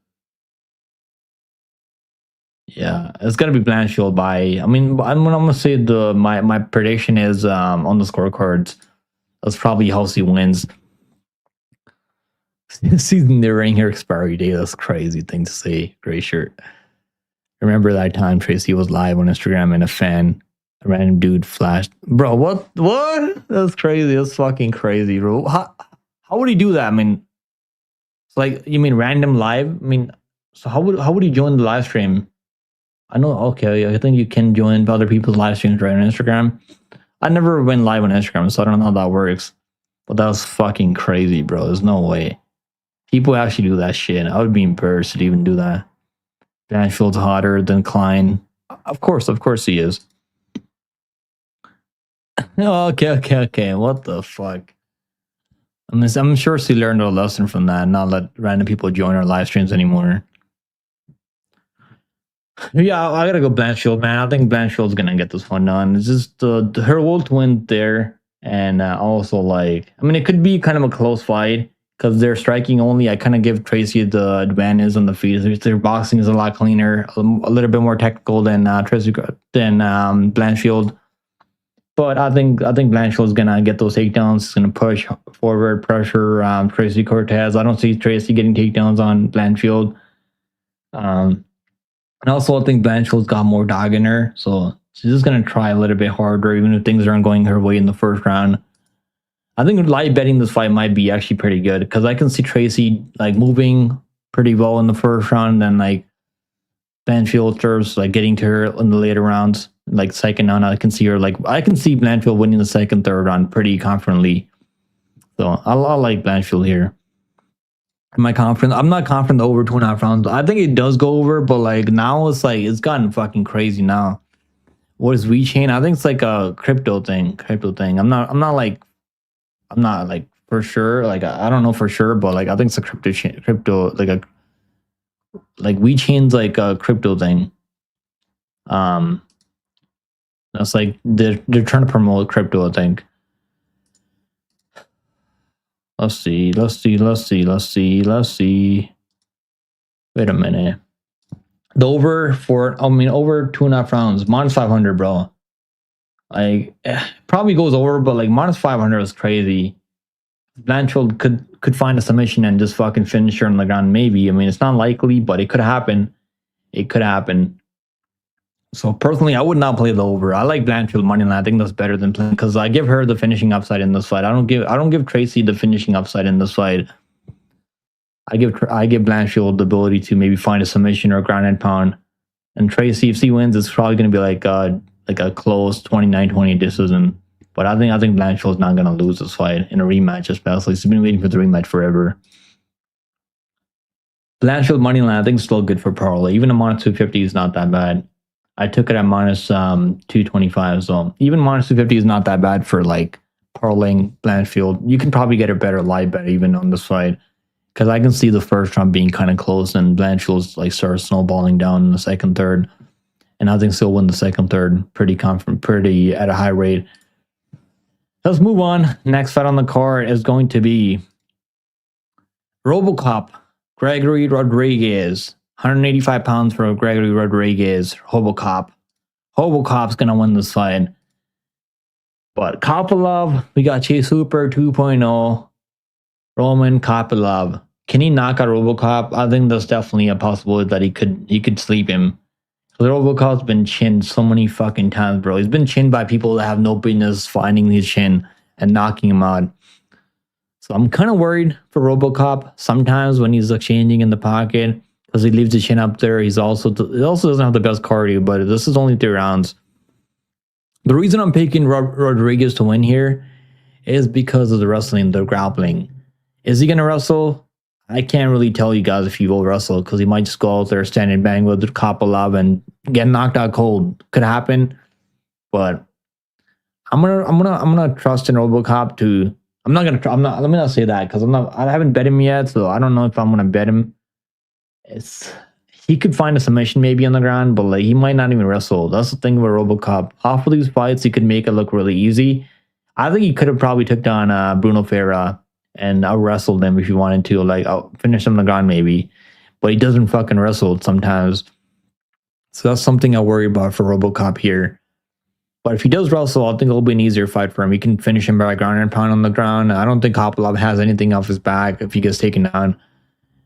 Yeah, it's gonna be Blanchfield by. I mean, I'm gonna say my prediction is on the scorecards. That's probably how he wins. Season nearing her expiry date. That's a crazy thing to say. Gray shirt. Remember that time Tracy was live on Instagram and a random dude flashed. Bro, what? That's crazy. That's fucking crazy, bro. How would he do that? I mean, it's like, you mean random live? I mean, so how would he join the live stream? I know. Okay, I think you can join other people's live streams right on Instagram. I never went live on Instagram, so I don't know how that works. But that was fucking crazy, bro. There's no way people actually do that shit. I would be embarrassed to even do that. Blanchfield's hotter than Klein. Of course he is. Okay. What the fuck? I mean, I'm sure she learned a lesson from that. Not let random people join our live streams anymore. Yeah, I gotta go Blanchfield, man. I think Blanchfield's gonna get this one done. It's just her will to win there, and also like, I mean, it could be kind of a close fight because they're striking only. I kind of give Tracy the advantage on the feet. Their boxing is a lot cleaner, a little bit more technical than Tracy than Blanchfield. But I think Blanchfield's gonna get those takedowns. He's gonna push forward, pressure Tracy Cortez. I don't see Tracy getting takedowns on Blanchfield. And also, I think Blanchfield's got more dog in her, so she's just gonna try a little bit harder, even if things aren't going her way in the first round. I think live betting this fight might be actually pretty good because I can see Tracy like moving pretty well in the first round, and like Blanchfield starts like getting to her in the later rounds. Like second round, I can see Blanchfield winning the second, third round pretty confidently. So I like Blanchfield here. Am I confident? I'm not confident over 2.5 rounds. I think it does go over, but like now it's like it's gotten fucking crazy now. What is WeChain? I think it's like a crypto thing. I'm not like for sure. Like I don't know for sure, but like I think it's a crypto like WeChain's like a crypto thing. That's like they're trying to promote crypto, I think. Let's see. Wait a minute. The over 2.5 rounds, minus 500, bro. Like, probably goes over, but like minus 500 is crazy. Blanchfield could find a submission and just fucking finish her on the ground, maybe. I mean, it's not likely, but it could happen. So personally, I would not play the over. I like Blanchfield money line. I think that's better than playing because I give her the finishing upside in this fight. I don't give Tracy the finishing upside in this fight. I give Blanchfield the ability to maybe find a submission or a ground and pound. And Tracy, if she wins, it's probably gonna be like a close 29-20 decision. But I think Blanchfield's not gonna lose this fight in a rematch, especially. She's been waiting for the rematch forever. Blanchfield money line, I think, is still good for parlay. Even a minus 250 is not that bad. I took it at minus 225, so even minus 250 is not that bad for like parlaying Blanchfield. You can probably get a better live bet even on this fight because I can see the first round being kind of close and Blanchfield's like starts snowballing down in the second, third, and I think she'll win the second, third pretty confident, pretty at a high rate. Let's move on. Next fight on the card is going to be RoboCop Gregory Rodriguez. 185 pounds for Gregory Rodriguez, RoboCop. RoboCop's going to win this fight. But Kopylov, we got Chase Hooper 2.0. Roman Kopylov. Can he knock out RoboCop? I think there's definitely a possibility that he could sleep him. RoboCop's been chinned so many fucking times, bro. He's been chinned by people that have no business finding his chin and knocking him out. So I'm kind of worried for RoboCop sometimes when he's exchanging in the pocket. Because he leaves the chin up there. He also doesn't have the best cardio, but this is only 3 rounds. The reason I'm picking Rodriguez to win here is because of the wrestling, the grappling. Is he going to wrestle? I can't really tell you guys if he will wrestle because he might just go out there, stand and bang with Kopylov and get knocked out cold. Could happen, but I'm gonna trust in RoboCop to. Let me not say that because I haven't bet him yet, so I don't know if I'm gonna bet him. He could find a submission maybe on the ground, but like he might not even wrestle. That's the thing with RoboCop. Off of these fights, he could make it look really easy. I think he could have probably took down Bruno Ferra and wrestled him if he wanted to, like finish him on the ground maybe. But he doesn't fucking wrestle sometimes. So that's something I worry about for RoboCop here. But if he does wrestle, I think it'll be an easier fight for him. He can finish him by ground and pound on the ground. I don't think Kopylov has anything off his back if he gets taken down.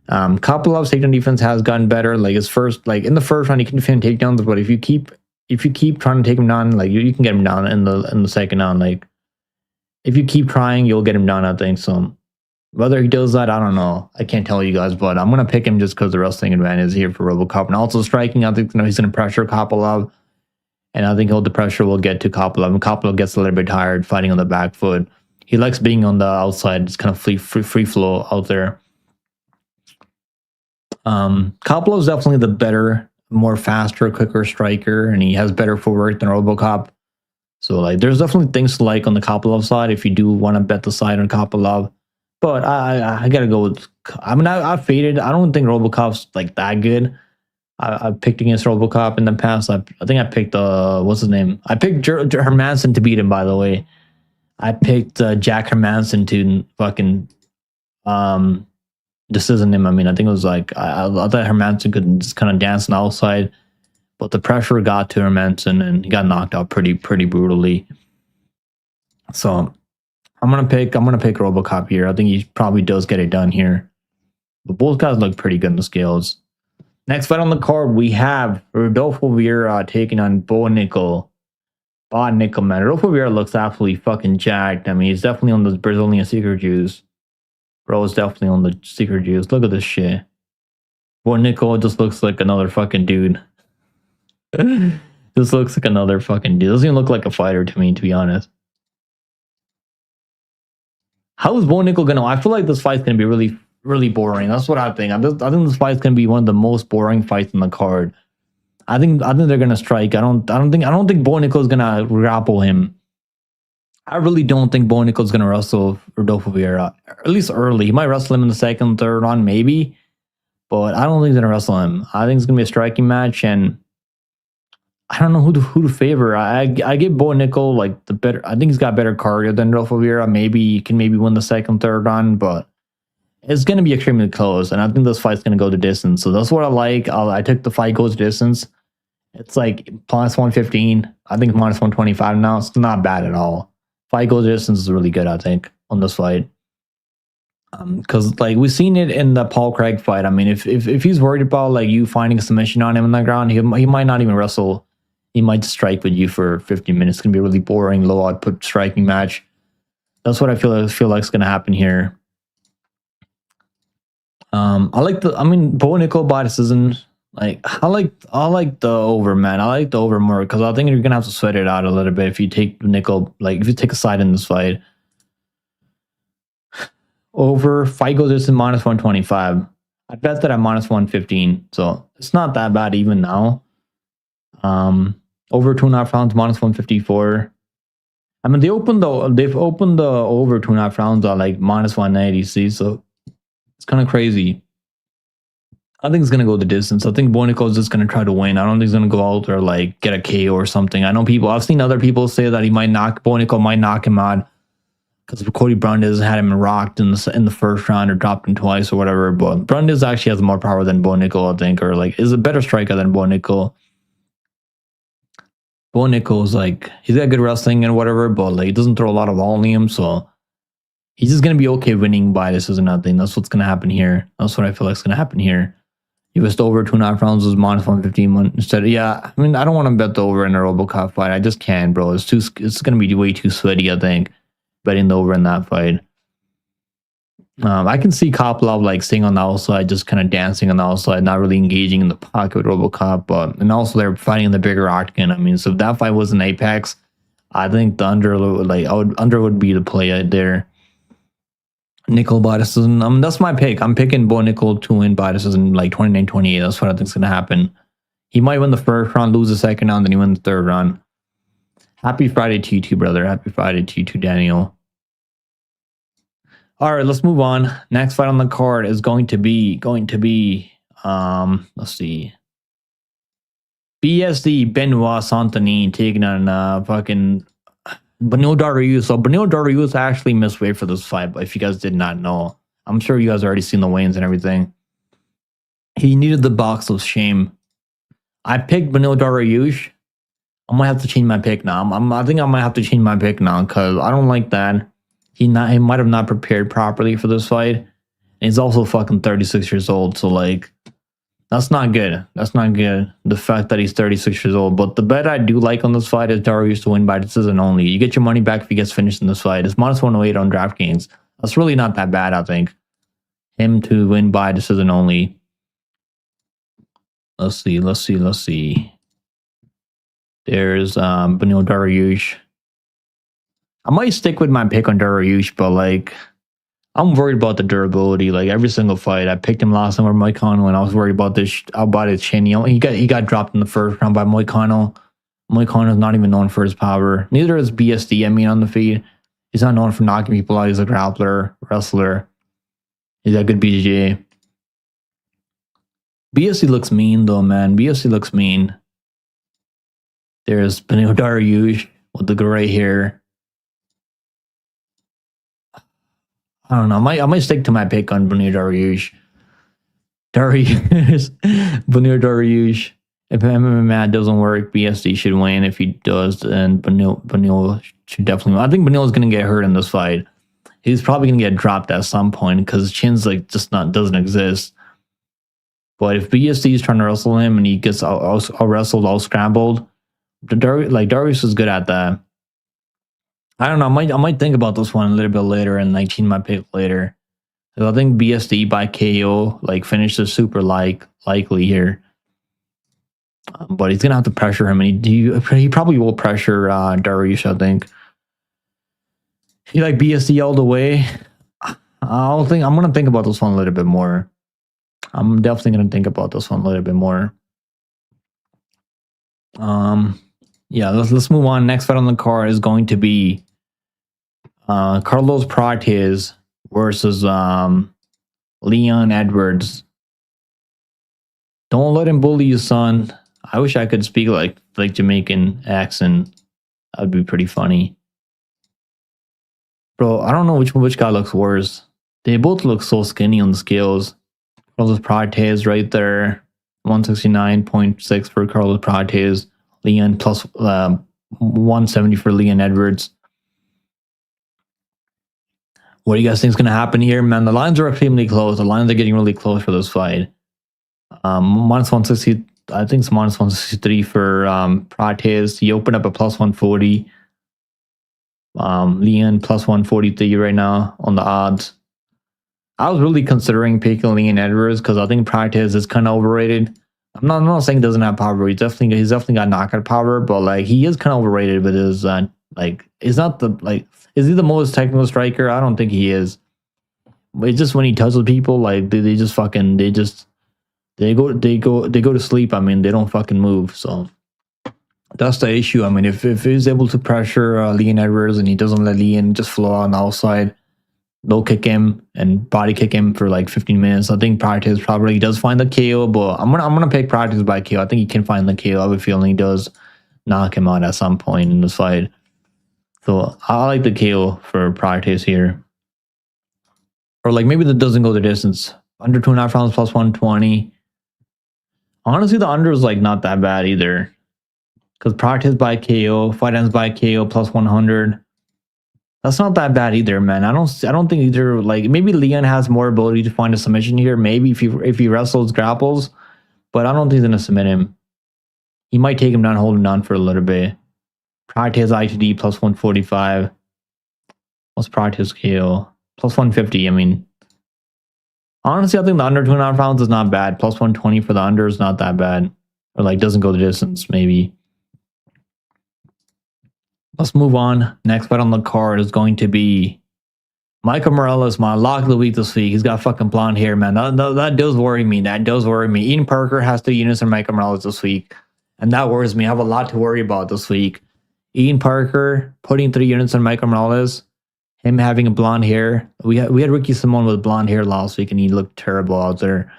Kopylov's takedown defense has gotten better. Like his first, like in the first round, he can defend takedowns, but if you keep trying to take him down, like you can get him down in the second round. Like if you keep trying, you'll get him down, I think. So whether he does that, I don't know. I can't tell you guys, but I'm gonna pick him just because the wrestling advantage is here for RoboCop, and also striking. I think he's gonna pressure Kopylov, and I think the pressure will get to Kopylov, and Kopylov gets a little bit tired fighting on the back foot. He likes being on the outside. It's kind of free flow out there. Kopylov is definitely the better, more faster, quicker striker, and he has better footwork than RoboCop. So like, there's definitely things to like on the Kopylov side if you do want to bet the side on Kopylov. But I gotta go with. I mean, I faded. I don't think RoboCop's like that good. I picked against RoboCop in the past. I think I picked what's his name? I picked Hermanson to beat him. By the way, I picked Jack Hermanson to fucking this isn't him. I mean, I think it was like I thought Hermanson could just kind of dance on the outside, but the pressure got to Hermanson and he got knocked out pretty brutally. So I'm gonna pick RoboCop here. I think he probably does get it done here. But both guys look pretty good in the scales. Next fight on the card, we have Rodolfo Vieira taking on Bo Nickel. Man. Rodolfo Vieira looks absolutely fucking jacked. I mean, he's definitely on the Brazilian secret juice. Bro is definitely on the secret juice. Look at this shit. Bo Nickel just looks like another fucking dude. Just looks like another fucking dude. Doesn't even look like a fighter to me, to be honest. How is Bo Nickel gonna? I feel like this fight's gonna be really boring. That's what I think. I think this fight's gonna be one of the most boring fights on the card. I think they're gonna strike. I don't think Bo Nickel's gonna grapple him. I really don't think Bo Nickel's gonna wrestle Rodolfo Vieira. At least early. He might wrestle him in the second, third round, maybe. But I don't think he's gonna wrestle him. I think it's gonna be a striking match, and I don't know who to favor. I give Bo Nickel like the better. I think he's got better cardio than Rodolfo Vieira. Maybe he can win the second, third round, but it's going to be extremely close. And I think this fight's going to go the distance. So that's what I like. I took the fight goes distance. It's like plus 115. I think minus 125 now. It's not bad at all. Fight goes distance is really good, I think, on this fight. Because like we've seen it in the Paul Craig fight. I mean, if he's worried about like you finding a submission on him on the ground, he might not even wrestle. He might strike with you for 15 minutes. It's gonna be a really boring, low output striking match. That's what I feel like is gonna happen here. Bo Nickel by decision. Like I like the over, man. I like the over more because I think you're gonna have to sweat it out a little bit if you take Nickel. Like if you take a side in this fight. Over fight goes distance minus 125. I bet that at minus 115, so it's not that bad even now. Over 2.5 rounds minus 154. I mean they've opened the over 2.5 rounds at like minus 180. See, so it's kind of crazy. I think it's gonna go the distance. I think Bo Nickel is just gonna try to win. I don't think he's gonna go out or like get a KO or something. I know I've seen other people say that Bo Nickel might knock him out because Cody Brundis had him rocked in the first round or dropped him twice or whatever. But Brundis actually has more power than Bo Nickel, I think, or like is a better striker than Bo Nickel. Bo Nickel's like he's got good wrestling and whatever, but like he doesn't throw a lot of volume, so he's just gonna be okay winning by this or nothing. That's what's gonna happen here. That's what I feel like is gonna happen here. He was over 2.5 rounds was minus 115 instead. Yeah, I mean I don't want to bet the over in a RoboCop fight. I just can't, bro. It's gonna be way too sweaty, I think, betting the over in that fight. I can see Kopylov like staying on the outside, just kind of dancing on the outside, not really engaging in the pocket with RoboCop. And also they're fighting in the bigger octagon. I mean, so if that fight was an Apex, I think the under would be the play out there. Nickel by decision. That's my pick. I'm picking Bo Nickel to win by decision like 29-28. That's what I think is gonna happen. He might win the first round, lose the second round, then he wins the third round. Happy Friday to you too, brother. Happy Friday to you too, Daniel. All right, let's move on. Next fight on the card is going to be let's see. BSD Benoit Saint-Denis taking on fucking Beneil Dariush. So Beneil Dariush actually missed weight for this fight, but if you guys did not know, I'm sure you guys already seen the weigh-ins and everything. He needed the box of shame. I picked Beneil Dariush. I might have to change my pick now. I think I might have to change my pick now because I don't like that. He might have not prepared properly for this fight. And he's also fucking 36 years old. So like, that's not good. That's not good. The fact that he's 36 years old. But the bet I do like on this fight is Dariush to win by decision only. You get your money back if he gets finished in this fight. It's minus 108 on DraftKings. That's really not that bad, I think. Him to win by decision only. Let's see. There's Beneil Dariush. I might stick with my pick on Dariush, but like I'm worried about the durability. Like every single fight, I picked him last time with Moicano, and I was worried about this about his chin. He got dropped in the first round by Moicano. Moicano is not even known for his power. Neither is BSD. I mean, on the feet, he's not known for knocking people out. He's a grappler, wrestler. He's a good BJJ. BSD looks mean though, man. BSD looks mean. There's Beneil Dariush with the gray hair. I don't know. I might stick to my pick on Beneil Dariush. Beneil Dariush. If MMA doesn't work, BSD should win. If he does, then Beneil should definitely win. I think Beneil is going to get hurt in this fight. He's probably going to get dropped at some point because his chin's like just doesn't exist. But if BSD is trying to wrestle him and he gets all wrestled, all scrambled, Darius is good at that. I don't know. I might think about this one a little bit later and like change my pick later. So I think BSD by KO like finishes super likely here. But he's gonna have to pressure him, and he probably will pressure Darius. I think he like BSD all the way. I'm gonna think about this one a little bit more. I'm definitely gonna think about this one a little bit more. Yeah, let's move on. Next fight on the card is going to be Carlos Prates versus Leon Edwards. Don't let him bully you, son. I wish I could speak like Jamaican accent. That'd be pretty funny. Bro, I don't know which guy looks worse. They both look so skinny on the scales. Carlos Prates right there. 169.6 for Carlos Prates. Leon plus 170 for Leon Edwards. What do you guys think is going to happen here? Man, the lines are extremely close. The lines are getting really close for this fight. Minus 160, I think it's minus 163 for Prates. He opened up a plus 140. Leon plus 143 right now on the odds. I was really considering picking Leon Edwards because I think Prates is kind of overrated. I'm not saying he doesn't have power. He's definitely got knockout power, but like he is kind of overrated with his he's not the is he the most technical striker? I don't think he is. It's just when he touches people, like they go to sleep. I mean, they don't fucking move. So that's the issue. I mean, if he's able to pressure Leon Edwards and he doesn't let Leon just flow on the outside, low kick him and body kick him for like 15 minutes. I think Prates probably does find the KO, but I'm gonna pick Prates by KO. I think he can find the KO. I have a feeling he does knock him out at some point in this fight. So I like the KO for Prates here. Or like maybe that doesn't go the distance. Under 2.5 rounds plus 120. Honestly, the under is like not that bad either. Because Prates by KO, fight ends by KO plus 100. That's not that bad either, man. I don't think either. Like maybe Leon has more ability to find a submission here. Maybe if he wrestles, grapples, but I don't think he's gonna submit him. He might take him down, hold him down for a little bit. Prates ITD plus 145. What's Prates KO? Plus 150. I mean, honestly, I think the under 2.5 rounds is not bad. Plus 120 for the under is not that bad. Or like doesn't go the distance, maybe. Let's move on. Next fight on the card is going to be Michael Morales, my lock of the week this week. He's got fucking blonde hair, man. That does worry me. That does worry me. Ian Parker has 2 units on Michael Morales this week. And that worries me. I have a lot to worry about this week. Ian Parker putting 3 units on Michael Morales. Him having a blonde hair. We had Ricky Simon with blonde hair last week and he looked terrible out there.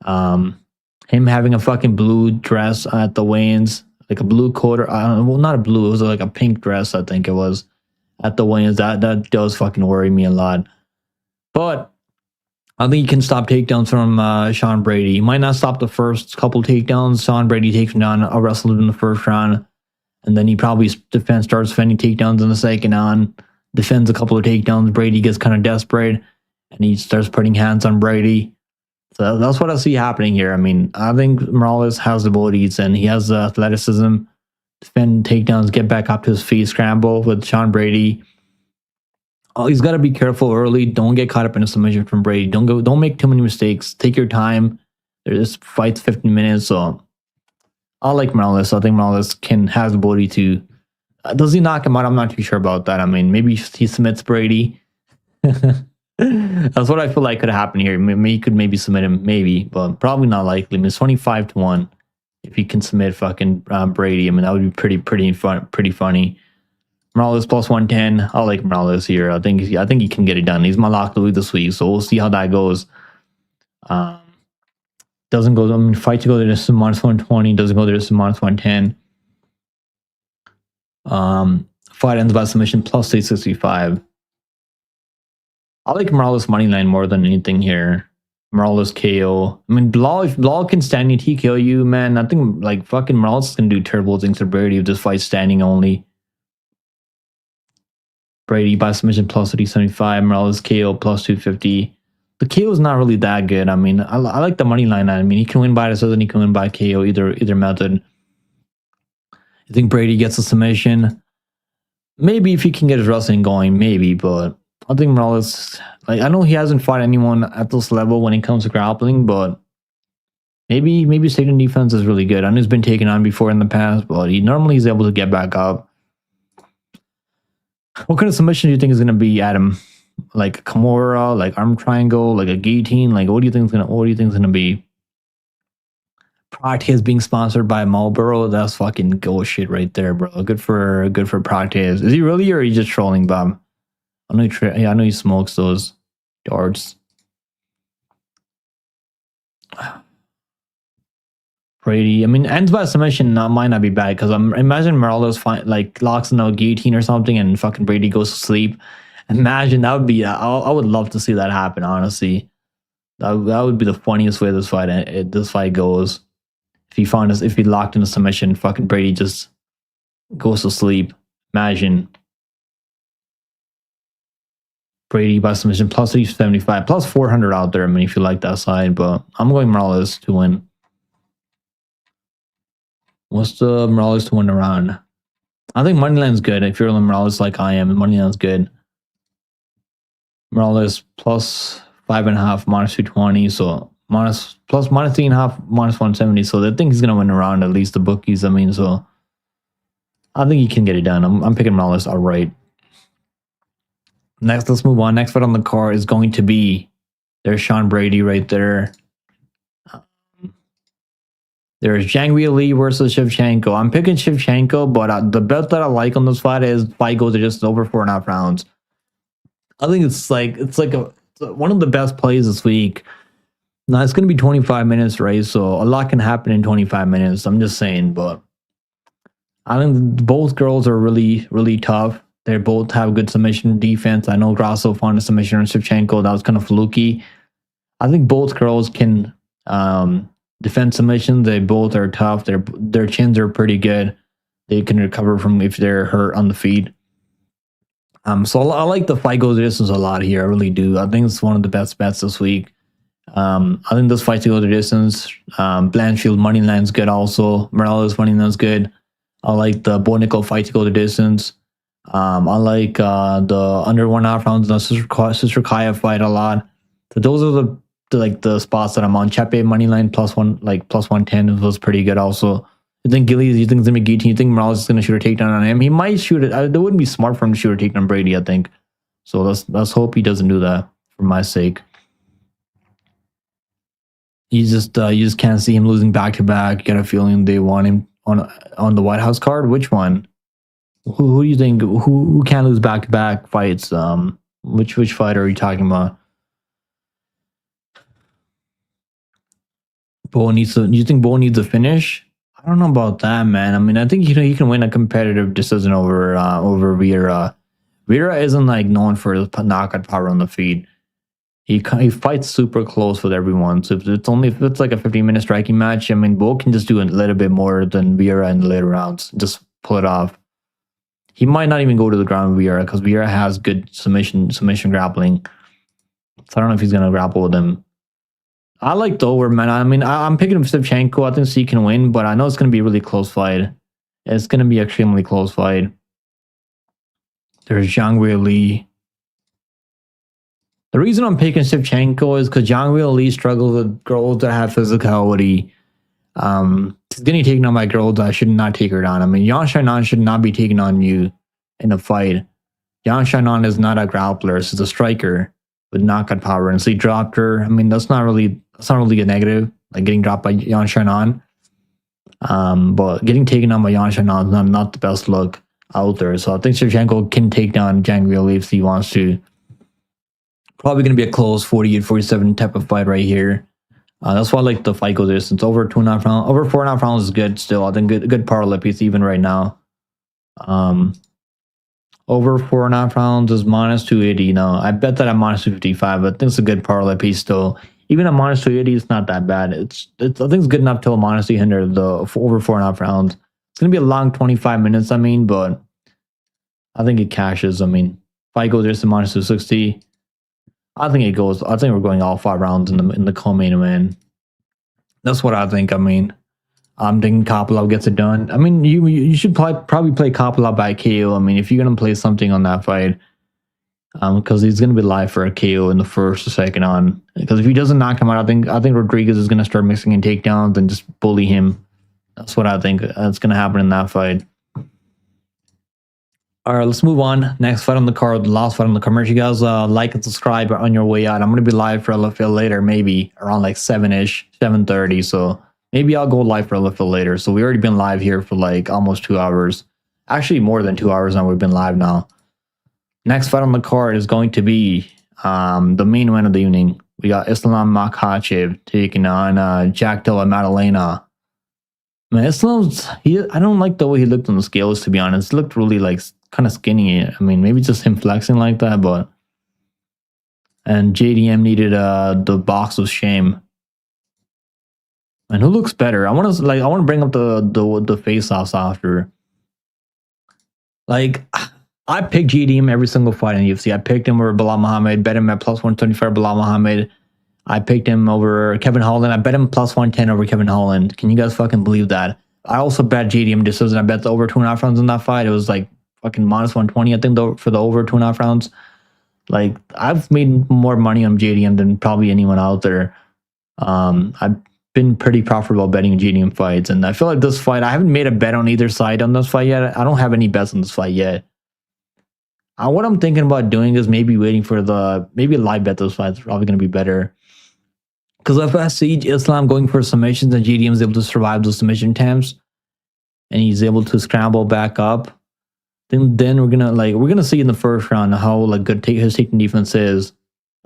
Him having a fucking blue dress at the weigh-ins. Like a blue coat, well, not a blue, it was like a pink dress, I think it was, at the weigh-ins. That does fucking worry me a lot. But I think he can stop takedowns from Sean Brady. He might not stop the first couple takedowns. Sean Brady takes him down, wrestled him in the first round, and then he probably starts defending takedowns in the second round, defends a couple of takedowns. Brady gets kind of desperate, and he starts putting hands on Brady. So that's what I see happening here. I mean, I think Morales has the abilities, and he has the athleticism, defend takedowns, get back up to his feet, scramble with Sean Brady. Oh, he's got to be careful early. Don't get caught up in a submission from Brady. Don't make too many mistakes. Take your time. This fight's 15 minutes, so I like Morales. I think Morales has the ability to. Does he knock him out? I'm not too sure about that. I mean, maybe he submits Brady. That's what I feel like could happen here. He could maybe submit him, maybe, but probably not likely. I mean, it's 25-1 if he can submit fucking Brady. I mean, that would be pretty funny. Morales plus 110. I like Morales here. I think he can get it done. He's my lock to lose this week, so we'll see how that goes. Doesn't go. I mean, fight to go there to minus 120. Doesn't go there to minus 110. Fight ends by submission plus 865. I like Morales money line more than anything here. Morales KO. I mean, if Bilal can stand you, TKO you, man. I think like fucking Morales can do terrible things to Brady if this fight's standing only. Brady by submission plus 375. Morales KO plus 250. The KO is not really that good. I mean, I like the money line. I mean, he can win by decision, he can win by KO, either method. I think Brady gets a submission. Maybe if he can get his wrestling going, maybe, but I think Morales, like, I know he hasn't fought anyone at this level when it comes to grappling, but maybe Satan defense is really good. I know he's been taken on before in the past, but he normally is able to get back up. What kind of submission do you think is going to be, Adam? Like Kimura, like arm triangle, like a guillotine? Like what do you think is going to be? Practice being sponsored by Marlboro. That's fucking gold shit right there, bro. Good for Practice. Is he really, or are you just trolling, Bob? I know he smokes those darts. Brady. I mean, ends by submission might not be bad because I'm imagine Morales like locks in a guillotine or something and fucking Brady goes to sleep. Imagine that would be. I would love to see that happen. Honestly, that would be the funniest way this fight goes. If he locked in a submission, fucking Brady just goes to sleep. Imagine. Brady by submission plus 375 plus 400 out there. I mean, if you like that side, but I'm going Morales to win. What's the Morales to win around? I think Moneyline's good. If you're on Morales like I am, Moneyline's good. Morales plus 5.5 minus 220, so minus 3.5 minus 170. So they think he's gonna win around, at least the bookies. I mean, so I think he can get it done. I'm picking Morales outright. Next, let's move on. Next fight on the card is going to be there's Sean Brady right there. There's Zhang Lee versus Shevchenko. I'm picking Shevchenko, but the bet that I like on this fight is fight goes to just over 4.5 rounds. I think it's like one of the best plays this week. Now it's going to be 25 minutes, right? So a lot can happen in 25 minutes. I'm just saying, but I think both girls are really, really tough. They both have good submission defense. I know Grasso found a submission on Shevchenko. That was kind of fluky. I think both girls can defend submissions. They both are tough. Their chins are pretty good. They can recover from if they're hurt on the feet. So I like the fight goes the distance a lot here. I really do. I think it's one of the best bets this week. I think this fight to go the distance. Blanchfield money line's good also. Morales money line's good. I like the Bo Nickel fight to go the distance. I like the under 1.5 rounds the Sister Kaya fight a lot. So those are the spots that I'm on. Chepe money line plus 110 was pretty good also. You think Gillies, you think it's gonna be guillotine, you think Morales is gonna shoot a takedown on him? He might shoot it. It wouldn't be smart for him to shoot a takedown on Brady, I think. So let's hope he doesn't do that for my sake. You just can't see him losing back to back. Get a feeling they want him on the White House card. Which one? Who do you think? Who can't lose back to back fights? Which fighter are you talking about? Do you think Bo needs a finish? I don't know about that, man. I mean, I think he can win a competitive decision over Vieira. Vieira isn't like known for his knockout power on the feet. He fights super close with everyone. So if it's like a 15-minute striking match, I mean, Bo can just do a little bit more than Vieira in the later rounds. Just pull it off. He might not even go to the ground with Vieira because Vieira has good submission grappling. So I don't know if he's gonna grapple with him. I like the over, man. I mean, I'm picking up Shevchenko. I think he can win, but I know it's gonna be a really close fight. It's gonna be an extremely close fight. There's Zhang Weili. The reason I'm picking Shevchenko is because Zhang Weili struggles with girls that have physicality. She's getting taken on by girls that should not take her down. I mean, Yan Xiaonan should not be taking on you in a fight. Yan Xiaonan is not a grappler. She's a striker with knockout power. And so he dropped her. I mean, that's not really a negative, like getting dropped by Yan Xiaonan. But getting taken on by Yan Xiaonan is not the best look out there. So I think Shevchenko can take down Zhang Weili if he wants to. Probably going to be a close 48-47 type of fight right here. That's why I like the fight goal distance. Over 2.5 rounds, over 4.5 rounds is good still. I think good parlay piece even right now. Over 4.5 rounds is minus 280. Now I bet that at minus 255, but I think it's a good parlay piece still. Even at minus 280, it's not that bad. I think it's good enough till minus 300. Over 4.5 rounds. It's gonna be a long 25 minutes. I mean, but I think it cashes. I mean, fight goal distance minus 260. I think it goes. I think we're going all 5 rounds in the co-main event. That's what I think. I mean, I'm thinking Kopylov gets it done. I mean, you should probably play Kopylov by KO. I mean, if you're gonna play something on that fight, because he's gonna be live for a KO in the first or second on. Because if he doesn't knock him out, I think Rodriguez is gonna start mixing in takedowns and just bully him. That's what I think that's gonna happen in that fight. All right, let's move on. Next fight on the card, the last fight on the card. Make sure you guys like and subscribe on your way out. I'm going to be live for LFL later, maybe around like 7-ish, 7:30. So maybe I'll go live for LFL later. So we already been live here for like almost 2 hours. Actually, more than 2 hours now. We've been live now. Next fight on the card is going to be the main event of the evening. We got Islam Makhachev taking on Jack Della Maddalena. Man, Islam's I don't like the way he looked on the scales, to be honest. He looked really like kind of skinny. I mean, maybe just him flexing like that, but and JDM needed the box of shame. And who looks better? I want to bring up the face-offs after. Like, I picked JDM every single fight in UFC. I picked him over Bilal Muhammad, bet him at plus 125 Bilal Muhammad. I picked him over Kevin Holland. I bet him plus 110 over Kevin Holland. Can you guys fucking believe that? I also bet JDM decision. I bet the over 2.5 rounds in that fight. It was like fucking minus 120, I think, for the over 2.5 rounds. Like, I've made more money on JDM than probably anyone out there. I've been pretty profitable betting JDM fights, and I feel like this fight, I haven't made a bet on either side on this fight yet. I don't have any bets on this fight yet. What I'm thinking about doing is maybe waiting for maybe a live bet this fight is probably going to be better. Because if I see Islam going for submissions and JDM is able to survive those submission attempts, and he's able to scramble back up, then we're gonna see in the first round how good his taking defense is,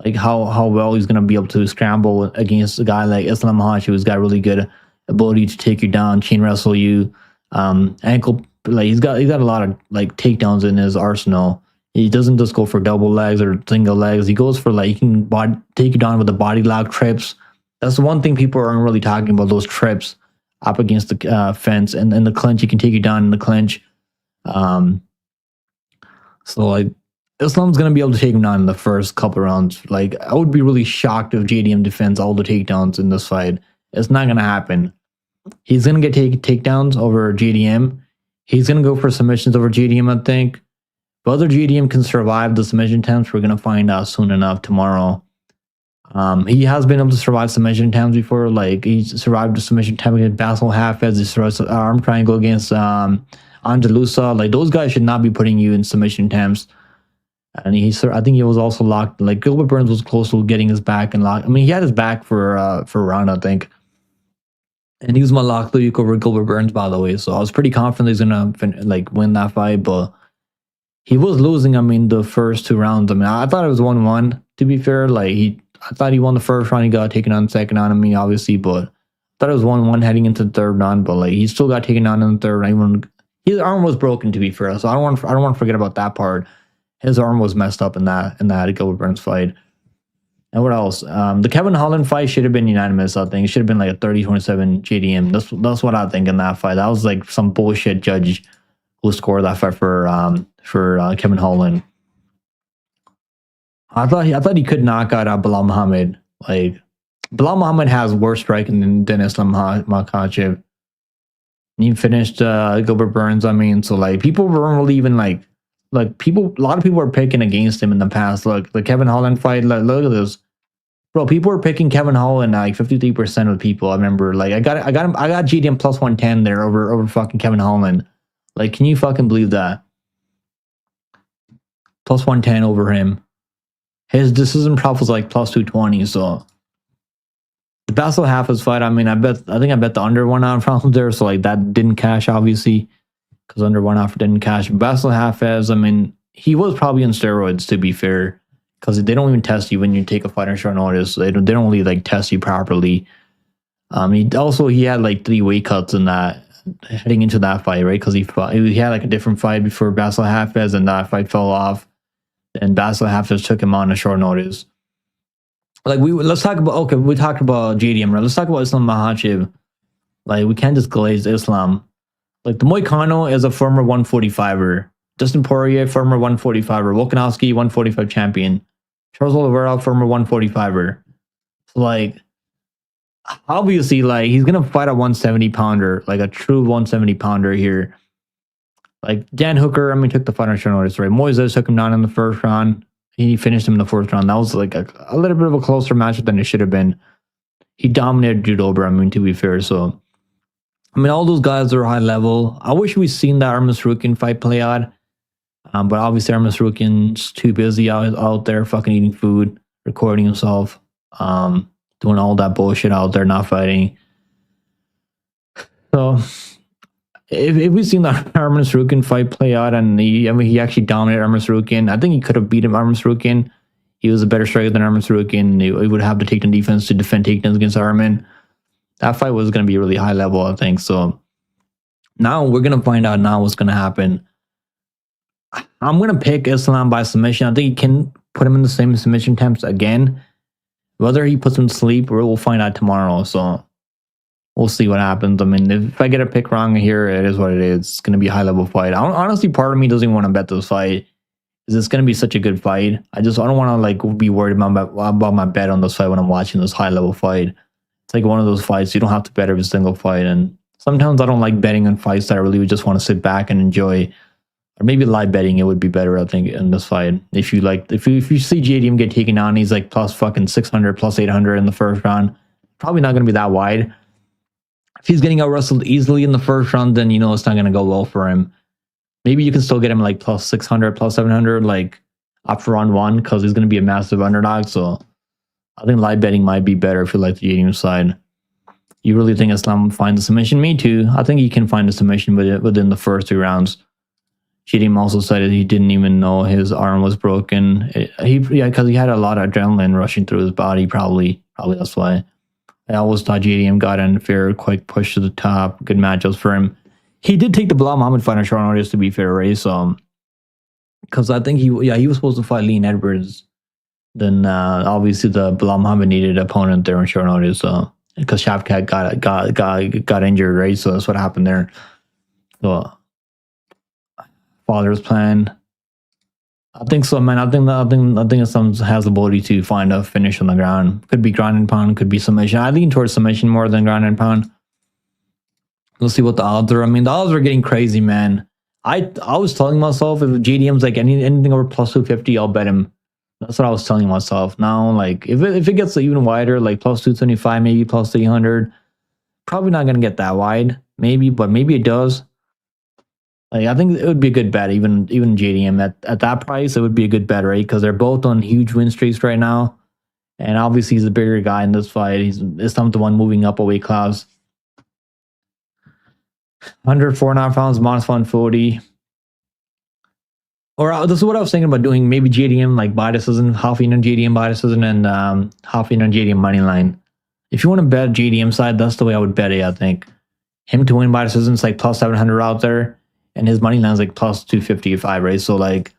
like how well he's gonna be able to scramble against a guy like Islam Makhachev, who's got really good ability to take you down, chain wrestle you, ankle. Like he's got a lot of takedowns in his arsenal. He doesn't just go for double legs or single legs. He goes for he can take you down with the body lock trips. That's the one thing people aren't really talking about, those trips up against the fence and in the clinch. He can take you down in the clinch. So Islam's gonna be able to take him down in the first couple rounds. I would be really shocked if JDM defends all the takedowns in this fight. It's not gonna happen. He's gonna get takedowns over JDM. He's gonna go for submissions over JDM, I think. Whether JDM can survive the submission attempts, we're gonna find out soon enough tomorrow. He has been able to survive submission attempts before. He survived the submission attempt against Basil Hafez. He survived the arm triangle against Andalusa. Those guys should not be putting you in submission attempts. And I think he was also locked. Gilbert Burns was close to getting his back and locked. I mean, he had his back for a round, I think. And he was my lock Luke over Gilbert Burns, by the way. So I was pretty confident he's gonna win that fight, but he was losing. I mean, the first 2 rounds. I mean, I thought it was 1-1. To be fair, I thought he won the first round. He got taken on second on me, obviously, but I thought it was 1-1 heading into the third round. But he still got taken on in the third round. His arm was broken, to be fair. So I don't want to forget about that part. His arm was messed up in that Gilbert Burns fight. And what else? The Kevin Holland fight should have been unanimous, I think. It should have been like a 30-27 JDM. That's what I think in that fight. That was like some bullshit judge who scored that fight for Kevin Holland. I thought he could knock out Bilal Muhammad. Like, Bilal Muhammad has worse striking than Islam Makhachev. He finished Gilbert Burns. I mean, so like people weren't really even like people. A lot of people were picking against him in the past. Look, the Kevin Holland fight. Look at this, bro. People were picking Kevin Holland. Like 53% of the people. I remember. Like I got GDM plus 110 there over fucking Kevin Holland. Like, can you fucking believe that? Plus 110 over him. His decision prop was like plus 220. So the Basil Hafez fight, I mean, I think I bet the under 1 hour there, so like that didn't cash, obviously, because under 1 hour didn't cash. Basil Hafez, I mean, he was probably on steroids, to be fair, because they don't even test you when you take a fight on short notice. They don't really like test you properly. He had like 3 weight cuts in that heading into that fight, right? Because he had like a different fight before Basil Hafez, and that fight fell off, and Basil Hafez took him on a short notice. Like let's talk about we talked about JDM, right? Let's talk about Islam Makhachev. Like, we can't just glaze Islam. Like, the Moicano is a former 145er. Dustin Poirier, former 145er. Volkanovski, 145 champion. Charles Oliveira, former 145er. So like, obviously, like, he's gonna fight a 170 pounder, like a true 170 pounder here. Like, Dan Hooker, I mean, took the fight on short notice, right? Moises took him down in the first round. He finished him in the fourth round. That was like a little bit of a closer matchup than it should have been. He dominated Jude Ober, I mean, to be fair. So, I mean, all those guys are high level. I wish we'd seen that Armas Rukin fight play out. But obviously, Armas Rukin's too busy out there fucking eating food, recording himself, doing all that bullshit out there, not fighting. So, if we've seen the Armas Rukin fight play out, and he actually dominated Armas Rukin, I think he could have beaten Armas Rukin. He was a better striker than Armas Rukin. He would have to take the defense to defend takedowns against Arman. That fight was going to be really high level, I think. So now we're going to find out now what's going to happen. I'm going to pick Islam by submission. I think he can put him in the same submission attempts again. Whether he puts him to sleep, we'll find out tomorrow. So we'll see what happens. I mean, if I get a pick wrong here, it is what it is. It's going to be a high-level fight. Honestly, part of me doesn't even want to bet this fight. It's going to be such a good fight. I don't want to like be worried about my bet on this fight when I'm watching this high-level fight. It's like one of those fights you don't have to bet every single fight. And sometimes I don't like betting on fights that I really just want to sit back and enjoy. Or maybe live betting, it would be better, I think, in this fight. If you see JDM get taken down, he's like plus fucking 600, plus 800 in the first round. Probably not going to be that wide. If he's getting out wrestled easily in the first round, then it's not going to go well for him. Maybe you can still get him like plus 600, plus 700, like after round 1, because he's going to be a massive underdog. So I think live betting might be better if you like the JDM side. You really think Islam will find the submission? Me too. I think he can find the submission within the first 2 rounds. JDM also said that he didn't even know his arm was broken. Because he had a lot of adrenaline rushing through his body. Probably that's why. I always thought JDM got an unfair, quick push to the top. Good matchups for him. He did take the Bilal Muhammad fight on short notice, to be fair, right? So, because I think he was supposed to fight Leon Edwards. Then obviously the Bilal Muhammad needed an opponent there on short notice. So, because Shavkat got injured, right? So that's what happened there. So, father's plan. I think so, man. I think Islam has the ability to find a finish on the ground. Could be ground and pound, could be submission. I lean towards submission more than ground and pound. We'll see what the odds are. I mean, the odds are getting crazy, man. I was telling myself if JDM's like anything over plus 250, I'll bet him. That's what I was telling myself. Now, like if it gets even wider, like plus 225, maybe plus 300, probably not gonna get that wide. Maybe, but maybe it does. Like, I think it would be a good bet, even JDM at that price. It would be a good bet, right? Because they're both on huge win streaks right now, and obviously he's a bigger guy in this fight. He's the one moving up a weight class. 104.5 pounds, minus 140. Or this is what I was thinking about doing. Maybe JDM like buy decision, half in on JDM buy decision, and half in on JDM money line. If you want to bet JDM side, that's the way I would bet it. I think him to win by decision is like plus 700 out there. And his money line's like plus 255, right? So like,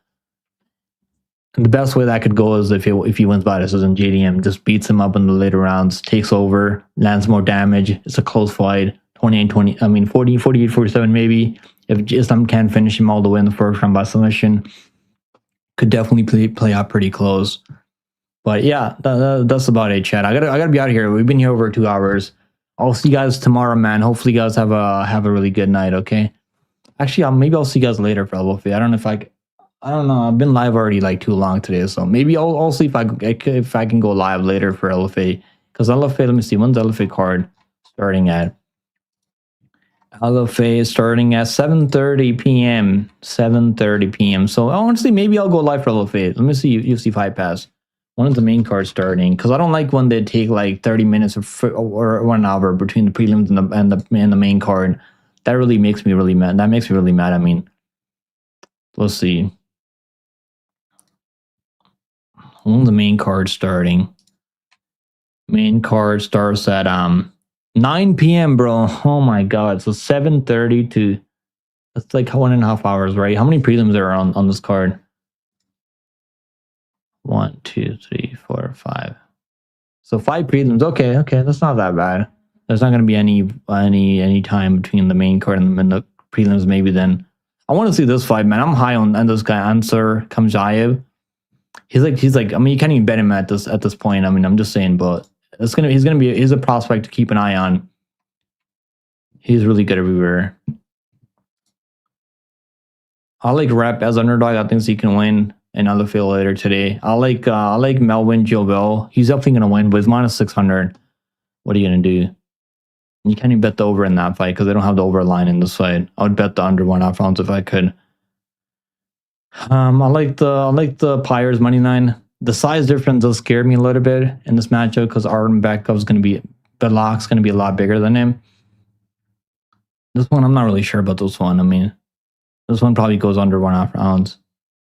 And the best way that could go is if he wins by decision. JDM just beats him up in the later rounds, takes over, lands more damage. It's a close fight. 28-20. I mean 48-47 maybe. If Islam can finish him all the way in the first round by submission, could definitely play out pretty close. But yeah, that's about it, Chad. I gotta be out of here. We've been here over 2 hours. I'll see you guys tomorrow, man. Hopefully, you guys have a really good night. Okay. Actually, maybe I'll see you guys later for LFA. I don't know if I don't know. I've been live already like too long today, so maybe I'll see if I can go live later for LFA. Because LFA, let me see, when's LFA card starting at? LFA is starting at 7:30 p.m. 7:30 p.m. So honestly, maybe I'll go live for LFA. Let me see UFC Fight Pass. When is the main card starting? Because I don't like when they take like 30 minutes or 1 hour between the prelims and the main card. That really makes me really mad. That makes me really mad. I mean, let's see. When the main card starting? Main card starts at 9 p.m. bro. Oh my god. So 7:30 to, that's like 1.5 hours, right? How many prelims are on this card? 1, 2, 3, 4, 5. So 5 prelims. Okay, that's not that bad. There's not going to be any time between the main card and the prelims. Maybe then. I want to see this fight, man. I'm high on this guy, Ansar Khamzhayev. He's like. I mean, you can't even bet him at this point. I mean, I'm just saying, but he's a prospect to keep an eye on. He's really good everywhere. I like Rep as underdog. I think he can win another field later today. I like Melvin Jobel. He's definitely gonna win, but it's minus 600. What are you gonna do? You can't even bet the over in that fight because they don't have the over line in this fight. I would bet the under 1.5 rounds if I could. I like the Pyres money line. The size difference does scare me a little bit in this matchup because Artem Bekov's Belok's gonna be a lot bigger than him. This one, I'm not really sure about this one. I mean, this one probably goes under 1.5 rounds.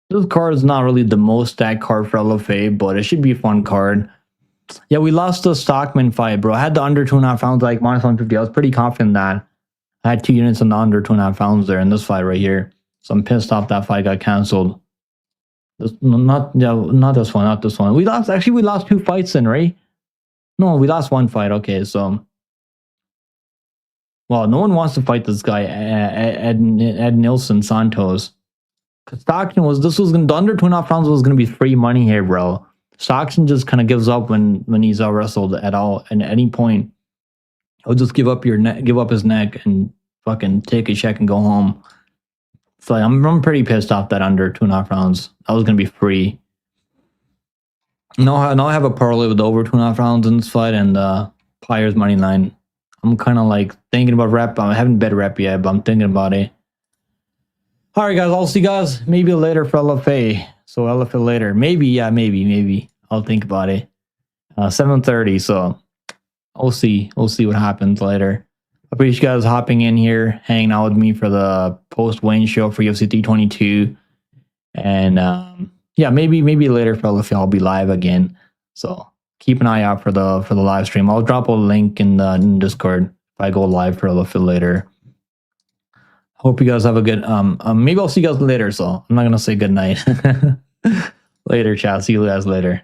This card is not really the most stacked card for LFA, but it should be a fun card. Yeah, we lost the Stockman fight, bro. I had the under 2.5 rounds, like minus 150. I was pretty confident that I had 2 units on the under 2.5 rounds there in this fight right here. So I'm pissed off that fight got canceled. Not this one. We lost 2 fights in, right? No, we lost 1 fight. Okay, so well, no one wants to fight this guy, Ed Nilsson Santos. Because Stockton the under 2.5 rounds was gonna be free money here, bro. Stockton just kind of gives up when he's wrestled at all, and at any point, he'll just give up his neck and fucking take a check and go home. So I'm pretty pissed off that under 2.5 rounds. That was gonna be free. Now I have a parlay with over 2.5 rounds in this fight and Pyres money line. I'm kind of like thinking about rep. I haven't bet rep yet, but I'm thinking about it. All right, guys. I'll see you guys maybe later for LFA. So LFA later. Maybe. I'll think about it. 7:30. So we'll see. We'll see what happens later. I appreciate you guys hopping in here, hanging out with me for the post-win show for UFC 322. And yeah, maybe later for LFA I'll be live again. So keep an eye out for the live stream. I'll drop a link in the Discord if I go live for LFA later. Hope you guys have a good maybe I'll see you guys later, so I'm not gonna say good night. Later, chat. See you guys later.